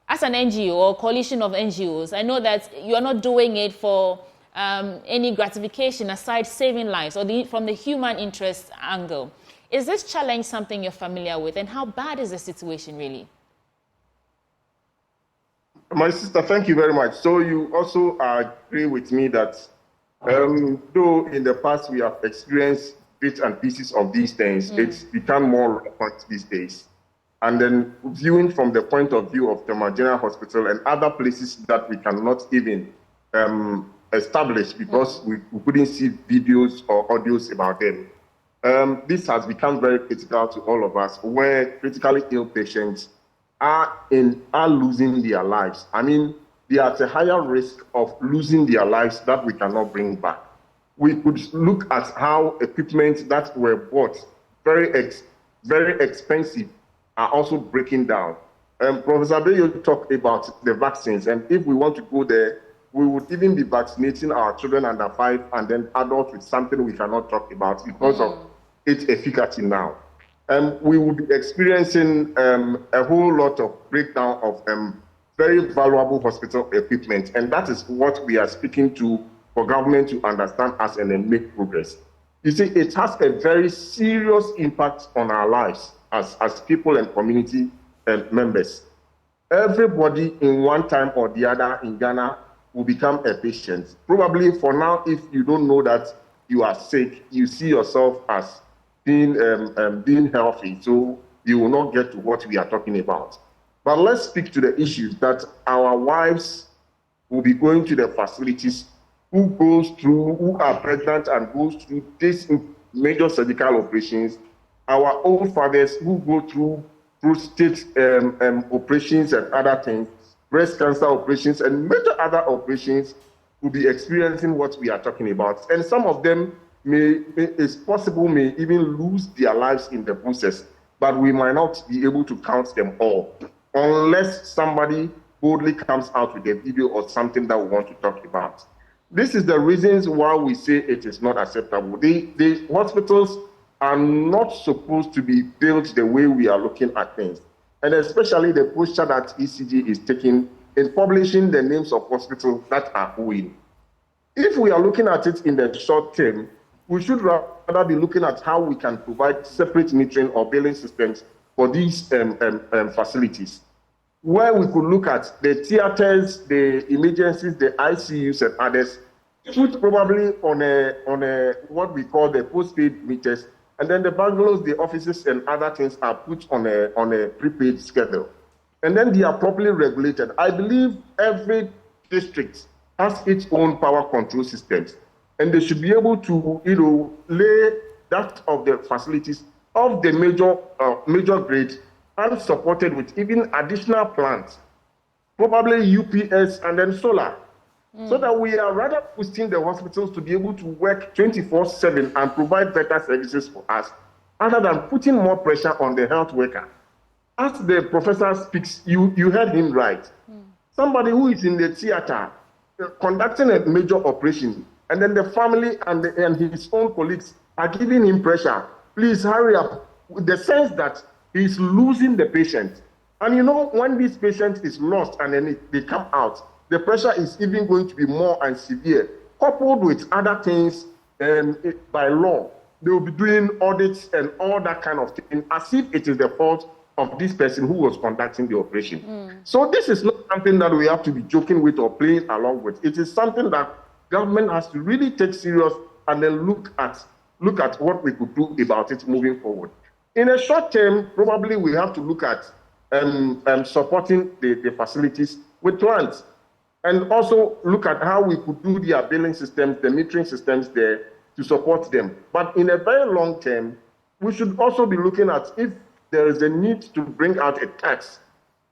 As an NGO or coalition of NGOs, I know that you are not doing it for any gratification aside saving lives or from the human interest angle. Is this challenge something you're familiar with, and how bad is the situation really? My sister, thank you very much. So you also agree with me that though in the past we have experienced bits and pieces of these things, it's become more relevant these days. And then viewing from the point of view of the General Hospital and other places that we cannot even establish because we couldn't see videos or audios about them. This has become very critical to all of us, where critically ill patients are losing their lives. I mean, they are at a higher risk of losing their lives that we cannot bring back. We could look at how equipment that were bought, very expensive, are also breaking down. Professor Beyo talked about the vaccines, and if we want to go there, we would even be vaccinating our children under 5 and then adults with something we cannot talk about because of its efficacy now. We will be experiencing a whole lot of breakdown of very valuable hospital equipment, and that is what we are speaking to for government to understand us and then make progress. You see, it has a very serious impact on our lives as people and community members. Everybody in one time or the other in Ghana will become a patient. Probably for now, if you don't know that you are sick, you see yourself as being healthy, so you will not get to what we are talking about. But let's speak to the issues that our wives will be going to the facilities, who are pregnant and goes through these major surgical operations, our old fathers who go through prostate operations and other things, breast cancer operations and major other operations will be experiencing what we are talking about. And some of them may even lose their lives in the process, but we might not be able to count them all unless somebody boldly comes out with a video or something that we want to talk about. This is the reasons why we say it is not acceptable. The hospitals are not supposed to be built the way we are looking at things, and especially the posture that ECG is taking in publishing the names of hospitals that are owing. If we are looking at it in the short term, we should rather be looking at how we can provide separate metering or billing systems for these facilities, where we could look at the theaters, the emergencies, the ICUs and others, put probably on a what we call the postpaid meters, and then the bungalows, the offices and other things are put on a prepaid schedule. And then they are properly regulated. I believe every district has its own power control systems, and they should be able to, lay that of the facilities of the major grade and supported with even additional plants, probably UPS and then solar, so that we are rather boosting the hospitals to be able to work 24/7 and provide better services for us, other than putting more pressure on the health worker. As the professor speaks, you heard him right. Somebody who is in the theater conducting a major operation, and then the family and his own colleagues are giving him pressure. Please hurry up, with the sense that he's losing the patient. And when this patient is lost and then they come out, the pressure is even going to be more and severe, coupled with other things by law. They will be doing audits and all that kind of thing, as if it is the fault of this person who was conducting the operation. So this is not something that we have to be joking with or playing along with. It is something that government has to really take serious and then look at what we could do about it moving forward. In a short term, probably we have to look at supporting the facilities with plants, and also look at how we could do their billing systems, the metering systems there to support them. But in a very long term, we should also be looking at if there is a need to bring out a tax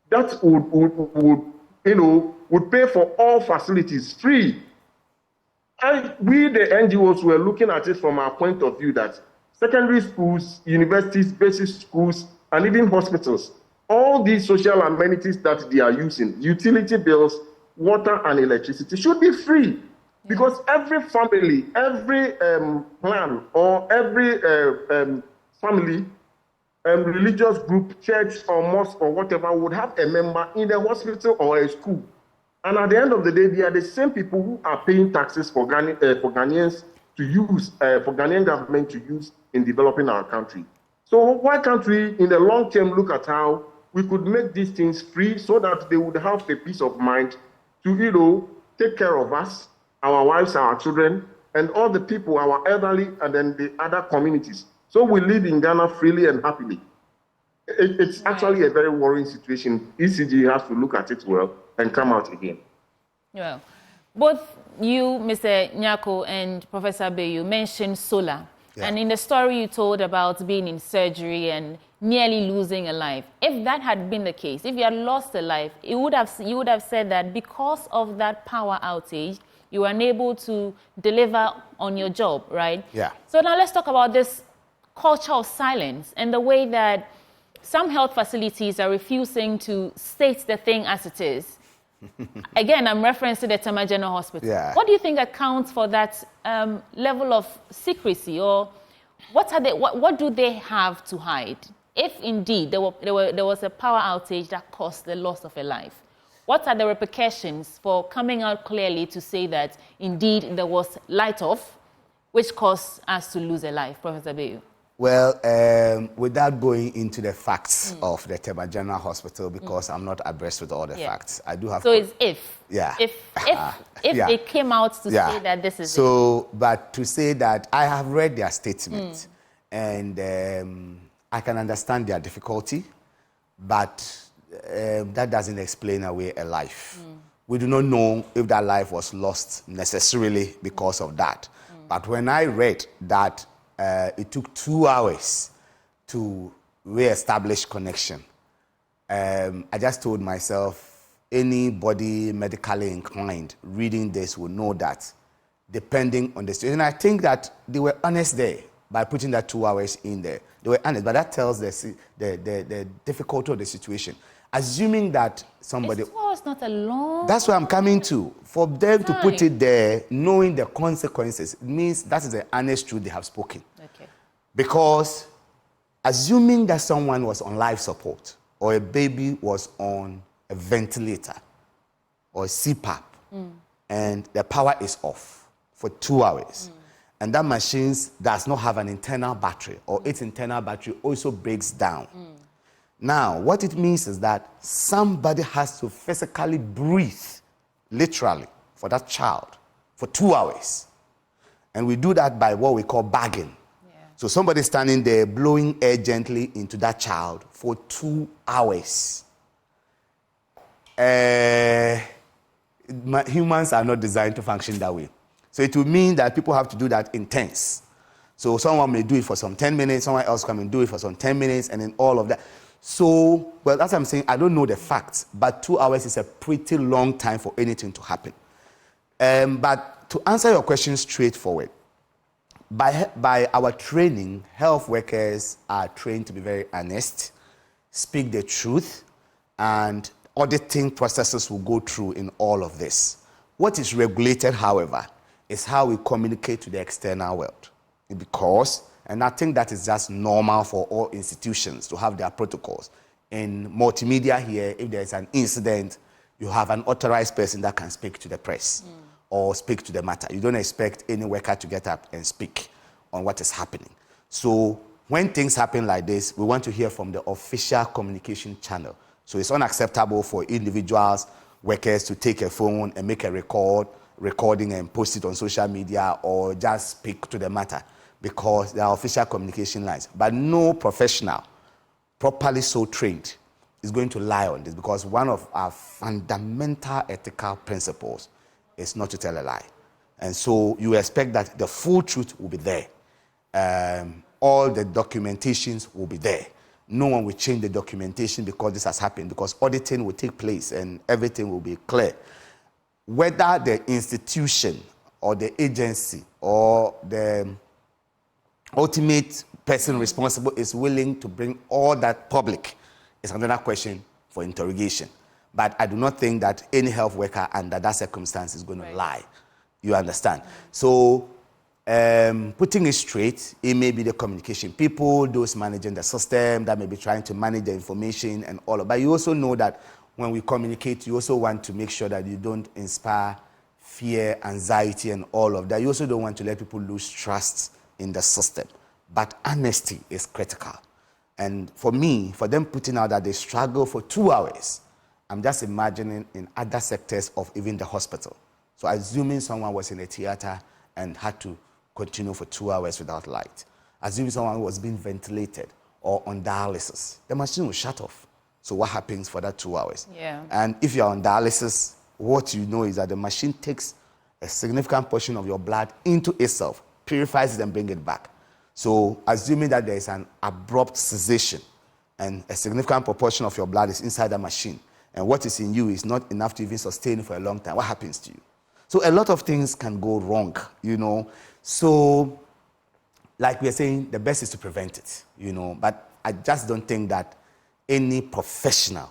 that would pay for all facilities free. And we, the NGOs, were looking at it from our point of view that secondary schools, universities, basic schools, and even hospitals, all these social amenities that they are using, utility bills, water and electricity, should be free. Because every family, every clan, or every family, religious group, church or mosque or whatever would have a member in a hospital or a school. And at the end of the day, they are the same people who are paying taxes for Ghanaians to use, for Ghanaian government to use in developing our country. So why can't we, in the long term, look at how we could make these things free so that they would have the peace of mind to, take care of us, our wives, our children, and all the people, our elderly, and then the other communities. So we live in Ghana freely and happily. It's actually a very worrying situation. ECG has to look at it well and come out again. Well, both you, Mr. Nyako, and Professor Bayu mentioned solar. Yeah. And in the story you told about being in surgery and nearly losing a life, if that had been the case, if you had lost a life, you would have said that because of that power outage, you were unable to deliver on your job, right? Yeah. So now let's talk about this culture of silence and the way that some health facilities are refusing to state the thing as it is. Again, I'm referencing the Tema General Hospital. Yeah. What do you think accounts for that level of secrecy, or what do they have to hide? If indeed there was a power outage that caused the loss of a life, what are the repercussions for coming out clearly to say that indeed there was light off, which caused us to lose a life, Professor Bayu? Well, without going into the facts of the Tema General Hospital, because I'm not abreast with all the facts, I do have. So it's if. Yeah. If they came out to say that this is. So, but to say that I have read their statement, and I can understand their difficulty, but that doesn't explain away a life. We do not know if that life was lost necessarily because of that. But when I read that it took 2 hours to re-establish connection, I just told myself, anybody medically inclined reading this will know that depending on the situation. And I think that they were honest there by putting that 2 hours in there. They were honest, but that tells the difficulty of the situation. Assuming that somebody... It's 2 hours, not a long... That's where I'm coming to. For them to put it there, knowing the consequences, it means that is the honest truth they have spoken. Okay. Because assuming that someone was on life support, or a baby was on a ventilator, or a CPAP, and the power is off for 2 hours, and that machine does not have an internal battery, or its internal battery also breaks down. Now, what it means is that somebody has to physically breathe, literally, for that child for 2 hours. And we do that by what we call bagging. Yeah. So somebody standing there blowing air gently into that child for 2 hours. Humans are not designed to function that way. So it will mean that people have to do that in tense. So someone may do it for some 10 minutes, someone else come and do it for some 10 minutes, and then all of that. So, well, that's what I'm saying. I don't know the facts, but 2 hours is a pretty long time for anything to happen. But to answer your question straightforward, by our training, health workers are trained to be very honest, speak the truth, and auditing processes will go through in all of this. What is regulated, however, is how we communicate to the external world. Because, and I think that is just normal for all institutions to have their protocols. In multimedia here, if there is an incident, you have an authorized person that can speak to the press or speak to the matter. You don't expect any worker to get up and speak on what is happening. So when things happen like this, we want to hear from the official communication channel. So it's unacceptable for individuals, workers to take a phone and make a recording and post it on social media or just speak to the matter, because there are official communication lines. But no professional, properly so trained, is going to lie on this, because one of our fundamental ethical principles is not to tell a lie. And so you expect that the full truth will be there. All the documentations will be there. No one will change the documentation because this has happened, because auditing will take place and everything will be clear. Whether the institution or the agency or the ultimate person responsible is willing to bring all that public is another question for interrogation. But I do not think that any health worker under that circumstance is going to lie. You understand? So putting it straight, it may be the communication people, those managing the system, that may be trying to manage the information and all of that. But you also know that when we communicate, you also want to make sure that you don't inspire fear, anxiety, and all of that. You also don't want to let people lose trust in the system. But honesty is critical. And for me, for them putting out that they struggle for 2 hours, I'm just imagining in other sectors of even the hospital. So assuming someone was in a theater and had to continue for 2 hours without light, assuming someone was being ventilated or on dialysis, the machine will shut off. So what happens for that 2 hours? Yeah. And if you're on dialysis, what you know is that the machine takes a significant portion of your blood into itself, purifies it and brings it back. So assuming that there is an abrupt cessation and a significant proportion of your blood is inside the machine, and what is in you is not enough to even sustain for a long time, what happens to you? So a lot of things can go wrong, you know. So like we are saying, the best is to prevent it, you know. But I just don't think that any professional,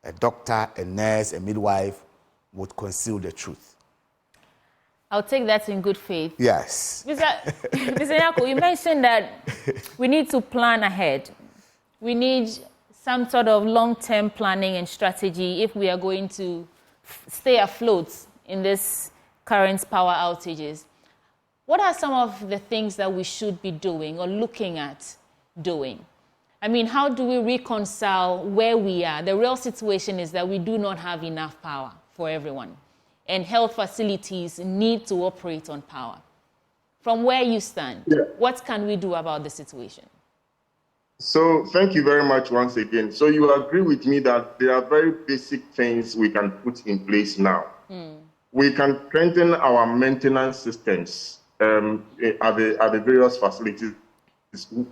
a doctor, a nurse, a midwife, would conceal the truth. I'll take that in good faith. Yes. Mr. Nyako, you mentioned that we need to plan ahead. We need some sort of long-term planning and strategy if we are going to stay afloat in this current power outages. What are some of the things that we should be doing or looking at doing? I mean, how do we reconcile where we are? The real situation is that we do not have enough power for everyone, and health facilities need to operate on power. From where you stand, what can we do about the situation? So thank you very much once again. So you agree with me that there are very basic things we can put in place now. We can strengthen our maintenance systems at the various facilities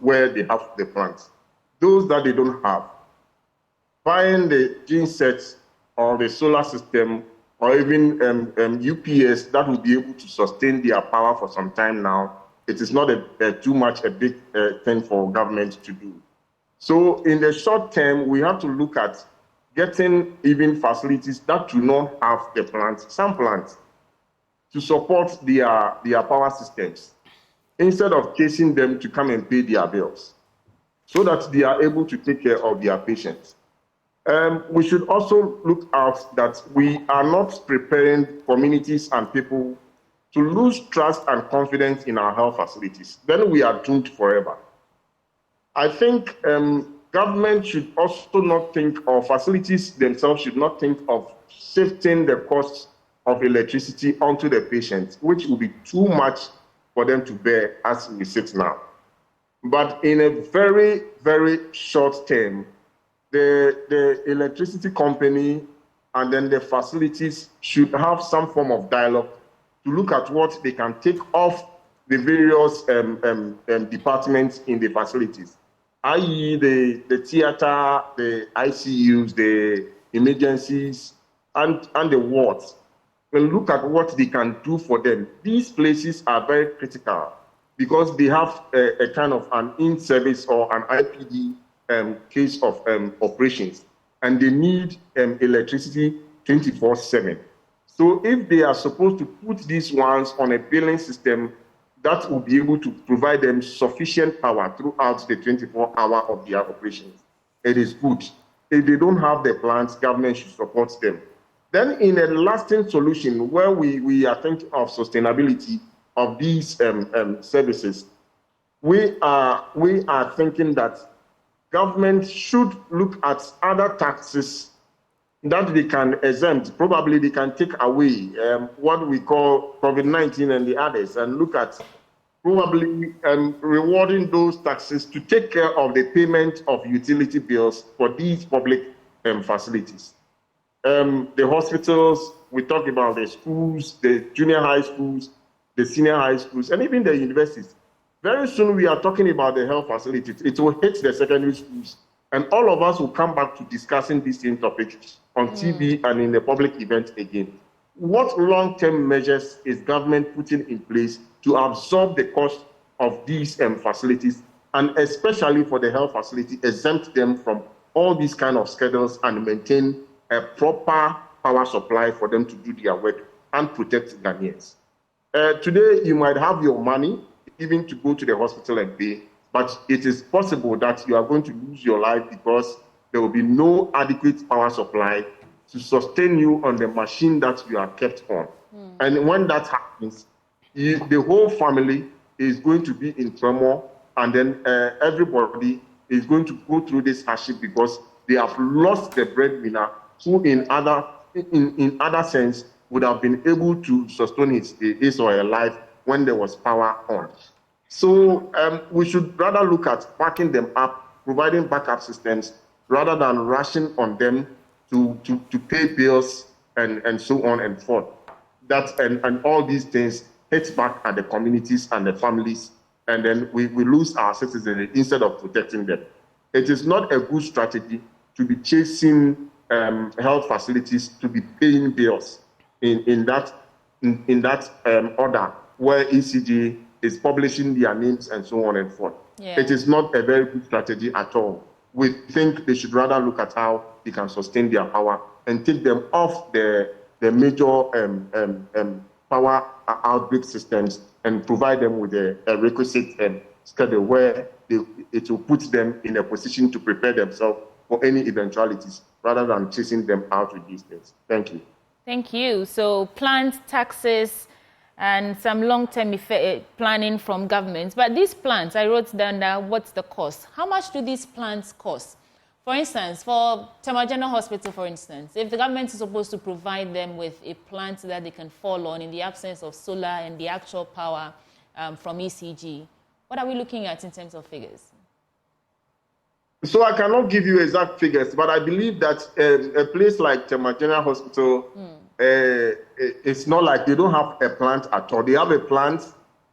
where they have the plants. Those that they don't have, buying the gene sets or the solar system or even UPS that will be able to sustain their power for some time now, it is not a big thing for government to do. So in the short term, we have to look at getting even facilities that do not have the plants, some plants, to support their power systems, instead of chasing them to come and pay their bills, so that they are able to take care of their patients. We should also look out that we are not preparing communities and people to lose trust and confidence in our health facilities. Then we are doomed forever. I think government should also not think, or facilities themselves should not think of shifting the costs of electricity onto the patients, which will be too much for them to bear as we sit now. But in a very, very short term, the electricity company and then the facilities should have some form of dialogue to look at what they can take off the various departments in the facilities, i.e. the theater, the ICUs, the emergencies, and the wards, and look at what they can do for them. These places are very critical because they have a kind of an in-service or an IPD case of operations, and they need electricity 24/7. So if they are supposed to put these ones on a billing system that will be able to provide them sufficient power throughout the 24-hour of their operations, it is good. If they don't have the plants, government should support them. Then in a lasting solution where we are thinking of sustainability of these services, we are thinking that government should look at other taxes that they can exempt. Probably they can take away what we call COVID-19 and the others, and look at probably rewarding those taxes to take care of the payment of utility bills for these public facilities. The hospitals, we talk about the schools, the junior high schools, the senior high schools, and even the universities. Very soon we are talking about the health facilities. It will hit the secondary schools, and all of us will come back to discussing these same topics on TV and in the public event again. What long-term measures is government putting in place to absorb the cost of these facilities, and especially for the health facility, exempt them from all these kind of schedules and maintain a proper power supply for them to do their work and protect Ghanaians? Today, you might have your money even to go to the hospital and pay, but it is possible that you are going to lose your life because there will be no adequate power supply to sustain you on the machine that you are kept on. And when that happens, the whole family is going to be in turmoil, and then everybody is going to go through this hardship because they have lost the breadwinner who in other sense would have been able to sustain his or her life when there was power on. So we should rather look at backing them up, providing backup systems, rather than rushing on them to pay bills and so on and forth. That and all these things hit back at the communities and the families, and then we lose our citizens instead of protecting them. It is not a good strategy to be chasing health facilities to be paying bills in that order where ECG is publishing their names and so on and forth. Yeah. It is not a very good strategy at all. We think they should rather look at how they can sustain their power and take them off the major power outbreak systems and provide them with a requisite schedule where it will put them in a position to prepare themselves for any eventualities rather than chasing them out with these things. Thank you. Thank you. So planned taxes and some long-term planning from governments. But these plans, I wrote down what's the cost. How much do these plans cost? For instance, for Tema General Hospital, for instance, if the government is supposed to provide them with a plant that they can fall on in the absence of solar and the actual power from ECG, what are we looking at in terms of figures? So I cannot give you exact figures, but I believe that a place like Tema General Hospital, it's not like they don't have a plant at all. They have a plant.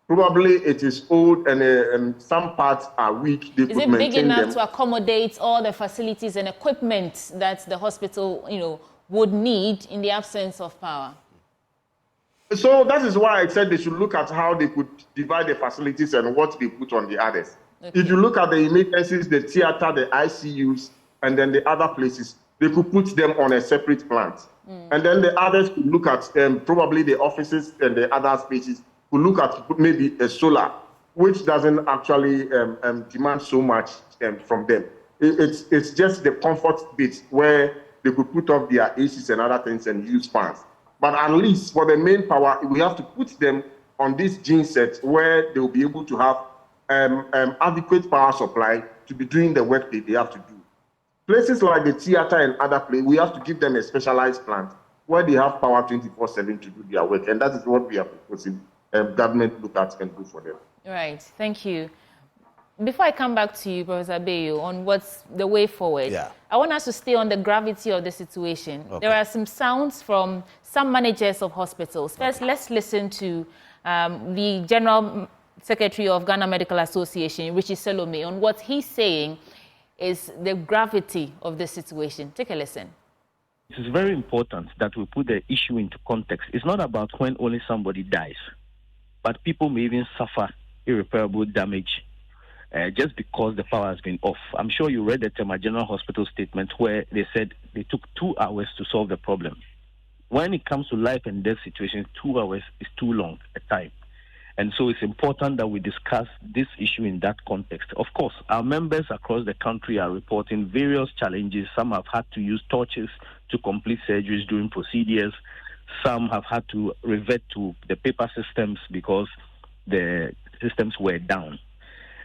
Probably it is old and some parts are weak. They is it big enough to accommodate all the facilities and equipment that the hospital, would need in the absence of power? So that is why I said they should look at how they could divide the facilities and what they put on the others. Okay. If you look at the emergencies, the theater, the ICUs, and then the other places, they could put them on a separate plant. And then the others could look at probably the offices and the other spaces, could look at maybe a solar, which doesn't actually demand so much from them. It's just the comfort bit where they could put up their ACs and other things and use fans. But at least for the main power, we have to put them on this gene set where they will be able to have adequate power supply to be doing the work they have to do. Places like the theater and other places, we have to give them a specialized plant where they have power 24/7 to do their work. And that is what we are proposing government look at and do for them. Right, thank you. Before I come back to you, Professor Bayo, on what's the way forward, I want us to stay on the gravity of the situation. Okay. There are some sounds from some managers of hospitals. First, let's listen to the General Secretary of Ghana Medical Association, Richie Salome, on what he's saying is the gravity of the situation. Take a listen. It is very important that we put the issue into context. It's not about when only somebody dies, but people may even suffer irreparable damage just because the power has been off. I'm sure you read the Tema General Hospital statement where they said they took 2 hours to solve the problem. When it comes to life and death situations, 2 hours is too long a time. And so it's important that we discuss this issue in that context. Of course, our members across the country are reporting various challenges. Some have had to use torches to complete surgeries during procedures. Some have had to revert to the paper systems because the systems were down.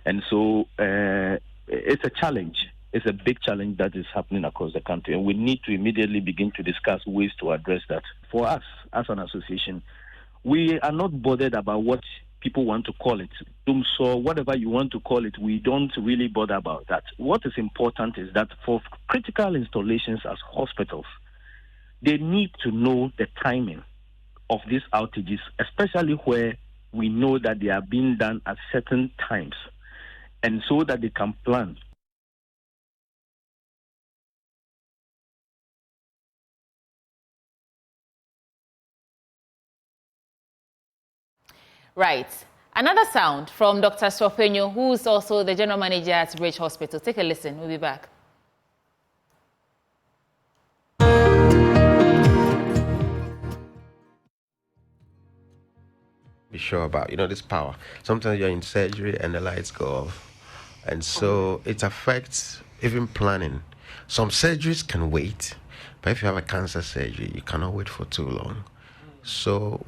And so it's a challenge. It's a big challenge that is happening across the country, and we need to immediately begin to discuss ways to address that. For us, as an association, we are not bothered about what people want to call it. So whatever you want to call it, we don't really bother about that. What is important is that for critical installations as hospitals, they need to know the timing of these outages, especially where we know that they are being done at certain times, and so that they can plan. Right. Another sound from Dr. Swapenyo, who is also the general manager at Bridge Hospital. Take a listen. We'll be back. Be sure about, this power. Sometimes you're in surgery and the lights go off. And so it affects even planning. Some surgeries can wait, but if you have a cancer surgery, you cannot wait for too long. So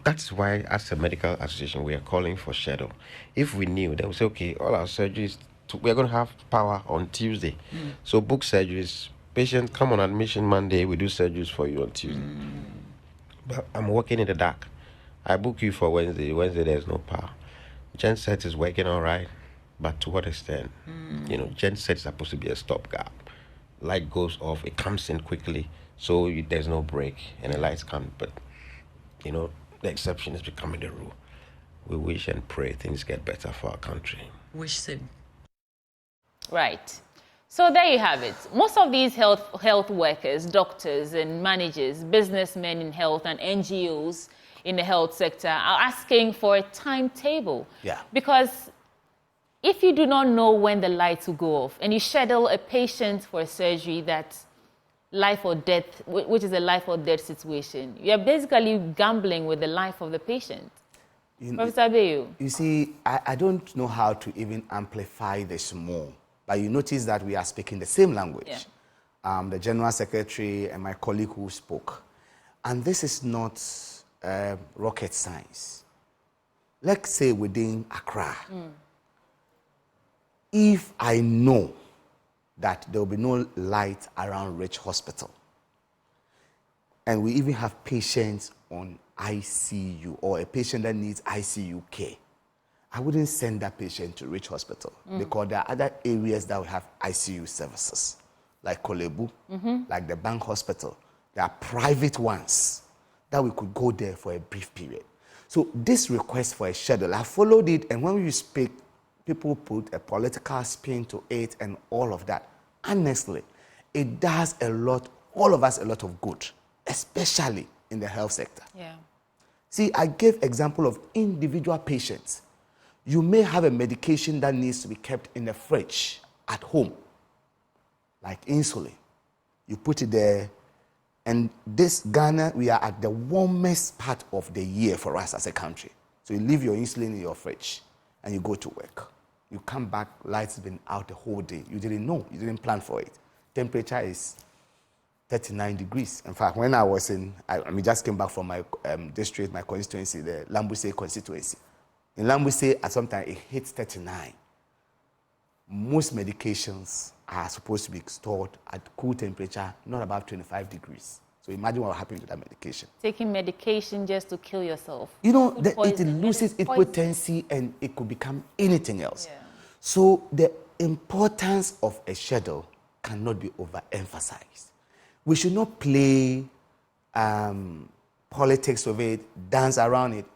that's why, as a medical association, we are calling for schedule. If we knew, then we say, okay, all our surgeries, we're going to have power on Tuesday. So book surgeries. Patients come on admission Monday, we do surgeries for you on Tuesday. But I'm working in the dark. I book you for Wednesday. Wednesday, there's no power. Genset is working all right, but to what extent? Genset is supposed to be a stopgap. Light goes off, it comes in quickly, so there's no break, and the lights come, but the exception is becoming the rule. We wish and pray things get better for our country. Wish same. Right. So there you have it. Most of these health workers, doctors and managers, businessmen in health and NGOs in the health sector are asking for a timetable. Yeah. Because if you do not know when the lights will go off and you schedule a patient for a surgery that's life or death, which is a life or death situation, you're basically gambling with the life of the patient. Professor Abeyu. You see, I don't know how to even amplify this more, but you notice that we are speaking the same language. Yeah. The General Secretary and my colleague who spoke. And this is not rocket science. Let's say within Accra, if I know that there will be no light around Rich Hospital, and we even have patients on ICU or a patient that needs ICU care, I wouldn't send that patient to Rich Hospital because there are other areas that will have ICU services, like Kolebu, like the Bank Hospital. There are private ones that we could go there for a brief period. So this request for a schedule, I followed it, and when we speak, people put a political spin to it and all of that. Honestly, it does all of us a lot of good, especially in the health sector. Yeah. See, I gave example of individual patients. You may have a medication that needs to be kept in the fridge at home, like insulin. You put it there, and this Ghana, we are at the warmest part of the year for us as a country. So you leave your insulin in your fridge, and you go to work. You come back, lights have been out the whole day. You didn't know, you didn't plan for it. Temperature is 39 degrees. In fact, when I was we just came back from my district, my constituency, the Lambuse constituency. In Lambuse, at some time, it hits 39. Most medications are supposed to be stored at cool temperature, not above 25 degrees. So imagine what will happen to that medication. Taking medication just to kill yourself. It loses its potency and it could become anything else. Yeah. So the importance of a schedule cannot be overemphasized. We should not play politics of it, dance around it.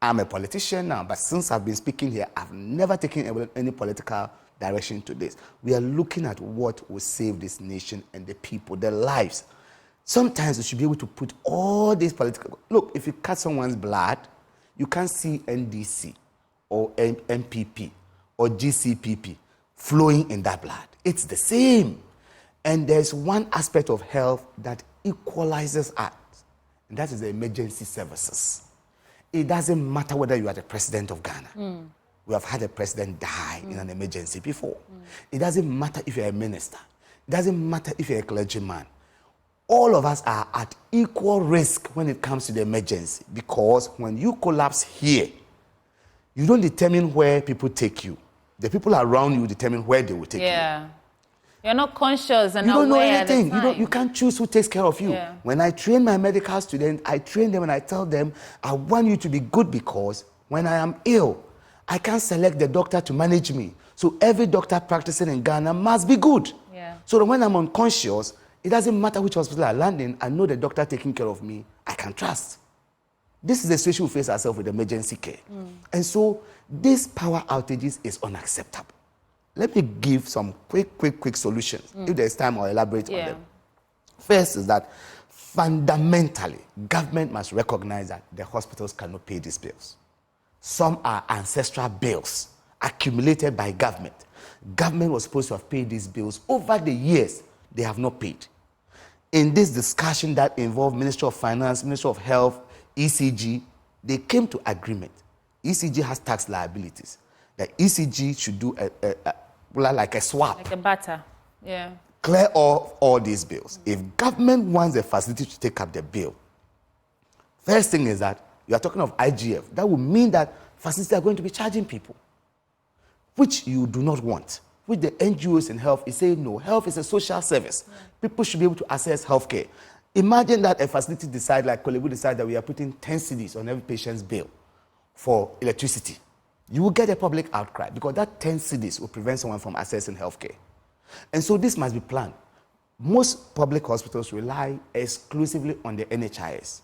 I'm a politician now, but since I've been speaking here, I've never taken any political direction to this. We are looking at what will save this nation and the people, their lives. Sometimes we should be able to put all these political... Look, if you cut someone's blood, you can't see NDC or MPP or GCPP flowing in that blood. It's the same. And there's one aspect of health that equalizes us, and that is the emergency services. It doesn't matter whether you are the president of Ghana. We have had a president die in an emergency before. It doesn't matter if you're a minister. It doesn't matter if you're a clergyman. All of us are at equal risk when it comes to the emergency, because when you collapse here, you don't determine where people take you. The people around you determine where they will take you. Yeah. You're not conscious and you don't know aware at the anything. time. You can't choose who takes care of you. Yeah. When I train my medical students, I train them and I tell them, I want you to be good because when I am ill, I can't select the doctor to manage me. So every doctor practicing in Ghana must be good. Yeah. So that when I'm unconscious, it doesn't matter which hospital I land in, I know the doctor taking care of me, I can trust. This is the situation we face ourselves with emergency care. And so this power outages is unacceptable. Let me give some quick solutions. If there's time, I'll elaborate on them. First is that fundamentally, government must recognize that the hospitals cannot pay these bills. Some are ancestral bills accumulated by government. Government was supposed to have paid these bills over the years. They have not paid. In this discussion that involved Ministry of Finance, Ministry of Health, ECG, they came to agreement. ECG has tax liabilities. The ECG should do like a swap. Like a batter, yeah. Clear off all these bills. If government wants the facility to take up the bill, first thing is that you are talking of IGF. That would mean that facilities are going to be charging people, which you do not want. Which the NGOs in health is saying, no, health is a social service. People should be able to access healthcare. Imagine that a facility decide, like Kolebu decide that we are putting 10 cedis on every patient's bill for electricity. You will get a public outcry because that 10 cedis will prevent someone from accessing healthcare. And so this must be planned. Most public hospitals rely exclusively on the NHIS.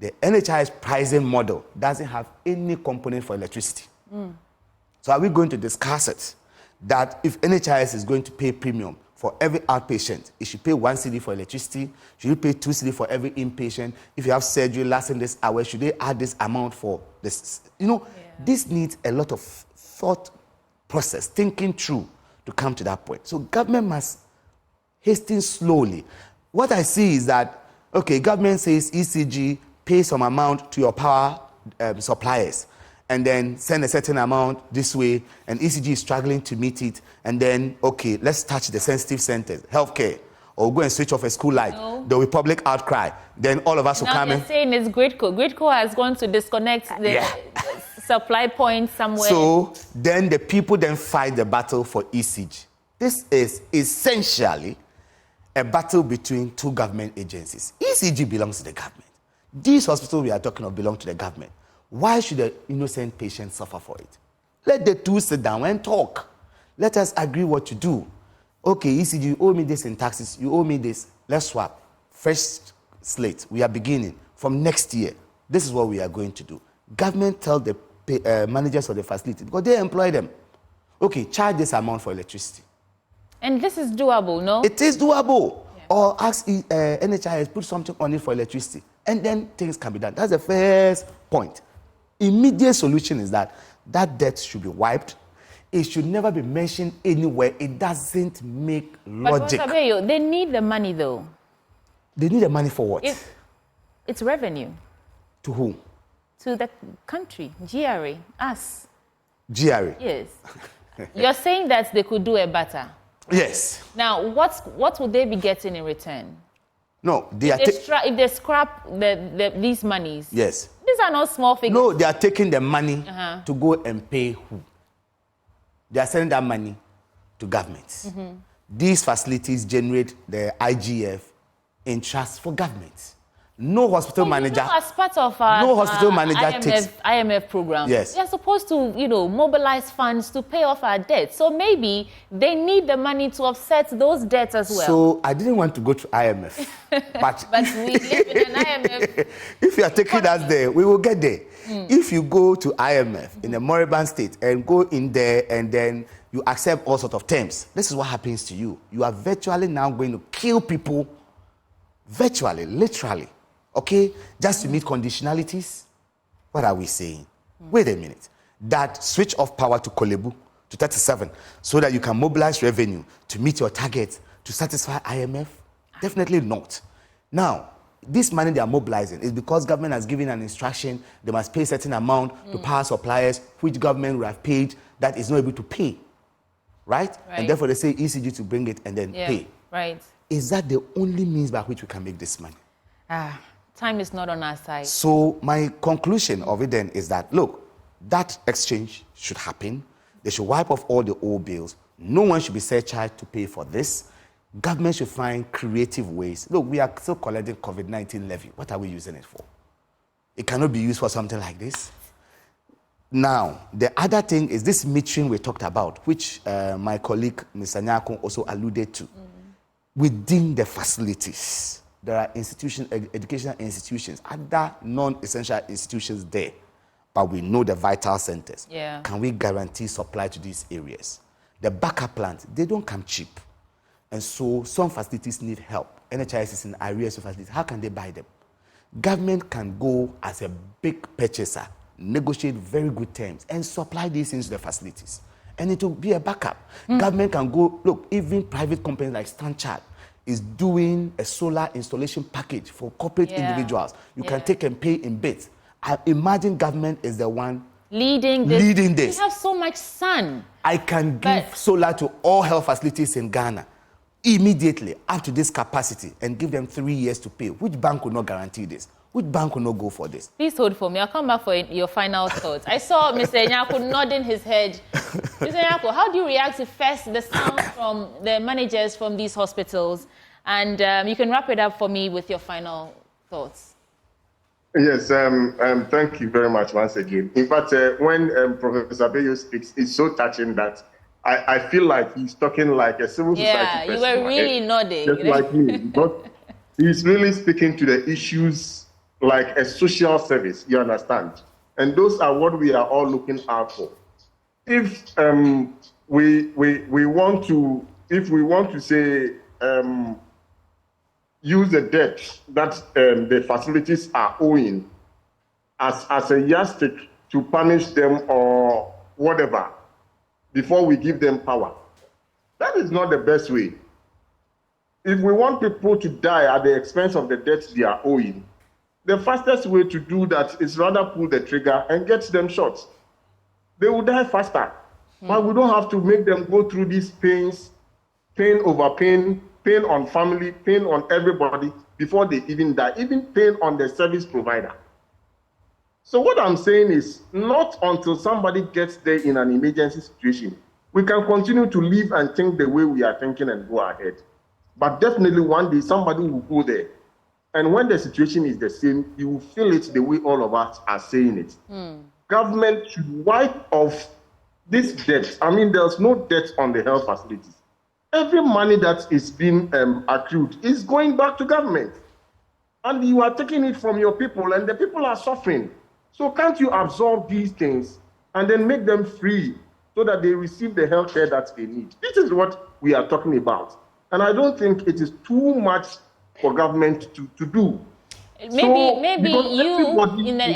The NHIS pricing model doesn't have any component for electricity. So are we going to discuss it? That if NHIS is going to pay premium for every outpatient, it should pay 1 cedi for electricity, should you pay 2 cedi for every inpatient? If you have surgery lasting this hour, should they add this amount for this? This needs a lot of thought process, thinking through to come to that point. So government must hasten slowly. What I see is that, okay, government says ECG, pay some amount to your power suppliers, and then send a certain amount this way, and ECG is struggling to meet it, and then, okay, let's touch the sensitive centers, healthcare, or go and switch off a school light. No. There will be public outcry. Then all of us will come in. Now saying it's Gridco. Gridco has gone to disconnect the supply point somewhere. So then the people then fight the battle for ECG. This is essentially a battle between two government agencies. ECG belongs to the government. These hospitals we are talking of belong to the government. Why should the innocent patient suffer for it? Let the two sit down and talk. Let us agree what to do. Okay, ECG, you owe me this in taxes. You owe me this. Let's swap. Fresh slate. We are beginning. From next year, this is what we are going to do. Government tell the managers of the facility, because they employ them. Okay, charge this amount for electricity. And this is doable, no? It is doable. Yeah. Or ask NHIS, put something on it for electricity. And then things can be done. That's the first point. Immediate solution is that debt should be wiped. It should never be mentioned anywhere. It doesn't make logic. But Abeyo, they need the money though. They need the money for what? It's revenue. To whom? To the country, GRA, us. GRA? Yes. You're saying that they could do a better. Yes. Now, what would they be getting in return? No, if they scrap these monies. Yes. These are not small figures. No, they are taking the money to go and pay who? They are sending that money to governments. These facilities generate the IGF in trust for governments. No hospital manager. As part of our takes IMF program, yes, they are supposed to, mobilize funds to pay off our debt. So maybe they need the money to offset those debts as well. So I didn't want to go to IMF, but we live in an IMF. If you are taking us there, we will get there. If you go to IMF in a moribund state and go in there and then you accept all sorts of terms, this is what happens to you. You are virtually now going to kill people, virtually, literally. Okay, just to meet conditionalities. What are we saying? Wait a minute. That switch off power to Kolebu, to 37, so that you can mobilize revenue to meet your targets, to satisfy IMF? Definitely not. Now, this money they are mobilizing is because government has given an instruction they must pay a certain amount to power suppliers, which government would have paid that is not able to pay. Right? And therefore they say ECG to bring it and then pay. Right. Is that the only means by which we can make this money? Time is not on our side. So my conclusion of it then is that, look, that exchange should happen. They should wipe off all the old bills. No one should be surcharged to pay for this. Government should find creative ways. Look, we are still collecting COVID-19 levy. What are we using it for? It cannot be used for something like this. Now, the other thing is this metering we talked about, which my colleague, Mr. Nyako, also alluded to. Within the facilities, there are institutions, educational institutions, other non-essential institutions there, but we know the vital centers. Yeah. Can we guarantee supply to these areas? The backup plants, they don't come cheap. And so some facilities need help. NHIS is in arrears of facilities. How can they buy them? Government can go as a big purchaser, negotiate very good terms, and supply these into the facilities. And it will be a backup. Government can go, look, even private companies like Stanchart is doing a solar installation package for corporate individuals. You can take and pay in bits. I imagine government is the one leading this. We have so much sun. I can give solar to all health facilities in Ghana immediately up to this capacity and give them 3 years to pay. Which bank will not guarantee this? Which bank will not go for this? Please hold for me. I'll come back for your final thoughts. I saw Mr. Nyako nodding his head. Mr. Nyako, how do you react to first the sound from the managers from these hospitals? And you can wrap it up for me with your final thoughts. Yes, thank you very much once again. In fact, when Professor Bayo speaks, it's so touching that I feel like he's talking like a civil society person. Yeah, you were really nodding. Just like me. But he's really speaking to the issues like a social service, you understand? And those are what we are all looking out for. If we want to say use the debt that the facilities are owing as a yardstick to punish them or whatever before we give them power, that is not the best way. If we want people to die at the expense of the debt they are owing, the fastest way to do that is rather pull the trigger and get them shot. They will die faster. But we don't have to make them go through these pains, pain over pain, pain on family, pain on everybody before they even die, even pain on the service provider. So what I'm saying is not until somebody gets there in an emergency situation, we can continue to live and think the way we are thinking and go ahead. But definitely one day somebody will go there. And when the situation is the same, you will feel it the way all of us are saying it. Government should wipe off this debt. I mean, there's no debt on the health facilities. Every money that is being accrued is going back to government. And you are taking it from your people, and the people are suffering. So can't you absorb these things and then make them free so that they receive the health care that they need? This is what we are talking about. And I don't think it is too much for government to do. Maybe you in the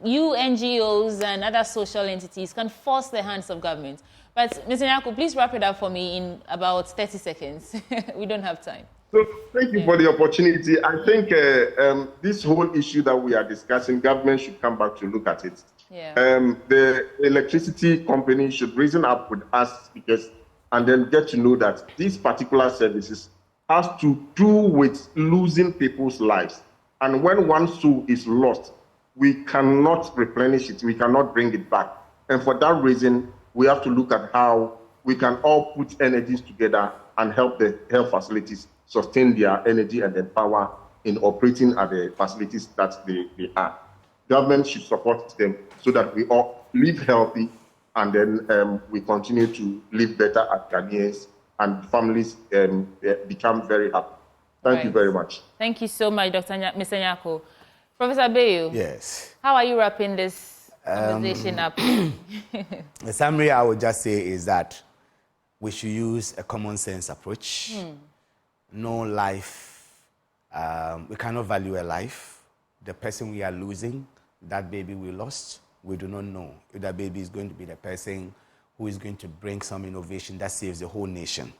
you NGOs and other social entities can force the hands of government. But Mr. Nyako, please wrap it up for me in about 30 seconds. We don't have time. So thank you for the opportunity. I think this whole issue that we are discussing, government should come back to look at it. Yeah. The electricity company should reason up with us and then get to know that these particular services has to do with losing people's lives. And when one soul is lost, we cannot replenish it. We cannot bring it back. And for that reason, we have to look at how we can all put energies together and help the health facilities sustain their energy and their power in operating at the facilities that they are. Government should support them so that we all live healthy and then we continue to live better as Ghanaians and families become very happy. Thank you very much. Thank you so much, Mr. Nyako. Professor Bayo. Yes. How are you wrapping this conversation up? The summary I would just say is that we should use a common sense approach. No life, we cannot value a life. The person we are losing, that baby we lost, we do not know if that baby is going to be the person who is going to bring some innovation that saves the whole nation.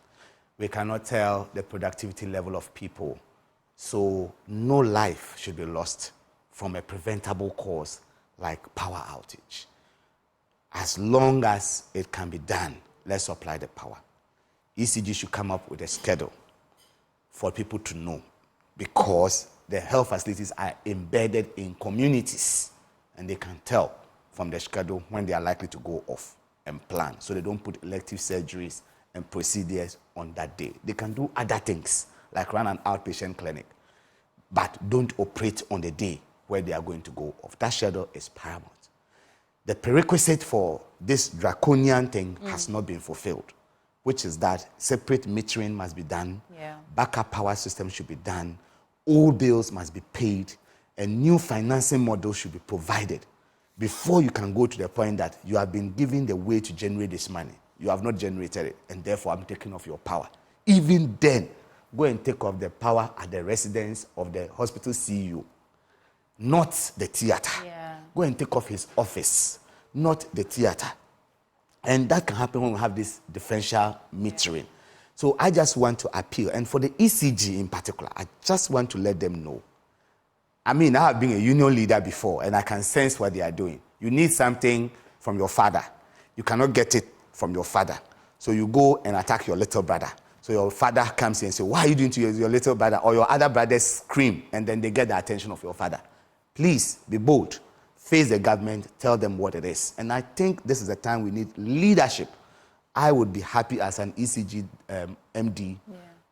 We cannot tell the productivity level of people. So no life should be lost from a preventable cause like power outage. As long as it can be done, let's supply the power. ECG should come up with a schedule for people to know, because the health facilities are embedded in communities and they can tell from the schedule when they are likely to go off. and plan, so they don't put elective surgeries and procedures on that day. They can do other things, like run an outpatient clinic, but don't operate on the day where they are going to go off. That schedule is paramount. The prerequisite for this draconian thing has not been fulfilled, which is that separate metering must be done, backup power system should be done, all bills must be paid, and new financing models should be provided before you can go to the point that you have been given the way to generate this money. You have not generated it, and therefore I'm taking off your power. Even then, go and take off the power at the residence of the hospital CEO, not the theater. Go and take off his office, not the theater. And that can happen when we have this differential metering. So I just want to appeal, and for the ECG in particular, I just want to let them know. I mean, I have been a union leader before, and I can sense what they are doing. You need something from your father. You cannot get it from your father. So you go and attack your little brother. So your father comes in and says, "Why are you doing to your little brother?" Or your other brothers scream, and then they get the attention of your father. Please be bold. Face the government. Tell them what it is. And I think this is the time we need leadership. I would be happy as an ECG MD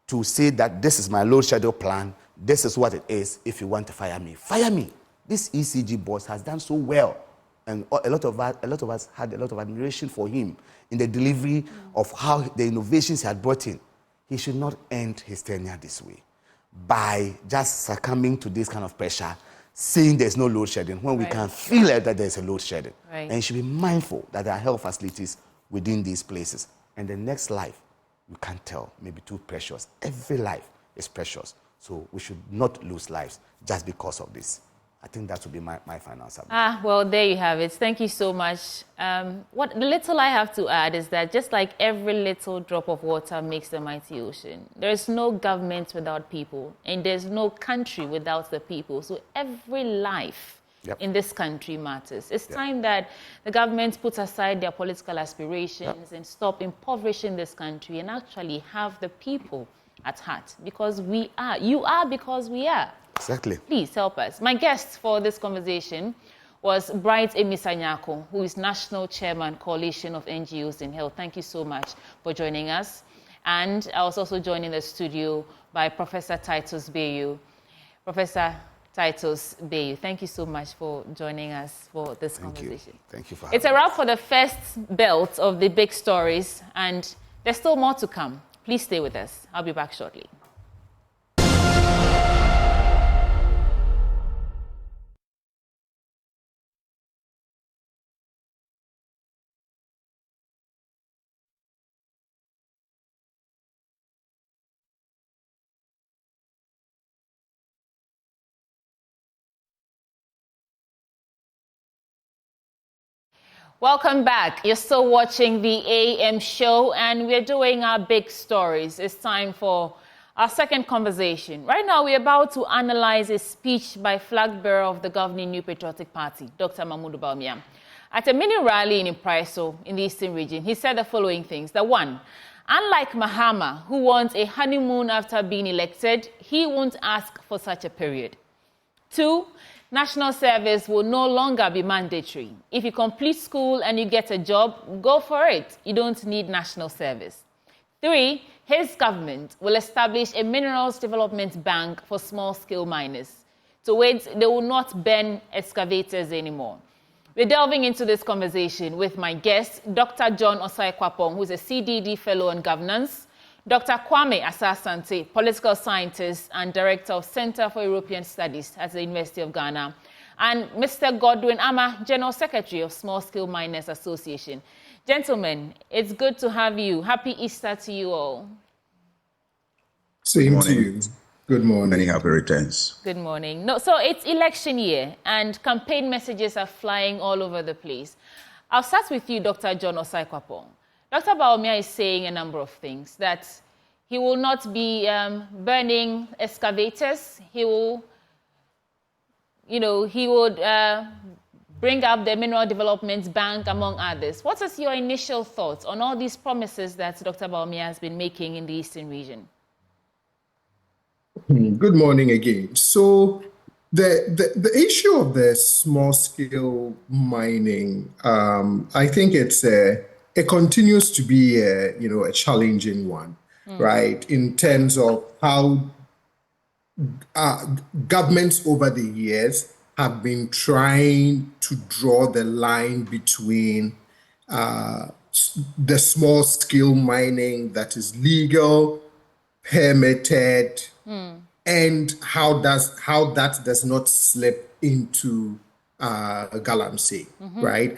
to say that this is my load schedule plan. This is what it is. If you want to fire me, fire me. This ECG boss has done so well, and a lot of us had a lot of admiration for him in the delivery of how the innovations he had brought in. He should not end his tenure this way, by just succumbing to this kind of pressure, saying there's no load shedding when we can feel it that there's a load shedding. And he should be mindful that there are health facilities within these places. And the next life, you can't tell, maybe too precious. Every life is precious. So we should not lose lives just because of this. I think that would be my final summary. Well, there you have it. Thank you so much. What the little I have to add is that just like every little drop of water makes the mighty ocean, there is no government without people, and there's no country without the people. So every life in this country matters. It's time that the government puts aside their political aspirations and stop impoverishing this country and actually have the people at heart, because you are because we are. Exactly. Please help us. My guest for this conversation was Bright Emisanyako, who is National Chairman, Coalition of NGOs in Health. Thank you so much for joining us. And I was also joined in the studio by Professor Titus Bayu. Professor Titus Bayu, thank you so much for joining us for this conversation. Thank you for having It's a wrap for the first belt of the big stories, and there's still more to come. Please stay with us. I'll be back shortly. Welcome back. You're still watching the AM show, and we're doing our big stories. It's time for our second conversation. Right now, we're about to analyze a speech by flag bearer of the governing New Patriotic Party, Dr. Mahmoud Bawumia. At a mini rally in Impraiso in the Eastern region, he said the following things. That one, unlike Mahama, who wants a honeymoon after being elected, he won't ask for such a period. Two, national service will no longer be mandatory. If you complete school and you get a job, go for it. You don't need national service. Three, his government will establish a minerals development bank for small-scale miners. To which they will not ban excavators anymore. We're delving into this conversation with my guest, Dr. John Osai-Kwapong, who's a CDD Fellow on Governance, Dr. Kwame Asasante, political scientist and director of Center for European Studies at the University of Ghana, and Mr. Godwin Ama, General Secretary of Small Scale Miners Association. Gentlemen, it's good to have you. Happy Easter to you all. Same to you. Good morning. Many happy returns. Good morning. So it's election year, and campaign messages are flying all over the place. I'll start with you, Dr. John Osai-Kwapong. Dr. Bawumia is saying a number of things, that he will not be burning excavators. He will, bring up the Mineral Development Bank, among others. What is your initial thoughts on all these promises that Dr. Bawumia has been making in the Eastern region? Good morning again. So the issue of the small-scale mining, I think it's it continues to be a challenging one, right? In terms of how governments over the years have been trying to draw the line between the small scale mining that is legal, permitted, and how that does not slip into galamsey, right?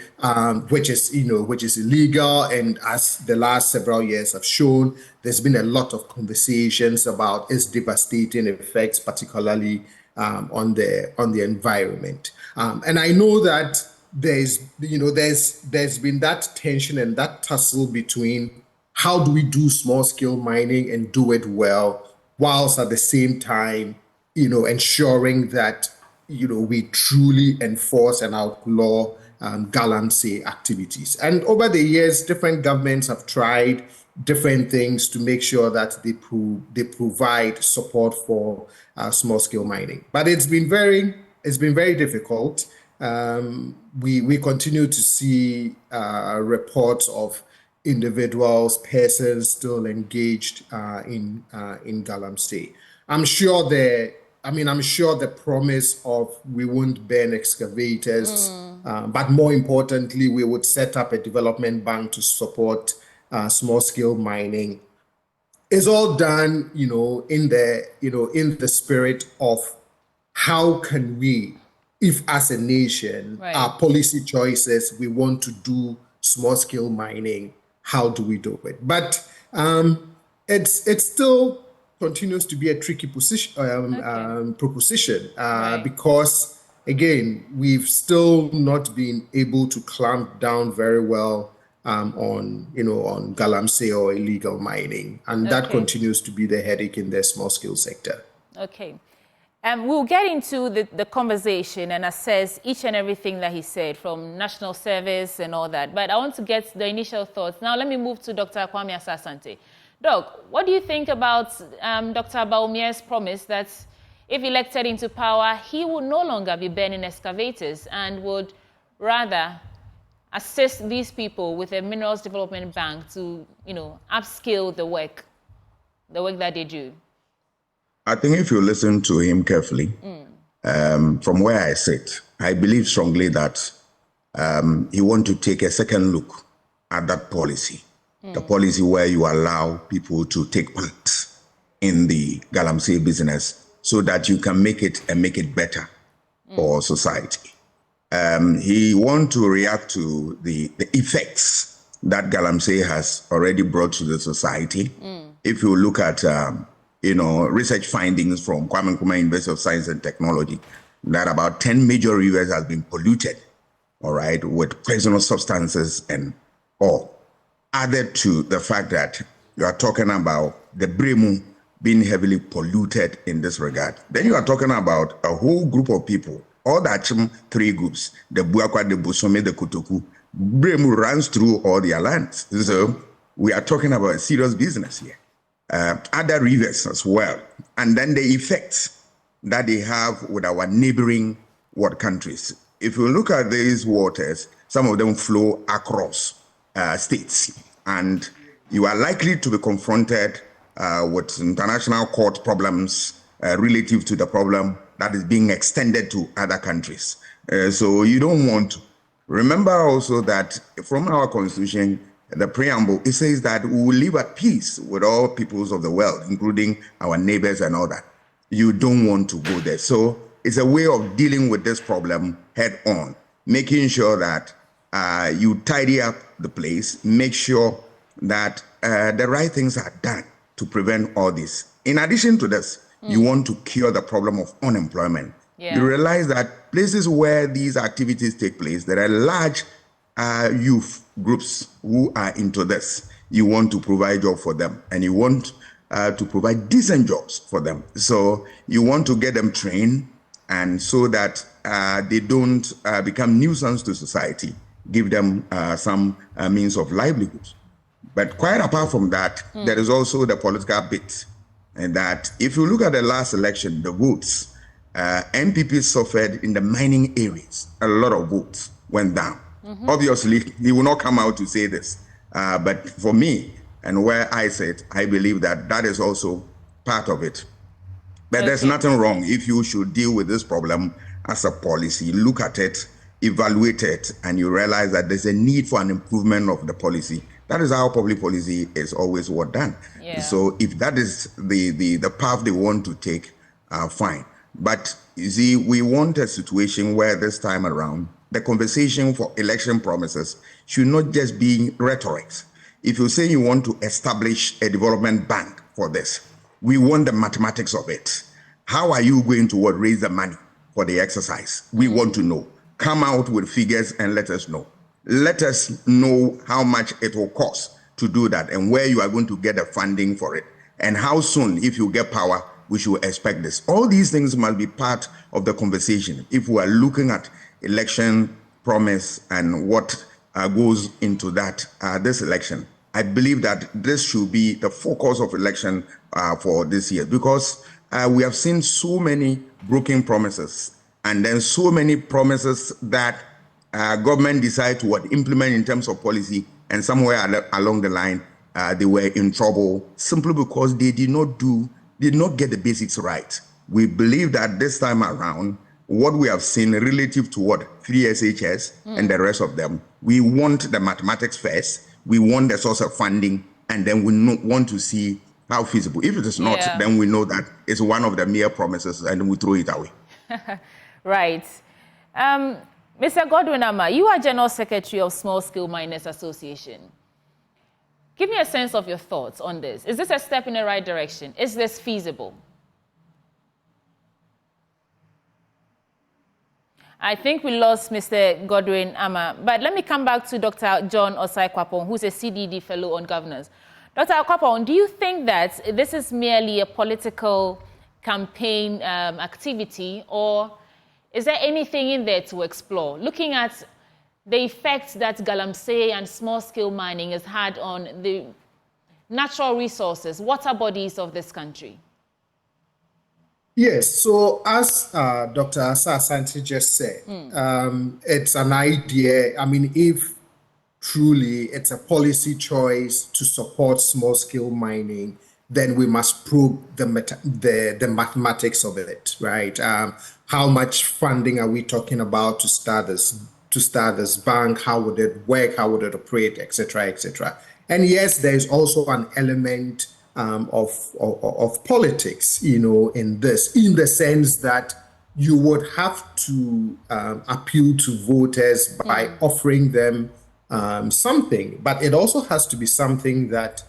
Which is illegal, and as the last several years have shown, there's been a lot of conversations about its devastating effects, particularly on the environment. And I know that there's been that tension and that tussle between how do we do small scale mining and do it well, whilst at the same time, ensuring that we truly enforce and outlaw galamsey activities. And over the years, different governments have tried different things to make sure that they provide support for small-scale mining. But it's been very difficult. We continue to see reports of individuals, persons still engaged in galamsey. I'm sure the promise of we won't ban excavators, but more importantly, we would set up a development bank to support small-scale mining is all done, in the spirit of how can we, if as a nation, our policy choices, we want to do small-scale mining, how do we do it? But it still continues to be a tricky proposition because, again, we've still not been able to clamp down very well on galamsey or illegal mining, and that continues to be the headache in the small-scale sector. Okay. We'll get into the conversation and assess each and everything that he said, from national service and all that. But I want to get the initial thoughts. Now, let me move to Dr. Kwame Asah-Asante. Doc, what do you think about Dr. Bawumia's promise that if elected into power, he would no longer be banning excavators and would rather assist these people with a minerals development bank to, upscale the work that they do? I think if you listen to him carefully, from where I sit, I believe strongly that he wants to take a second look at that policy, the policy where you allow people to take part in the galamsey business so that you can make it better for society. He wants to react to the effects that galamsey has already brought to the society. If you look at research findings from Kwame Nkrumah University of Science and Technology, that about 10 major rivers has been polluted, all right, with poisonous substances and all. Added to the fact that you are talking about the Bremu being heavily polluted in this regard. Then you are talking about a whole group of people, all the Achim 3 groups, the Buakwa, the Busome, the Kotoku. Bremu runs through all their lands. So we are talking about a serious business here. Other rivers as well, and then the effects that they have with our neighboring countries. If you look at these waters, some of them flow across states, and you are likely to be confronted with international court problems relative to the problem that is being extended to other countries. So you don't want to. Remember also that from our constitution, the preamble, it says that we will live at peace with all peoples of the world, including our neighbors and all that. You don't want to go there. So it's a way of dealing with this problem head on, making sure that you tidy up the place, make sure that the right things are done to prevent all this. In addition to this, you want to cure the problem of unemployment. You realize that places where these activities take place, there are large youth groups who are into this. You want to provide jobs for them, and you want to provide decent jobs for them. So you want to get them trained, and so that they don't become nuisance to society. Give them some means of livelihood. But quite apart from that, there is also the political bit, and that if you look at the last election, the votes, MPP suffered in the mining areas. A lot of votes went down. Obviously, he will not come out to say this, But for me, and where I sit, I believe that that is also part of it. But there's nothing wrong if you should deal with this problem as a policy, look at it, evaluate it, and you realize that there's a need for an improvement of the policy. That is how public policy is always done. Yeah. So if that is the path they want to take, fine. But you see, we want a situation where this time around, the conversation for election promises should not just be rhetoric. If you say you want to establish a development bank for this, we want the mathematics of it. How are you going to raise the money for the exercise? We want to know. Come out with figures and let us know. Let us know how much it will cost to do that and where you are going to get the funding for it. And how soon, if you get power, we should expect this. All these things must be part of the conversation. If we are looking at election promise and what goes into that, this election, I believe that this should be the focus of election for this year, because we have seen so many broken promises and then so many promises that government decide to implement in terms of policy, and somewhere along the line they were in trouble simply because they did not get the basics right. We believe that this time around, what we have seen relative to 3 SHS and the rest of them, we want the mathematics first. We want the source of funding, and then we want to see how feasible. If it is not, then we know that it's one of the mere promises, and we throw it away. Right. Mr. Godwin Ama, you are General Secretary of Small Scale Miners Association. Give me a sense of your thoughts on this. Is this a step in the right direction? Is this feasible? I think we lost Mr. Godwin Ama, but let me come back to Dr. John Osai-Kwapong, who's a CDD fellow on governance. Dr. Kwapong, do you think that this is merely a political campaign activity, or is there anything in there to explore? Looking at the effects that galamsey and small-scale mining has had on the natural resources, water bodies of this country. Yes, so as Dr. Asah-Asante just said, it's an idea. I mean, if truly it's a policy choice to support small-scale mining, then we must probe the mathematics of it, right? How much funding are we talking about to start this bank? How would it work? How would it operate, et cetera, et cetera? And yes, there is also an element of politics, in this, in the sense that you would have to appeal to voters by offering them something, but it also has to be something that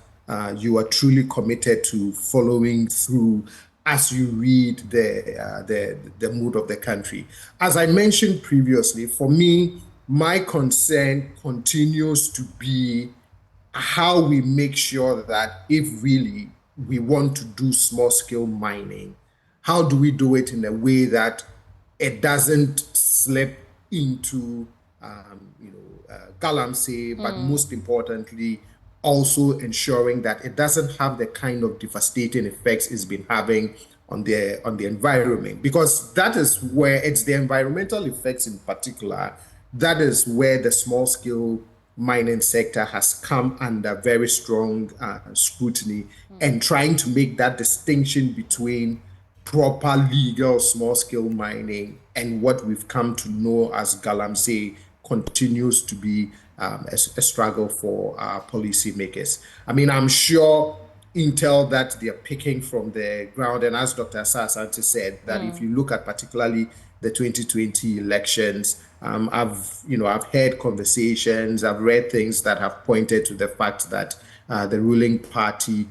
you are truly committed to following through as you read the mood of the country. As I mentioned previously, for me, my concern continues to be how we make sure that if really we want to do small-scale mining, how do we do it in a way that it doesn't slip into galamsey, but most importantly, also ensuring that it doesn't have the kind of devastating effects it's been having on the environment, because that is where it's the environmental effects in particular. That is where the small-scale mining sector has come under very strong scrutiny, and trying to make that distinction between proper legal small-scale mining and what we've come to know as galamsey continues to be a struggle for policymakers. I mean, I'm sure intel that they're picking from the ground, and as Dr. Asah-Asante said, that if you look at particularly the 2020 elections, I've heard conversations, I've read things that have pointed to the fact that the ruling party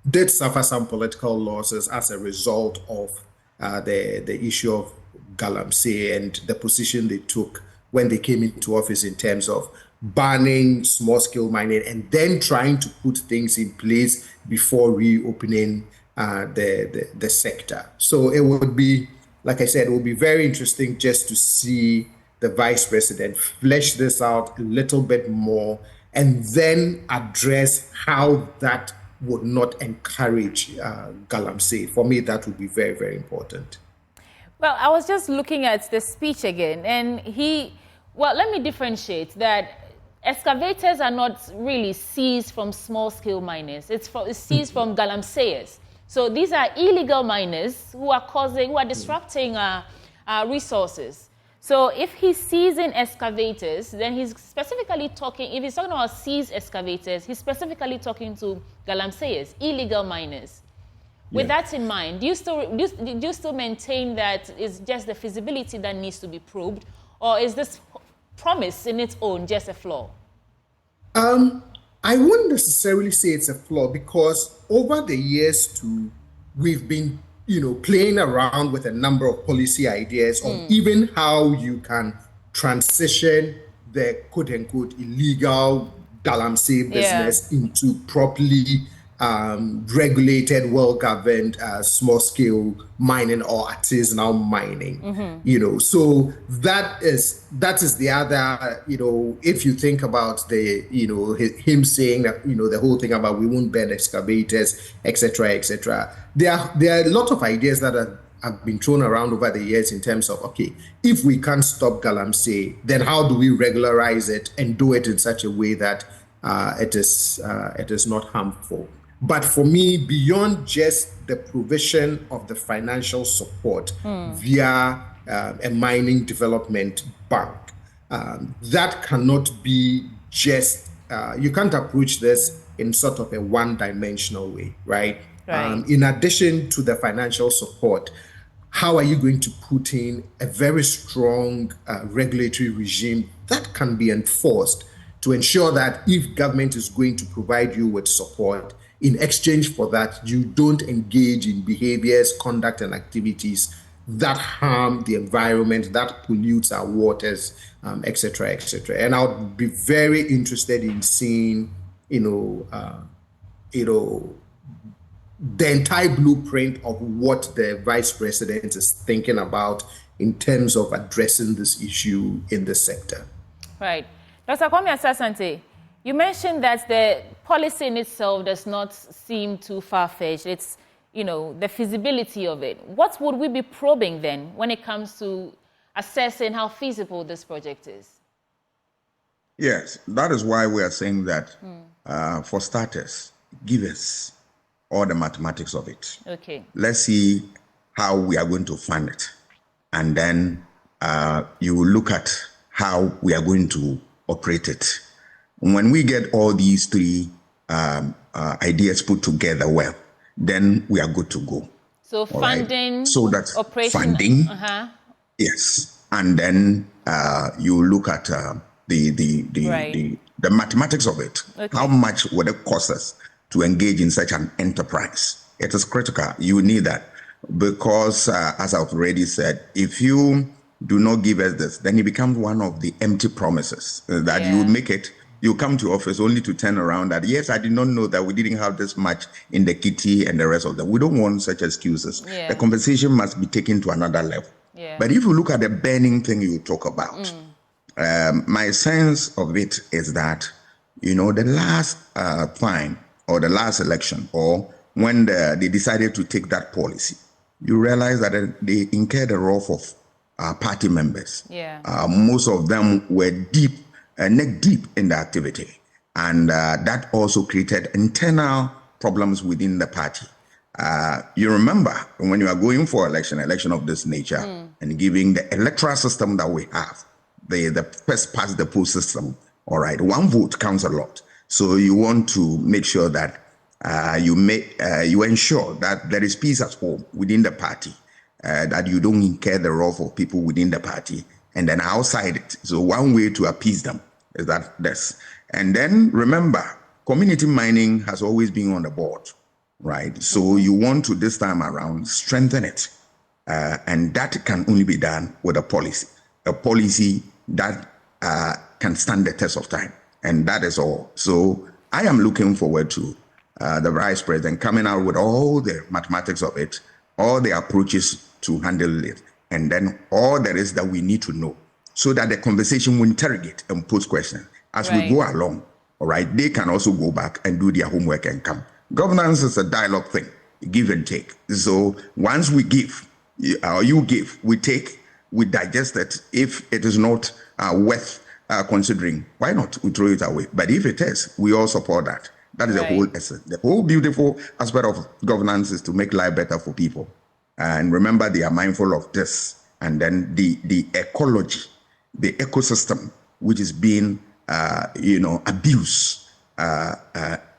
did suffer some political losses as a result of the issue of galamsey and the position they took when they came into office in terms of banning small-scale mining and then trying to put things in place before reopening the sector. So it would be, like I said, it would be very interesting just to see the Vice President flesh this out a little bit more and then address how that would not encourage galamsey. For me, that would be very, very important. Well, I was just looking at the speech again, and let me differentiate that excavators are not really seized from small-scale miners. It's seized from galamseyers. So these are illegal miners who are disrupting resources. So if he's seizing excavators, then he's specifically talking, if he's talking about seized excavators, he's specifically talking to galamseyers, illegal miners. With that in mind, do you still maintain that it's just the feasibility that needs to be probed, or is this promise in its own just a flaw? I wouldn't necessarily say it's a flaw, because over the years too, we've been, playing around with a number of policy ideas on even how you can transition the quote-unquote illegal galamsey business into properly regulated, well-governed, small-scale mining or artisanal mining. So that is the other. If you think about the, him saying that, the whole thing about we won't burn excavators, etc., etc. There are a lot of ideas that have been thrown around over the years in terms of, okay, if we can't stop galamsey, then how do we regularize it and do it in such a way that it is not harmful? But for me, beyond just the provision of the financial support via a mining development bank, that cannot be just, you can't approach this in sort of a one-dimensional way, right? In addition to the financial support, how are you going to put in a very strong regulatory regime that can be enforced to ensure that if government is going to provide you with support, in exchange for that, you don't engage in behaviors, conduct, and activities that harm the environment, that pollutes our waters, et cetera, et cetera. And I would be very interested in seeing, the entire blueprint of what the Vice President is thinking about in terms of addressing this issue in the sector. Right. Dr. Kwame Asante, you mentioned that the policy in itself does not seem too far-fetched. It's, the feasibility of it. What would we be probing then when it comes to assessing how feasible this project is? Yes, that is why we are saying that, for starters, give us all the mathematics of it. Okay. Let's see how we are going to fund it. And then you will look at how we are going to operate it. When we get all these three ideas put together well, then we are good to go. So funding, right? So that's operation, funding, yes, and then you look at the mathematics of it. Okay. How much would it cost us to engage in such an enterprise? It is critical. You need that because, as I've already said, if you do not give us this, then it becomes one of the empty promises that you make it. You come to office only to turn around that, yes, I did not know that we didn't have this much in the kitty and the rest of them. We don't want such excuses. Yeah. The conversation must be taken to another level. Yeah. But if you look at the burning thing you talk about, my sense of it is that, the last time or the last election or when they decided to take that policy, you realize that they incurred the wrath of party members. Yeah. Most of them were neck deep in the activity. And that also created internal problems within the party. You remember when you are going for election of this nature, and giving the electoral system that we have, the first past the post system, all right, one vote counts a lot. So you want to make sure that you ensure that there is peace at home within the party, that you don't incur the wrath of people within the party, and then outside it. So one way to appease them is that this. And then remember, community mining has always been on the board, right? So you want to this time around strengthen it. And that can only be done with a policy that can stand the test of time. And that is all. So I am looking forward to the Vice President coming out with all the mathematics of it, all the approaches to handle it, and then all there is that we need to know so that the conversation will interrogate and pose questions as we go along. All right, they can also go back and do their homework and come. Governance is a dialogue thing, give and take. So once we give, or you give, we take, we digest it. If it is not worth considering, why not? We throw it away. But if it is, we all support that. That is the whole essence. The whole beautiful aspect of governance is to make life better for people. And remember, they are mindful of this. And then the ecology, the ecosystem, which is being, abused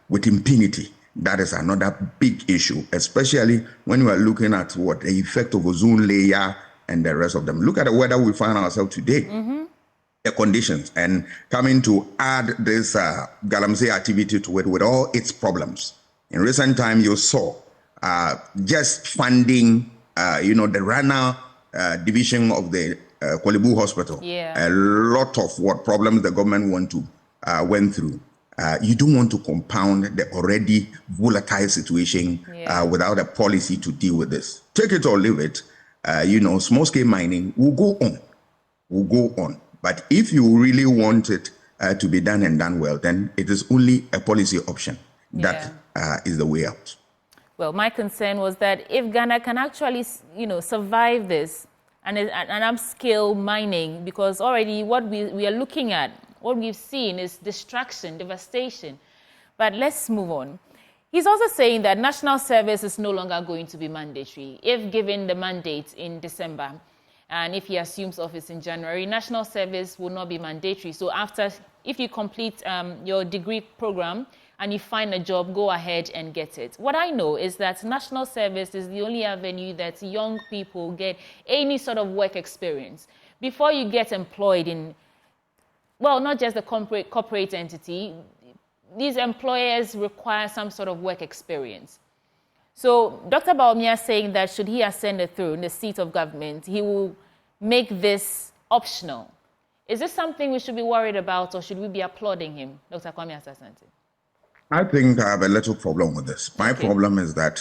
with impunity. That is another big issue, especially when we are looking at the effect of ozone layer and the rest of them. Look at the weather we find ourselves today, the conditions, and coming to add this galamsey activity to it with all its problems. In recent time, you saw just funding, the Rana division of the Kolebu Hospital. A lot of problems the government went through. You don't want to compound the already volatile situation without a policy to deal with this. Take it or leave it. Small-scale mining will go on. But if you really want it to be done and done well, then it is only a policy option. That is the way out. Well, my concern was that if Ghana can actually, survive this and upscale mining, because already what we are looking at, what we've seen is destruction, devastation. But let's move on. He's also saying that national service is no longer going to be mandatory. If given the mandate in December, and if he assumes office in January, national service will not be mandatory. So if you complete your degree program and you find a job, go ahead and get it. What I know is that national service is the only avenue that young people get any sort of work experience. Before you get employed in, well, not just the corporate entity, these employers require some sort of work experience. So Dr. Bawumia is saying that should he ascend the throne, the seat of government, he will make this optional. Is this something we should be worried about, or should we be applauding him, Dr. Kwame Asasante? I think I have a little problem with this. My problem is that,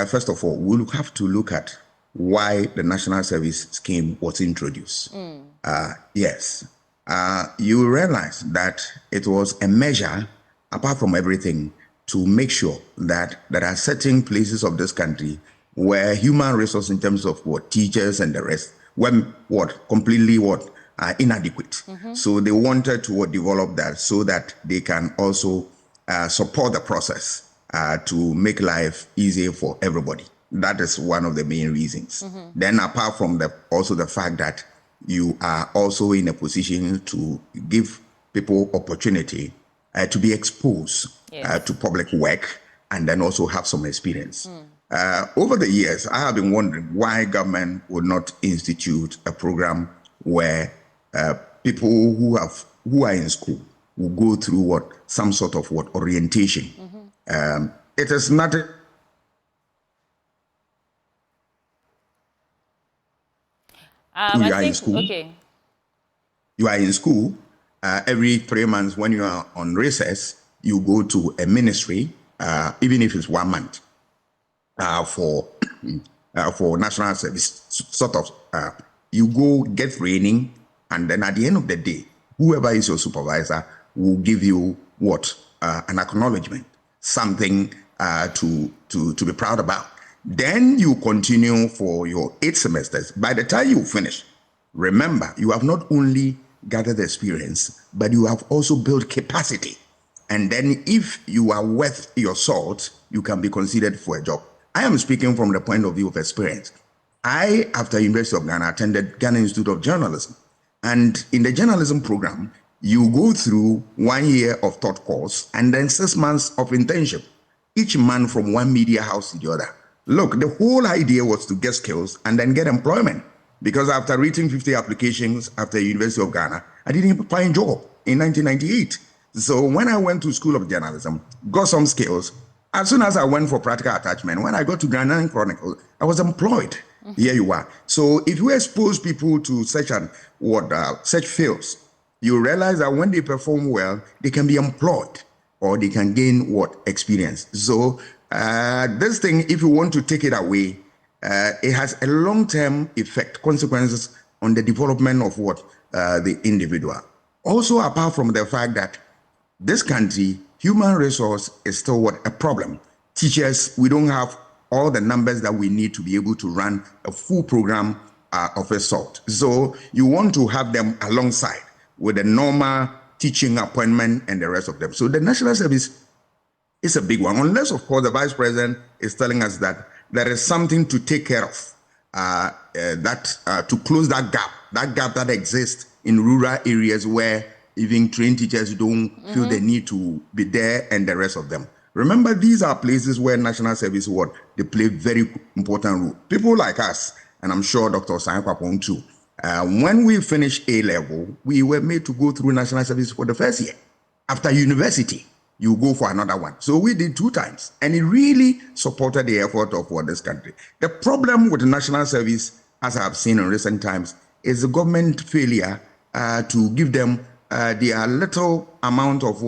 first of all, we'll have to look at why the National Service Scheme was introduced. You realize that it was a measure, apart from everything, to make sure that there are certain places of this country where human resources in terms of teachers and the rest were completely inadequate. So they wanted to develop that so that they can also support the process to make life easier for everybody. That is one of the main reasons. Then apart from also the fact that you are also in a position to give people opportunity to be exposed to public work and then also have some experience. Over the years, I have been wondering why government would not institute a program where people who are in school will go through some sort of orientation. It is not. You are in school. You are in school. Every 3 months, when you are on recess, you go to a ministry, even if it's 1 month, for national service. You go get training, and then at the end of the day, whoever is your supervisor will give you an acknowledgement, something to be proud about. Then you continue for your 8 semesters. By the time you finish, remember, you have not only gathered experience, but you have also built capacity. And then if you are worth your salt, you can be considered for a job. I am speaking from the point of view of experience. I, after University of Ghana, attended Ghana Institute of Journalism. And in the journalism program, you go through 1 year of thought course and then 6 months of internship, each month from one media house to the other. Look, the whole idea was to get skills and then get employment. Because after reading 50 applications after University of Ghana, I didn't find a job in 1998. So when I went to School of Journalism, got some skills. As soon as I went for practical attachment, when I got to Ghanaian Chronicle, I was employed. Here you are. So if you expose people to such fields, you realize that when they perform well, they can be employed or they can gain experience. So this thing, if you want to take it away, it has a long-term effect, consequences on the development of the individual. Also, apart from the fact that this country, human resource is still a problem. Teachers, we don't have all the numbers that we need to be able to run a full program of a sort. So you want to have them alongside with a normal teaching appointment and the rest of them. So the national service is a big one, unless, of course, the vice president is telling us that there is something to take care of, to close that gap that exists in rural areas where even trained teachers don't feel the need to be there and the rest of them. Remember, these are places where national service they play very important role. People like us, and I'm sure Dr. Osayi-Kwapong too, when we finished A-level, we were made to go through national service for the first year. After university, you go for another one. So we did 2 times, and it really supported the effort of this country. The problem with the national service, as I have seen in recent times, is the government failure to give them their little amount of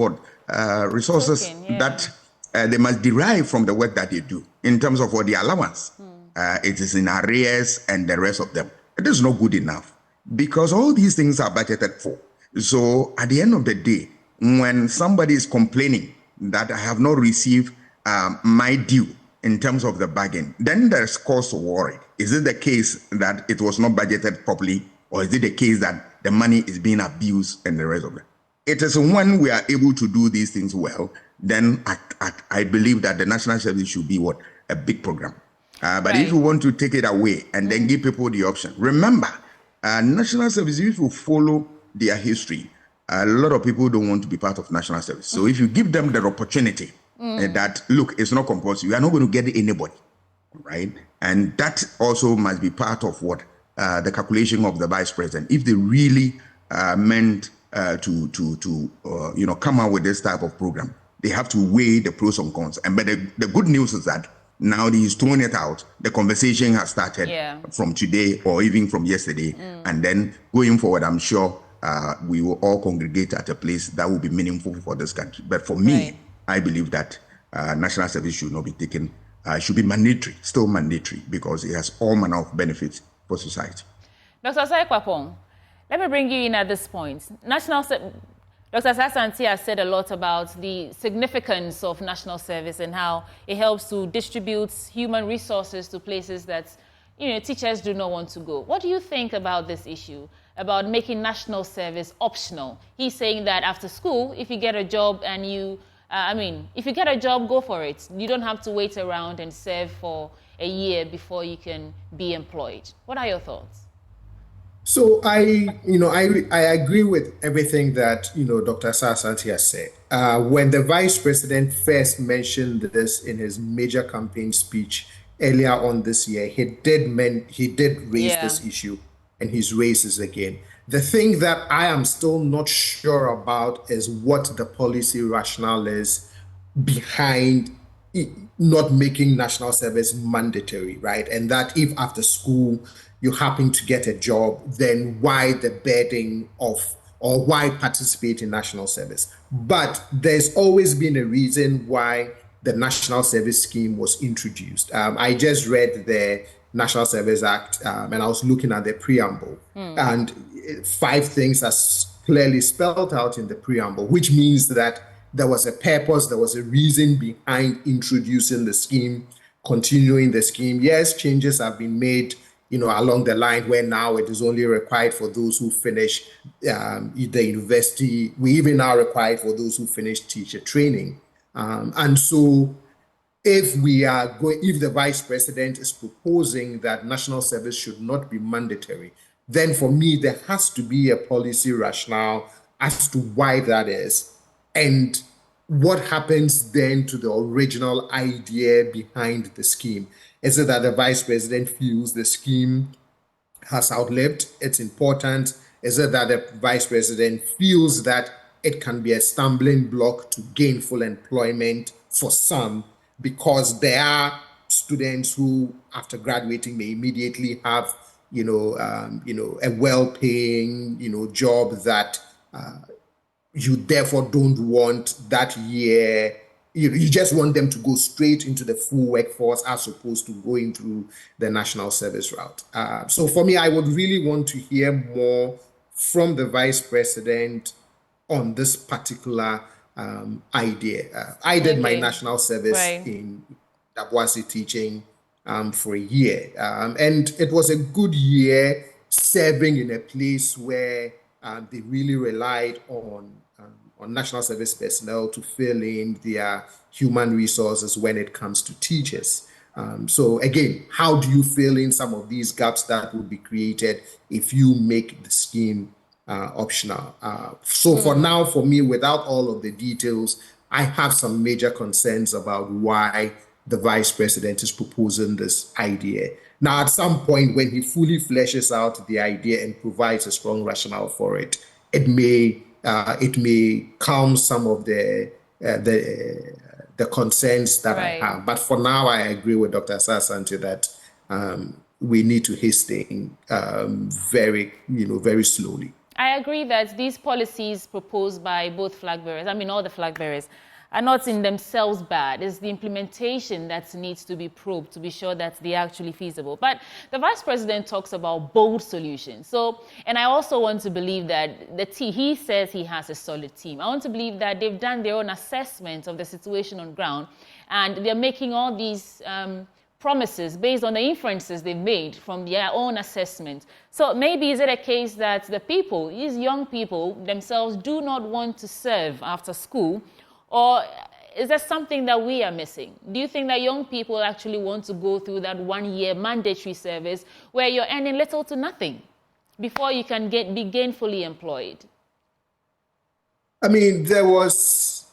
resources that they must derive from the work that they do in terms of the allowance. It is in arrears and the rest of them. It is not good enough because all these things are budgeted for. So at the end of the day, when somebody is complaining that I have not received my due in terms of the bargain, then there's cause to worry. Is it the case that it was not budgeted properly, or is it the case that the money is being abused and the rest of it? It is when we are able to do these things well, then I believe that the national service should be a big program. But if you want to take it away and then give people the option, remember, national service, if you follow their history, a lot of people don't want to be part of national service. So if you give them the opportunity that, look, it's not compulsory, you are not going to get anybody, right? And that also must be part of the calculation of the vice president. If they really meant to come out with this type of program, they have to weigh the pros and cons. But the good news is that now he's throwing it out. The conversation has started from today or even from yesterday. And then going forward, I'm sure we will all congregate at a place that will be meaningful for this country. But for me, I believe that national service should not be taken, should be mandatory, still mandatory, because it has all manner of benefits for society. Dr. Osayi-Kwapong, let me bring you in at this point. Dr. Sasanti has said a lot about the significance of national service and how it helps to distribute human resources to places that teachers do not want to go. What do you think about this issue, about making national service optional? He's saying that after school, if you get a job and if you get a job, go for it. You don't have to wait around and serve for a year before you can be employed. What are your thoughts? So I agree with everything that Dr. Sasanti has said. When the vice president first mentioned this in his major campaign speech earlier on this year, he did raise this issue, and he's raised this again. The thing that I am still not sure about is what the policy rationale is behind not making national service mandatory, right? And that if after school you happen to get a job, then why the burden of, or why participate in national service? But there's always been a reason why the National Service Scheme was introduced. I just read the National Service Act and I was looking at the preamble, and 5 things are clearly spelled out in the preamble, which means that there was a purpose, there was a reason behind introducing the scheme, continuing the scheme. Yes, changes have been made along the line where now it is only required for those who finish the university. We even are required for those who finish teacher training. And so if the vice president is proposing that national service should not be mandatory, then for me, there has to be a policy rationale as to why that is. And what happens then to the original idea behind the scheme? Is it that the vice president feels the scheme has outlived its importance? Is it that the vice president feels that it can be a stumbling block to gainful employment for some, because there are students who, after graduating, may immediately have, a well-paying, job that you therefore don't want that year. You just want them to go straight into the full workforce as opposed to going through the national service route. So for me, I would really want to hear more from the vice president on this particular idea. I did my national service in Dabuasi teaching for a year. And it was a good year serving in a place where they really relied on national service personnel to fill in their human resources when it comes to teachers. So again, how do you fill in some of these gaps that would be created if you make the scheme optional? So for now, for me, without all of the details, I have some major concerns about why the vice president is proposing this idea. Now, at some point, when he fully fleshes out the idea and provides a strong rationale for it, it may calm some of the concerns that I have. But for now, I agree with Dr. Asante that we need to hasten very slowly. I agree that these policies proposed by both flag bearers, all the flag bearers, are not in themselves bad. It's the implementation that needs to be probed to be sure that they're actually feasible. But the vice president talks about bold solutions. So, and I also want to believe that he says he has a solid team. I want to believe that they've done their own assessment of the situation on ground, and they're making all these promises based on the inferences they've made from their own assessment. So maybe is it a case that the people, these young people themselves, do not want to serve after school? Or is there something that we are missing? Do you think that young people actually want to go through that 1-year mandatory service where you're earning little to nothing before you can be gainfully employed? There was,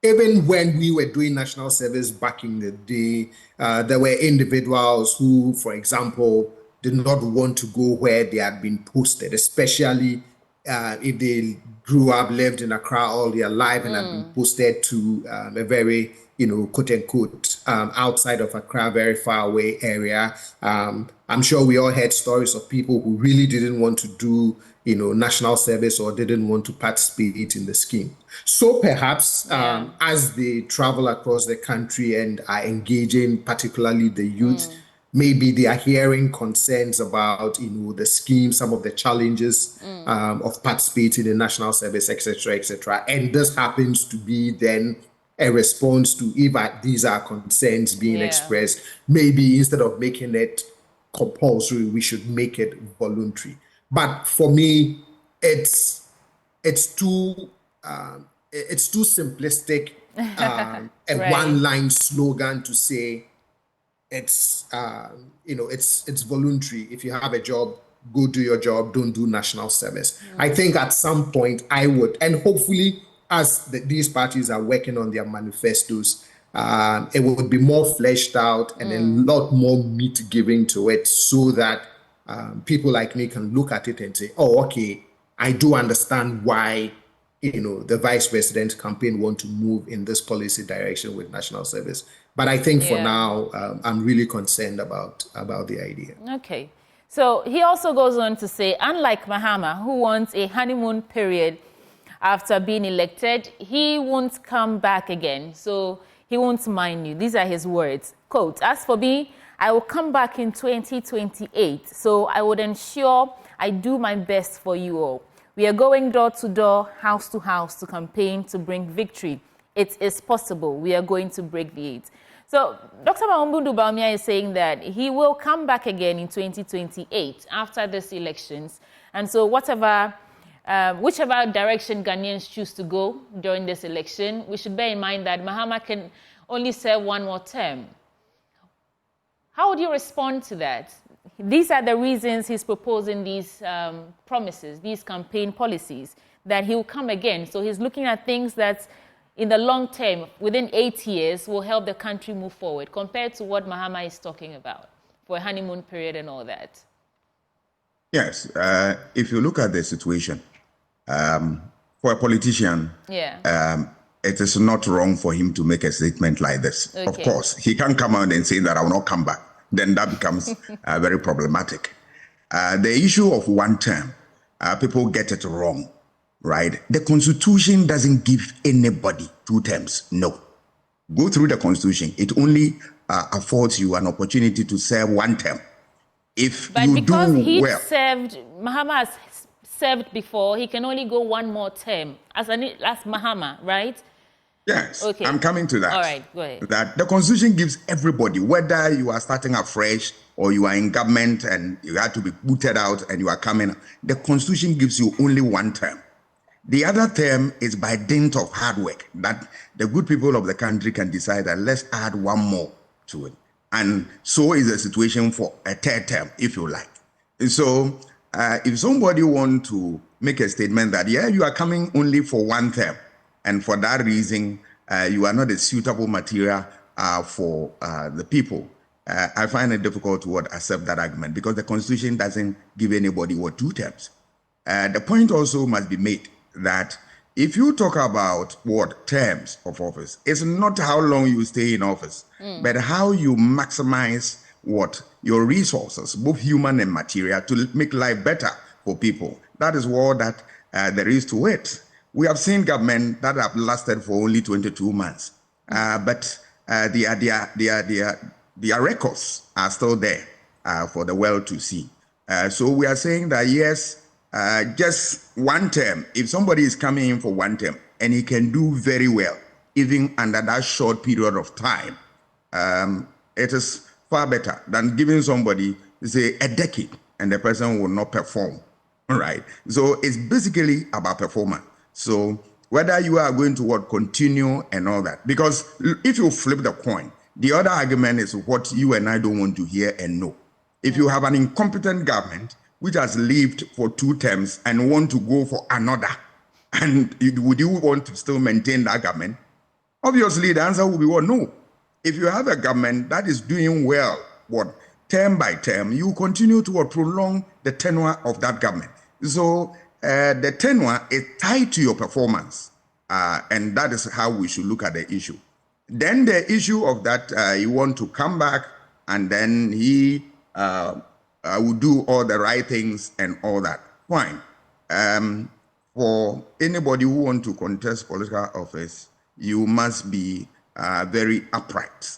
even when we were doing national service back in the day, there were individuals who, for example, did not want to go where they had been posted, especially if they grew up, lived in Accra all their life and had been posted to a very, quote unquote, outside of Accra, very far away area. I'm sure we all heard stories of people who really didn't want to do, national service or didn't want to participate in the scheme. So perhaps as they travel across the country and are engaging, particularly the youth, maybe they are hearing concerns about, the scheme, some of the challenges of participating in national service, etc., etc. And this happens to be then a response to if these are concerns being expressed. Maybe instead of making it compulsory, we should make it voluntary. But for me, it's too simplistic, a one-line slogan to say, it's voluntary. If you have a job, go do your job, don't do national service. I think at some point I would, and hopefully as these parties are working on their manifestos, it would be more fleshed out and a lot more meat given to it so that people like me can look at it and say, oh, okay, I do understand why the vice president's campaign want to move in this policy direction with national service. But I think for now, I'm really concerned about the idea. Okay. So he also goes on to say, unlike Mahama, who wants a honeymoon period after being elected, he won't come back again. So he won't mind you. These are his words. Quote, as for me, I will come back in 2028. So I would ensure I do my best for you all. We are going door to door, house to house to campaign to bring victory. It is possible. We are going to break the 8. So Dr. Mahumbundu Bawumia is saying that he will come back again in 2028 after these elections. And so whichever direction Ghanaians choose to go during this election, we should bear in mind that Mahama can only serve one more term. How would you respond to that? These are the reasons he's proposing these promises, these campaign policies, that he will come again. So he's looking at things that in the long term, within 8 years, will help the country move forward compared to what Mahama is talking about for a honeymoon period and all that. Yes. If you look at the situation, for a politician, it is not wrong for him to make a statement like this. Okay. Of course, he can come out and say that I will not come back. Then that becomes very problematic. The issue of one term, people get it wrong, right? The Constitution doesn't give anybody 2 terms. No. Go through the Constitution. It only affords you an opportunity to serve 1 term. But because Mahama has served before, he can only go 1 more term as Mahama, right? Yes, okay. I'm coming to that. All right, go ahead. That the Constitution gives everybody, whether you are starting afresh or you are in government and you had to be booted out and you are coming, the Constitution gives you only one term. The other term is by dint of hard work that the good people of the country can decide that let's add one more to it. And so is the situation for a third term, if you like. So if somebody wants to make a statement that, yeah, you are coming only for one term, and for that reason, you are not a suitable material for the people, I find it difficult to accept that argument because the Constitution doesn't give anybody 2 terms. The point also must be made that if you talk about terms of office, it's not how long you stay in office, but how you maximize your resources, both human and material, to make life better for people. That is all that there is to it. We have seen government that have lasted for only 22 months, but their records are still there for the world to see. So we are saying that yes, just one term, if somebody is coming in for one term and he can do very well, even under that short period of time, it is far better than giving somebody, say, a decade and the person will not perform, right? So it's basically about performance. So whether you are going to continue and all that, because if you flip the coin, the other argument is what you and I don't want to hear and know. If you have an incompetent government which has lived for 2 terms and want to go for another, and would you want to still maintain that government? Obviously, the answer will be no. If you have a government that is doing well, term by term, you continue to prolong the tenure of that government. So the tenure is tied to your performance, and that is how we should look at the issue. Then the issue of that you want to come back and then he will do all the right things and all that. Fine. For anybody who wants to contest political office, you must be very upright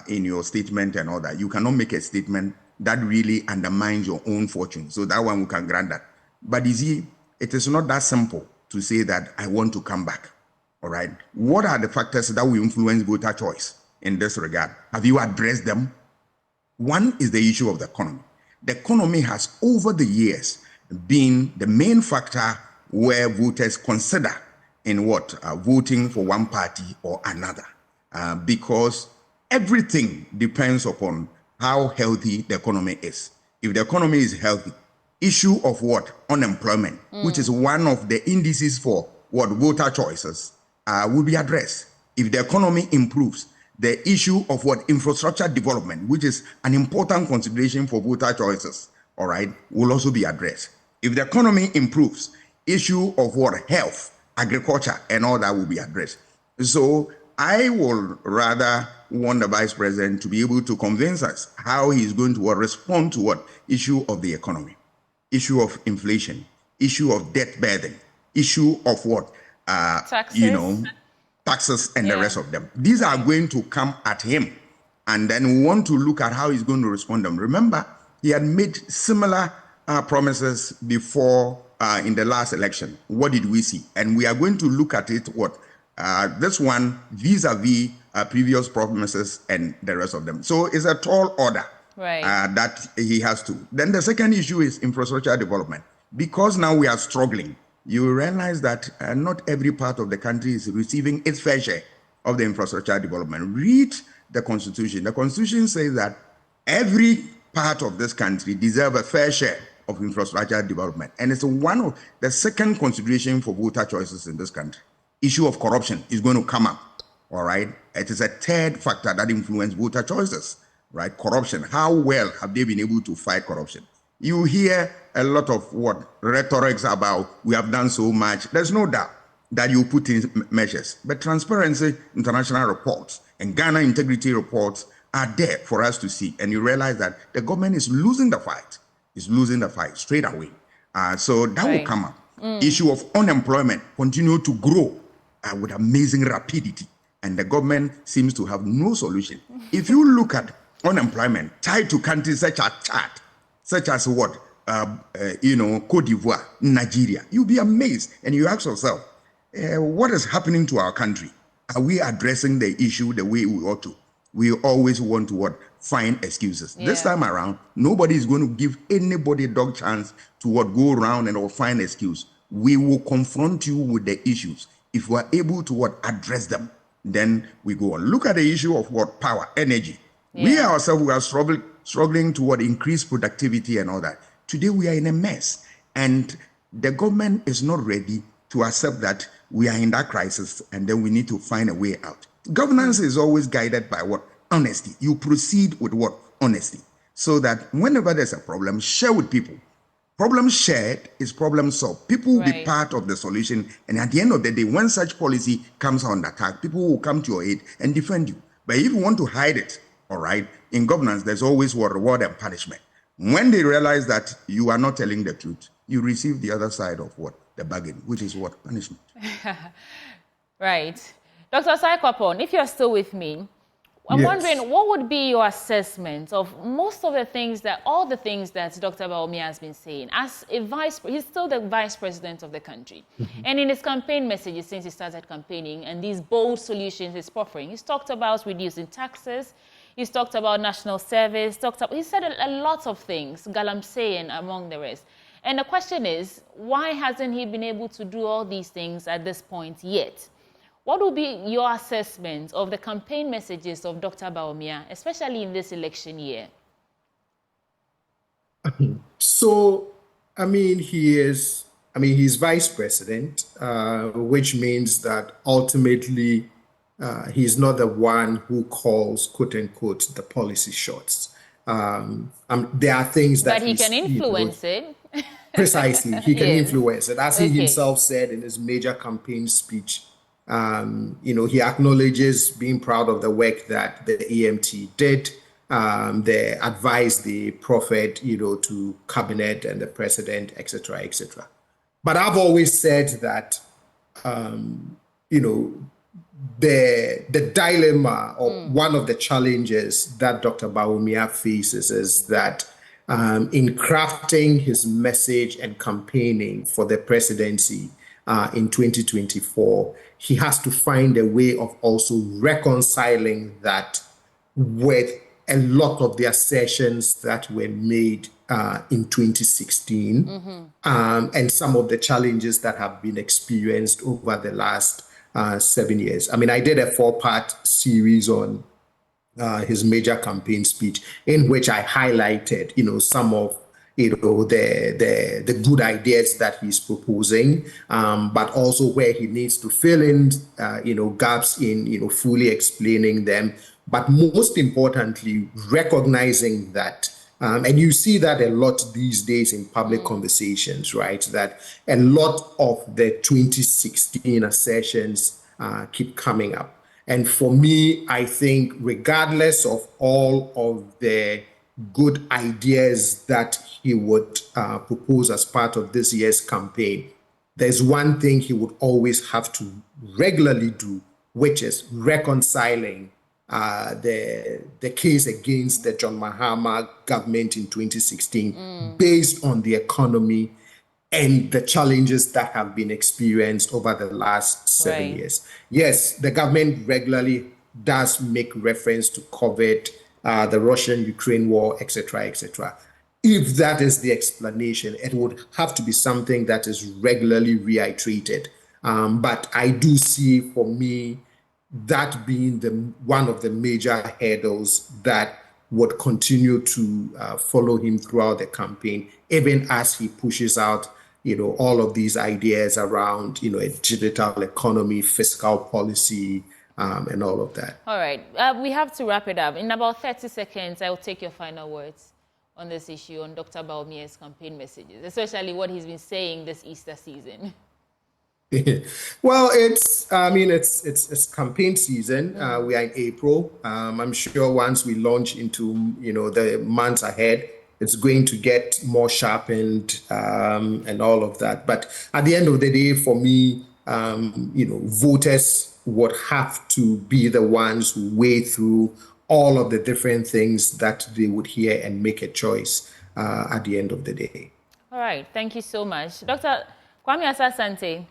in your statement and all that. You cannot make a statement that really undermines your own fortune. So that one we can grant that. But you see, it is not that simple to say that I want to come back. All right. What are the factors that will influence voter choice in this regard? Have you addressed them? One is the issue of the economy. The economy has over the years been the main factor where voters consider in voting for one party or another, because everything depends upon how healthy the economy is. If the economy is healthy, issue of unemployment, which is one of the indices for voter choices, will be addressed. If the economy improves, the issue of infrastructure development, which is an important consideration for voter choices, all right, will also be addressed. If the economy improves, issue of health, agriculture, and all that will be addressed. So I will rather want the vice president to be able to convince us how he's going to respond to issue of the economy, issue of inflation, issue of debt burden, issue of taxes. Taxes and the rest of them. These are going to come at him, and then we want to look at how he's going to respond to them. Remember, he had made similar promises before in the last election. What did we see? And we are going to look at it, this one vis-a-vis previous promises and the rest of them. So it's a tall order that he has to. Then the second issue is infrastructure development. Because now we are struggling, you realize that not every part of the country is receiving its fair share of the infrastructure development. Read the Constitution. The Constitution says that every part of this country deserves a fair share of infrastructure development. And it's one of the second consideration for voter choices in this country. Issue of corruption is going to come up, all right? It is a third factor that influences voter choices, right? Corruption. How well have they been able to fight corruption? You hear a lot of rhetorics about we have done so much. There's no doubt that you put in measures, but Transparency International reports and Ghana integrity reports are there for us to see. And you realize that the government is losing the fight. It's losing the fight straight away. So that will come up. Issue of unemployment continue to grow with amazing rapidity. And the government seems to have no solution. If you look at unemployment tied to countries such as Chad, such as Cote d'Ivoire, Nigeria, you'll be amazed. And you ask yourself, what is happening to our country? Are we addressing the issue the way we ought to? we always want to find excuses. Yeah. This time around, nobody is going to give anybody a dog chance to go around and find excuse. We will confront you with the issues. If we are able to address them, then we go on. Look at the issue of power, energy. Yeah. We ourselves, we are struggling to increase productivity and all that. Today we are in a mess, and the government is not ready to accept that we are in that crisis, and then we need to find a way out. Governance is always guided by honesty. You proceed with honesty, so that whenever there's a problem, share with people. Problem shared is problem solved. People will be part of the solution, and at the end of the day, when such policy comes on attack, people will come to your aid and defend you. But if you want to hide it, all right, in governance, there's always reward and punishment. When they realize that you are not telling the truth, you receive the other side of the bargain, which is punishment. Right. Dr. Saikopon, if you're still with me, I'm wondering what would be your assessment of most of the things all the things that Dr. Bawumia has been saying as he's still the vice president of the country. And in his campaign messages since he started campaigning and these bold solutions he's offering, he's talked about reducing taxes, he's talked about national service, he said a lot of things, galamseying among the rest. And the question is, why hasn't he been able to do all these things at this point yet? What will be your assessment of the campaign messages of Dr. Bawumia, especially in this election year? So, he's vice president, which means that ultimately he's not the one who calls, quote unquote, the policy shots. There are things that he can influence it. Precisely, he can influence it. As he himself said in his major campaign speech, he acknowledges being proud of the work that the EMT did, the advice they proffered, to cabinet and the president, etc., etc. But I've always said that, the dilemma or one of the challenges that Dr. Bawumia faces is that in crafting his message and campaigning for the presidency in 2024, he has to find a way of also reconciling that with a lot of the assertions that were made in 2016 and some of the challenges that have been experienced over the last 7 years. I did a 4-part series on his major campaign speech in which I highlighted, some of the good ideas that he's proposing, but also where he needs to fill in, gaps in, fully explaining them. But most importantly, recognizing that, and you see that a lot these days in public conversations, right? That a lot of the 2016 assertions keep coming up. And for me, I think regardless of all of the good ideas that he would propose as part of this year's campaign, there's one thing he would always have to regularly do, which is reconciling the case against the John Mahama government in 2016 based on the economy and the challenges that have been experienced over the last 7 years. Yes, the government regularly does make reference to COVID, the Russian-Ukraine war, etc., etc. If that is the explanation, it would have to be something that is regularly reiterated. But I do see, for me, that being one of the major hurdles that would continue to follow him throughout the campaign, even as he pushes out, all of these ideas around, a digital economy, fiscal policy, and all of that. All right. We have to wrap it up. In about 30 seconds, I will take your final words on this issue, on Dr. Bawumia's campaign messages, especially what he's been saying this Easter season. Well, it's campaign season. We are in April. I'm sure once we launch into, the months ahead, it's going to get more sharpened and all of that. But at the end of the day, for me, voters would have to be the ones who weigh through all of the different things that they would hear and make a choice at the end of the day. All right. Thank you so much. Dr. Kwame Asasante.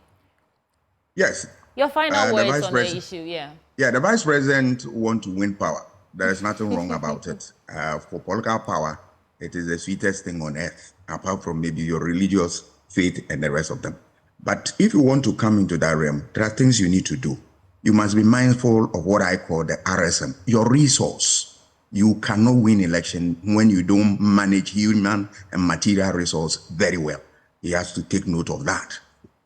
Yes. Your final words on the issue, Yeah, the vice president wants to win power. There is nothing wrong about it. For political power, it is the sweetest thing on earth, apart from maybe your religious faith and the rest of them. But if you want to come into that realm, there are things you need to do. You must be mindful of what I call the RSM, your resource. You cannot win election when you don't manage human and material resource very well. You have to take note of that.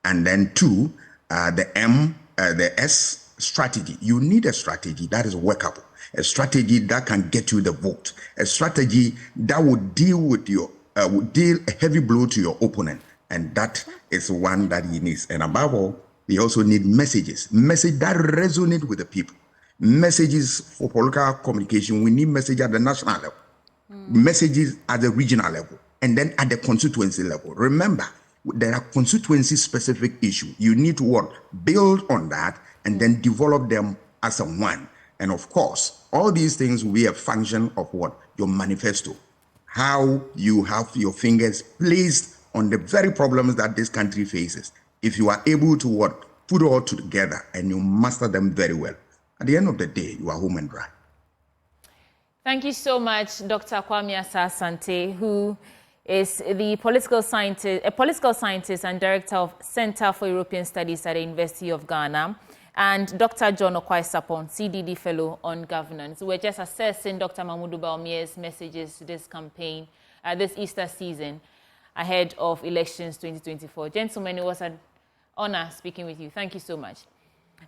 And then two, the S, strategy. You need a strategy that is workable, a strategy that can get you the vote, a strategy that would deal with your, would deal a heavy blow to your opponent. And that is one that he needs. And above all, he also need messages that resonate with the people. Messages for political communication. We need message at the national level, messages at the regional level, and then at the constituency level. Remember, there are constituency-specific issues. You need to what? Build on that and then develop them as a one. And of course, all these things will be a function of what? Your manifesto. How you have your fingers placed on the very problems that this country faces. If you are able to what? Put all together and you master them very well. At the end of the day, you are home and dry. Thank you so much, Dr. Kwame Asante, who is the political scientist and director of Center for European Studies at the University of Ghana, and Dr. John Okwai-Sapon, CDD Fellow on Governance. We're just assessing Dr. Mahmoud Bawumia's messages this campaign, this Easter season, ahead of elections 2024. Gentlemen, it was an honor speaking with you. Thank you so much.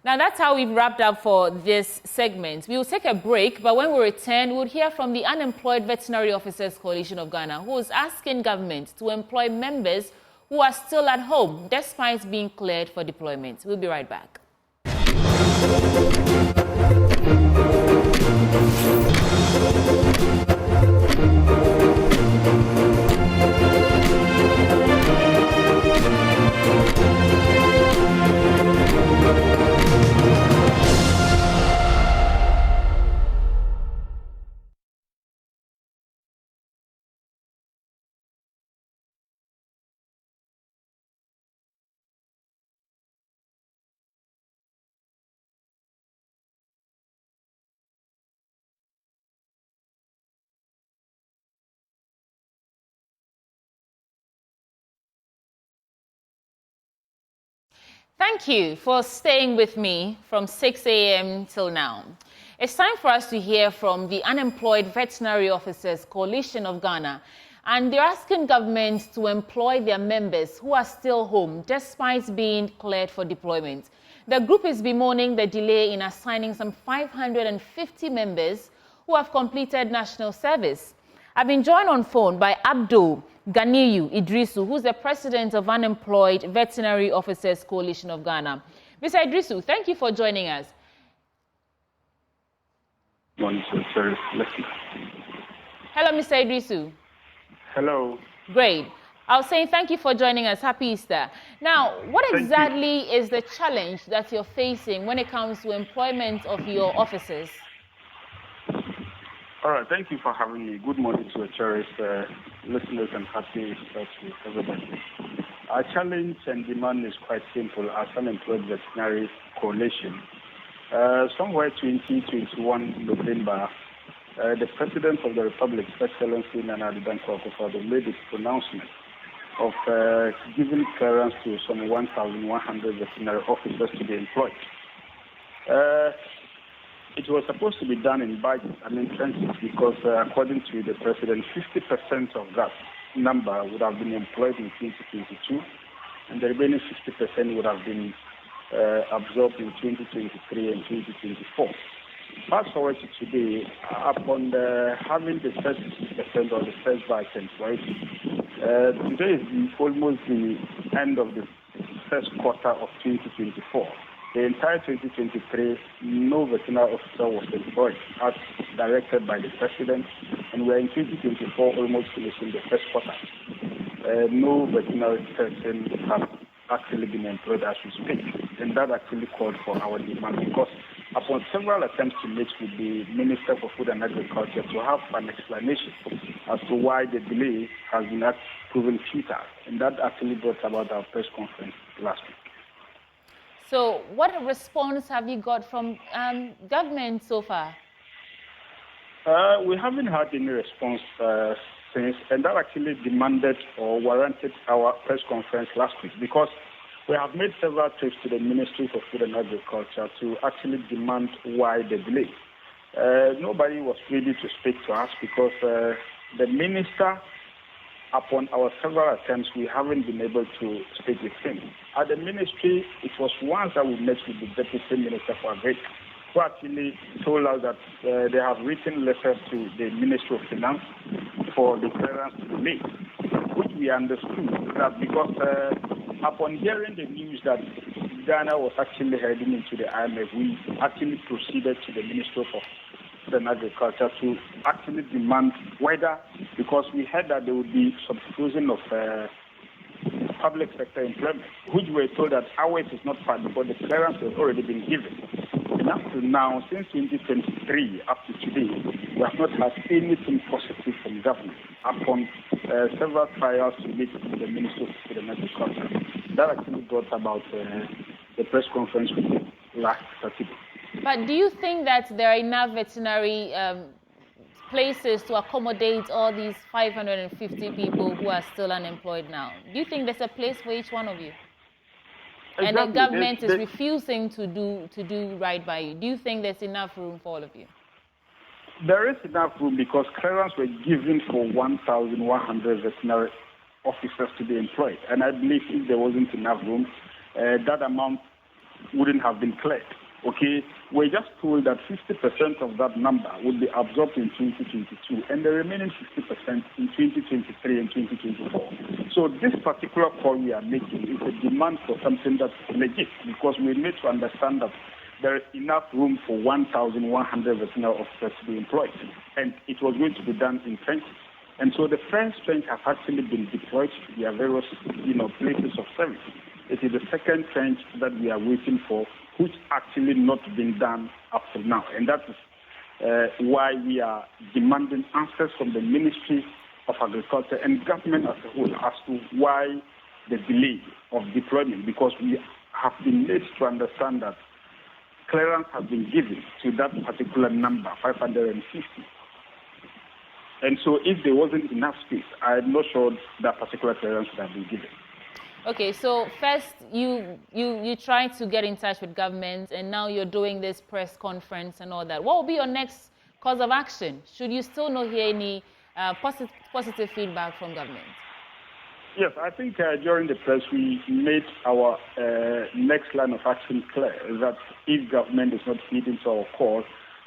Now, that's how we've wrapped up for this segment. We will take a break, but when we return, we'll hear from the Unemployed Veterinary Officers Coalition of Ghana, who is asking government to employ members who are still at home, despite being cleared for deployment. We'll be right back. Thank you for staying with me from 6 a.m. till now. It's time for us to hear from the Unemployed Veterinary Officers Coalition of Ghana, and they're asking government to employ their members who are still home despite being cleared for deployment. The group is bemoaning the delay in assigning some 550 members who have completed national service. I've been joined on phone by Abdul Ganiyu Idrisu, who's the president of Unemployed Veterinary Officers Coalition of Ghana. Mr. Idrisu, thank you for joining us. Morning, sir. Hello, Mr. Idrisu. Hello. Great. I was saying thank you for joining us. Happy Easter. Now, what exactly is the challenge that you're facing when it comes to employment of your officers? All right, thank you for having me. Good morning to your cherished listeners and happy Easter to everybody. Our challenge and demand is quite simple as Unemployed Veterinary Coalition. Somewhere 2021 November, the President of the Republic, Excellency Nana Addo Dankwa Akufo-Addo, made his pronouncement of giving clearance to some 1,100 veterinary officers to be employed. It was supposed to be done in tranches because according to the President, 50% of that number would have been employed in 2022 and the remaining 50% would have been absorbed in 2023 and 2024. Fast forward to today, upon having the first 60% of the first batch employed, today is almost the end of the first quarter of 2024. The entire 2023, no veterinary officer was employed as directed by the President, and we're in 2024 almost finishing the first quarter. No veterinary person has actually been employed as we speak, and that actually called for our demand because upon several attempts to meet with the Minister for Food and Agriculture to have an explanation as to why the delay has been proven futile, and that actually brought about our press conference last week. So what response have you got from government so far? We haven't had any response since, and that actually demanded or warranted our press conference last week, because we have made several trips to the Ministry for Food and Agriculture to actually demand why the delay. Nobody was ready to speak to us because the minister, upon our several attempts, we haven't been able to speak with him. At the ministry, it was once that we met with the Deputy Minister for Agriculture, who actually told us that they have written letters to the Ministry of Finance for the clearance to be made, which we understood that because upon hearing the news that Ghana was actually heading into the IMF, we actually proceeded to the Ministry of Food and Agriculture to actually demand whether, because we heard that there would be some closing of public sector employment, which we were told that ours is not part because the clearance has already been given. And up to now, since 2023, up to today, we have not had anything positive from government upon several trials to meet with the Ministry of Food and Agriculture. That actually brought about the press conference last Saturday. But do you think that there are enough veterinary places to accommodate all these 550 people who are still unemployed now? Do you think there's a place for each one of you? Exactly. And the government is refusing to do right by you. Do you think there's enough room for all of you? There is enough room because clearance were given for 1,100 veterinary officers to be employed. And I believe if there wasn't enough room, that amount wouldn't have been cleared. Okay, we're just told that 50% of that number would be absorbed in 2022 and the remaining 50% in 2023 and 2024. So this particular call we are making is a demand for something that's legit, because we need to understand that there is enough room for 1,100 veterinary officers to be employed, and it was going to be done in trenches. And so the first trench has actually been deployed to their various, places of service. It is the second trench that we are waiting for, which actually not been done up to now. And that is why we are demanding answers from the Ministry of Agriculture and government as a whole as to why the delay of deployment, because we have been made to understand that clearance has been given to that particular number, 550. And so if there wasn't enough space, I'm not sure that particular clearance would have been given. Okay, so first you tried to get in touch with government, and now you're doing this press conference and all that. What will be your next course of action? Should you still not hear any positive feedback from government? Yes, I think during the press we made our next line of action clear, that if government is not heeding to our call,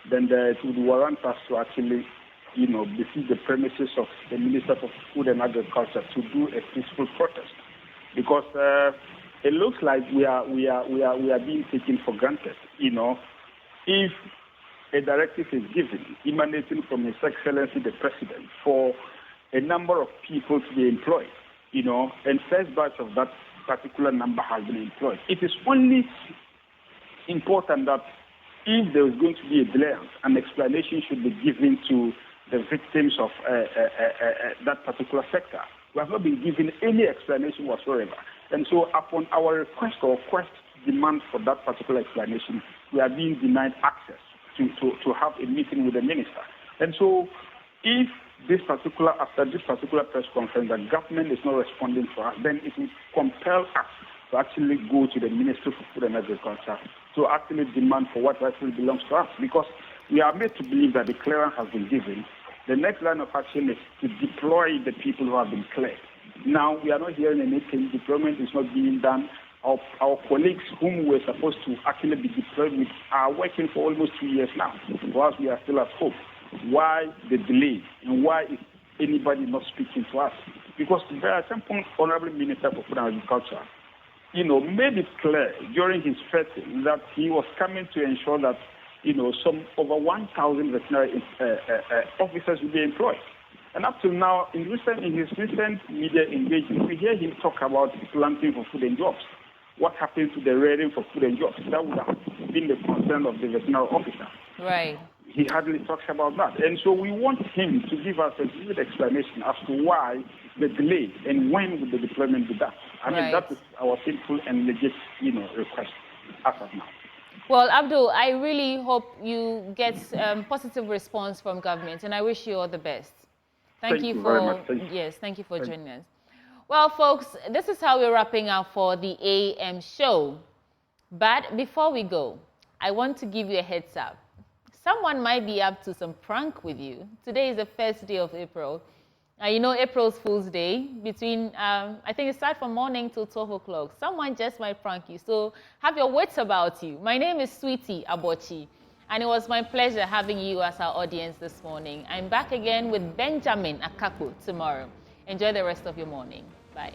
then it would warrant us to actually visit the premises of the Minister for Food and Agriculture to do a peaceful protest. Because it looks like we are being taken for granted. If a directive is given emanating from His Excellency the President for a number of people to be employed, and first batch of that particular number has been employed, it is only important that if there is going to be a delay, an explanation should be given to the victims of that particular sector. We have not been given any explanation whatsoever. And so upon our request or demand for that particular explanation, we are being denied access to have a meeting with the minister. And so if after this particular press conference, the government is not responding to us, then it will compel us to actually go to the Ministry for Food and Agriculture to actually demand for what rightfully belongs to us. Because we are made to believe that the clearance has been given. The next line of action is to deploy the people who have been cleared. Now, we are not hearing anything. Deployment is not being done. Our colleagues whom we're supposed to actually be deployed with are working for almost 2 years now, whilst we are still at home. Why the delay? And why is anybody not speaking to us? Because at some point, Honorable Minister for Food and Agriculture, made it clear during his vetting that he was coming to ensure that some over 1,000 veterinary officers will be employed. And up to now, in his recent media engagement, we hear him talk about planting for food and jobs. What happens to the rearing for food and jobs? That would have been the concern of the veterinary officer. Right. He hardly talks about that. And so we want him to give us a vivid explanation as to why the delay and when will the deployment be done. I mean, that is our simple and legit, request as of now. Well, Abdul, I really hope you get positive response from government, and I wish you all the best. Thank you very much. Thank you for joining us. Well, folks, this is how we're wrapping up for the AM show. But before we go, I want to give you a heads up. Someone might be up to some prank with you. Today is the first day of April. You know April's Fool's Day, between, I think it starts from morning till 12 o'clock. Someone just might prank you, so have your wits about you. My name is Sweetie Abochi, and it was my pleasure having you as our audience this morning. I'm back again with Benjamin Akaku tomorrow. Enjoy the rest of your morning. Bye.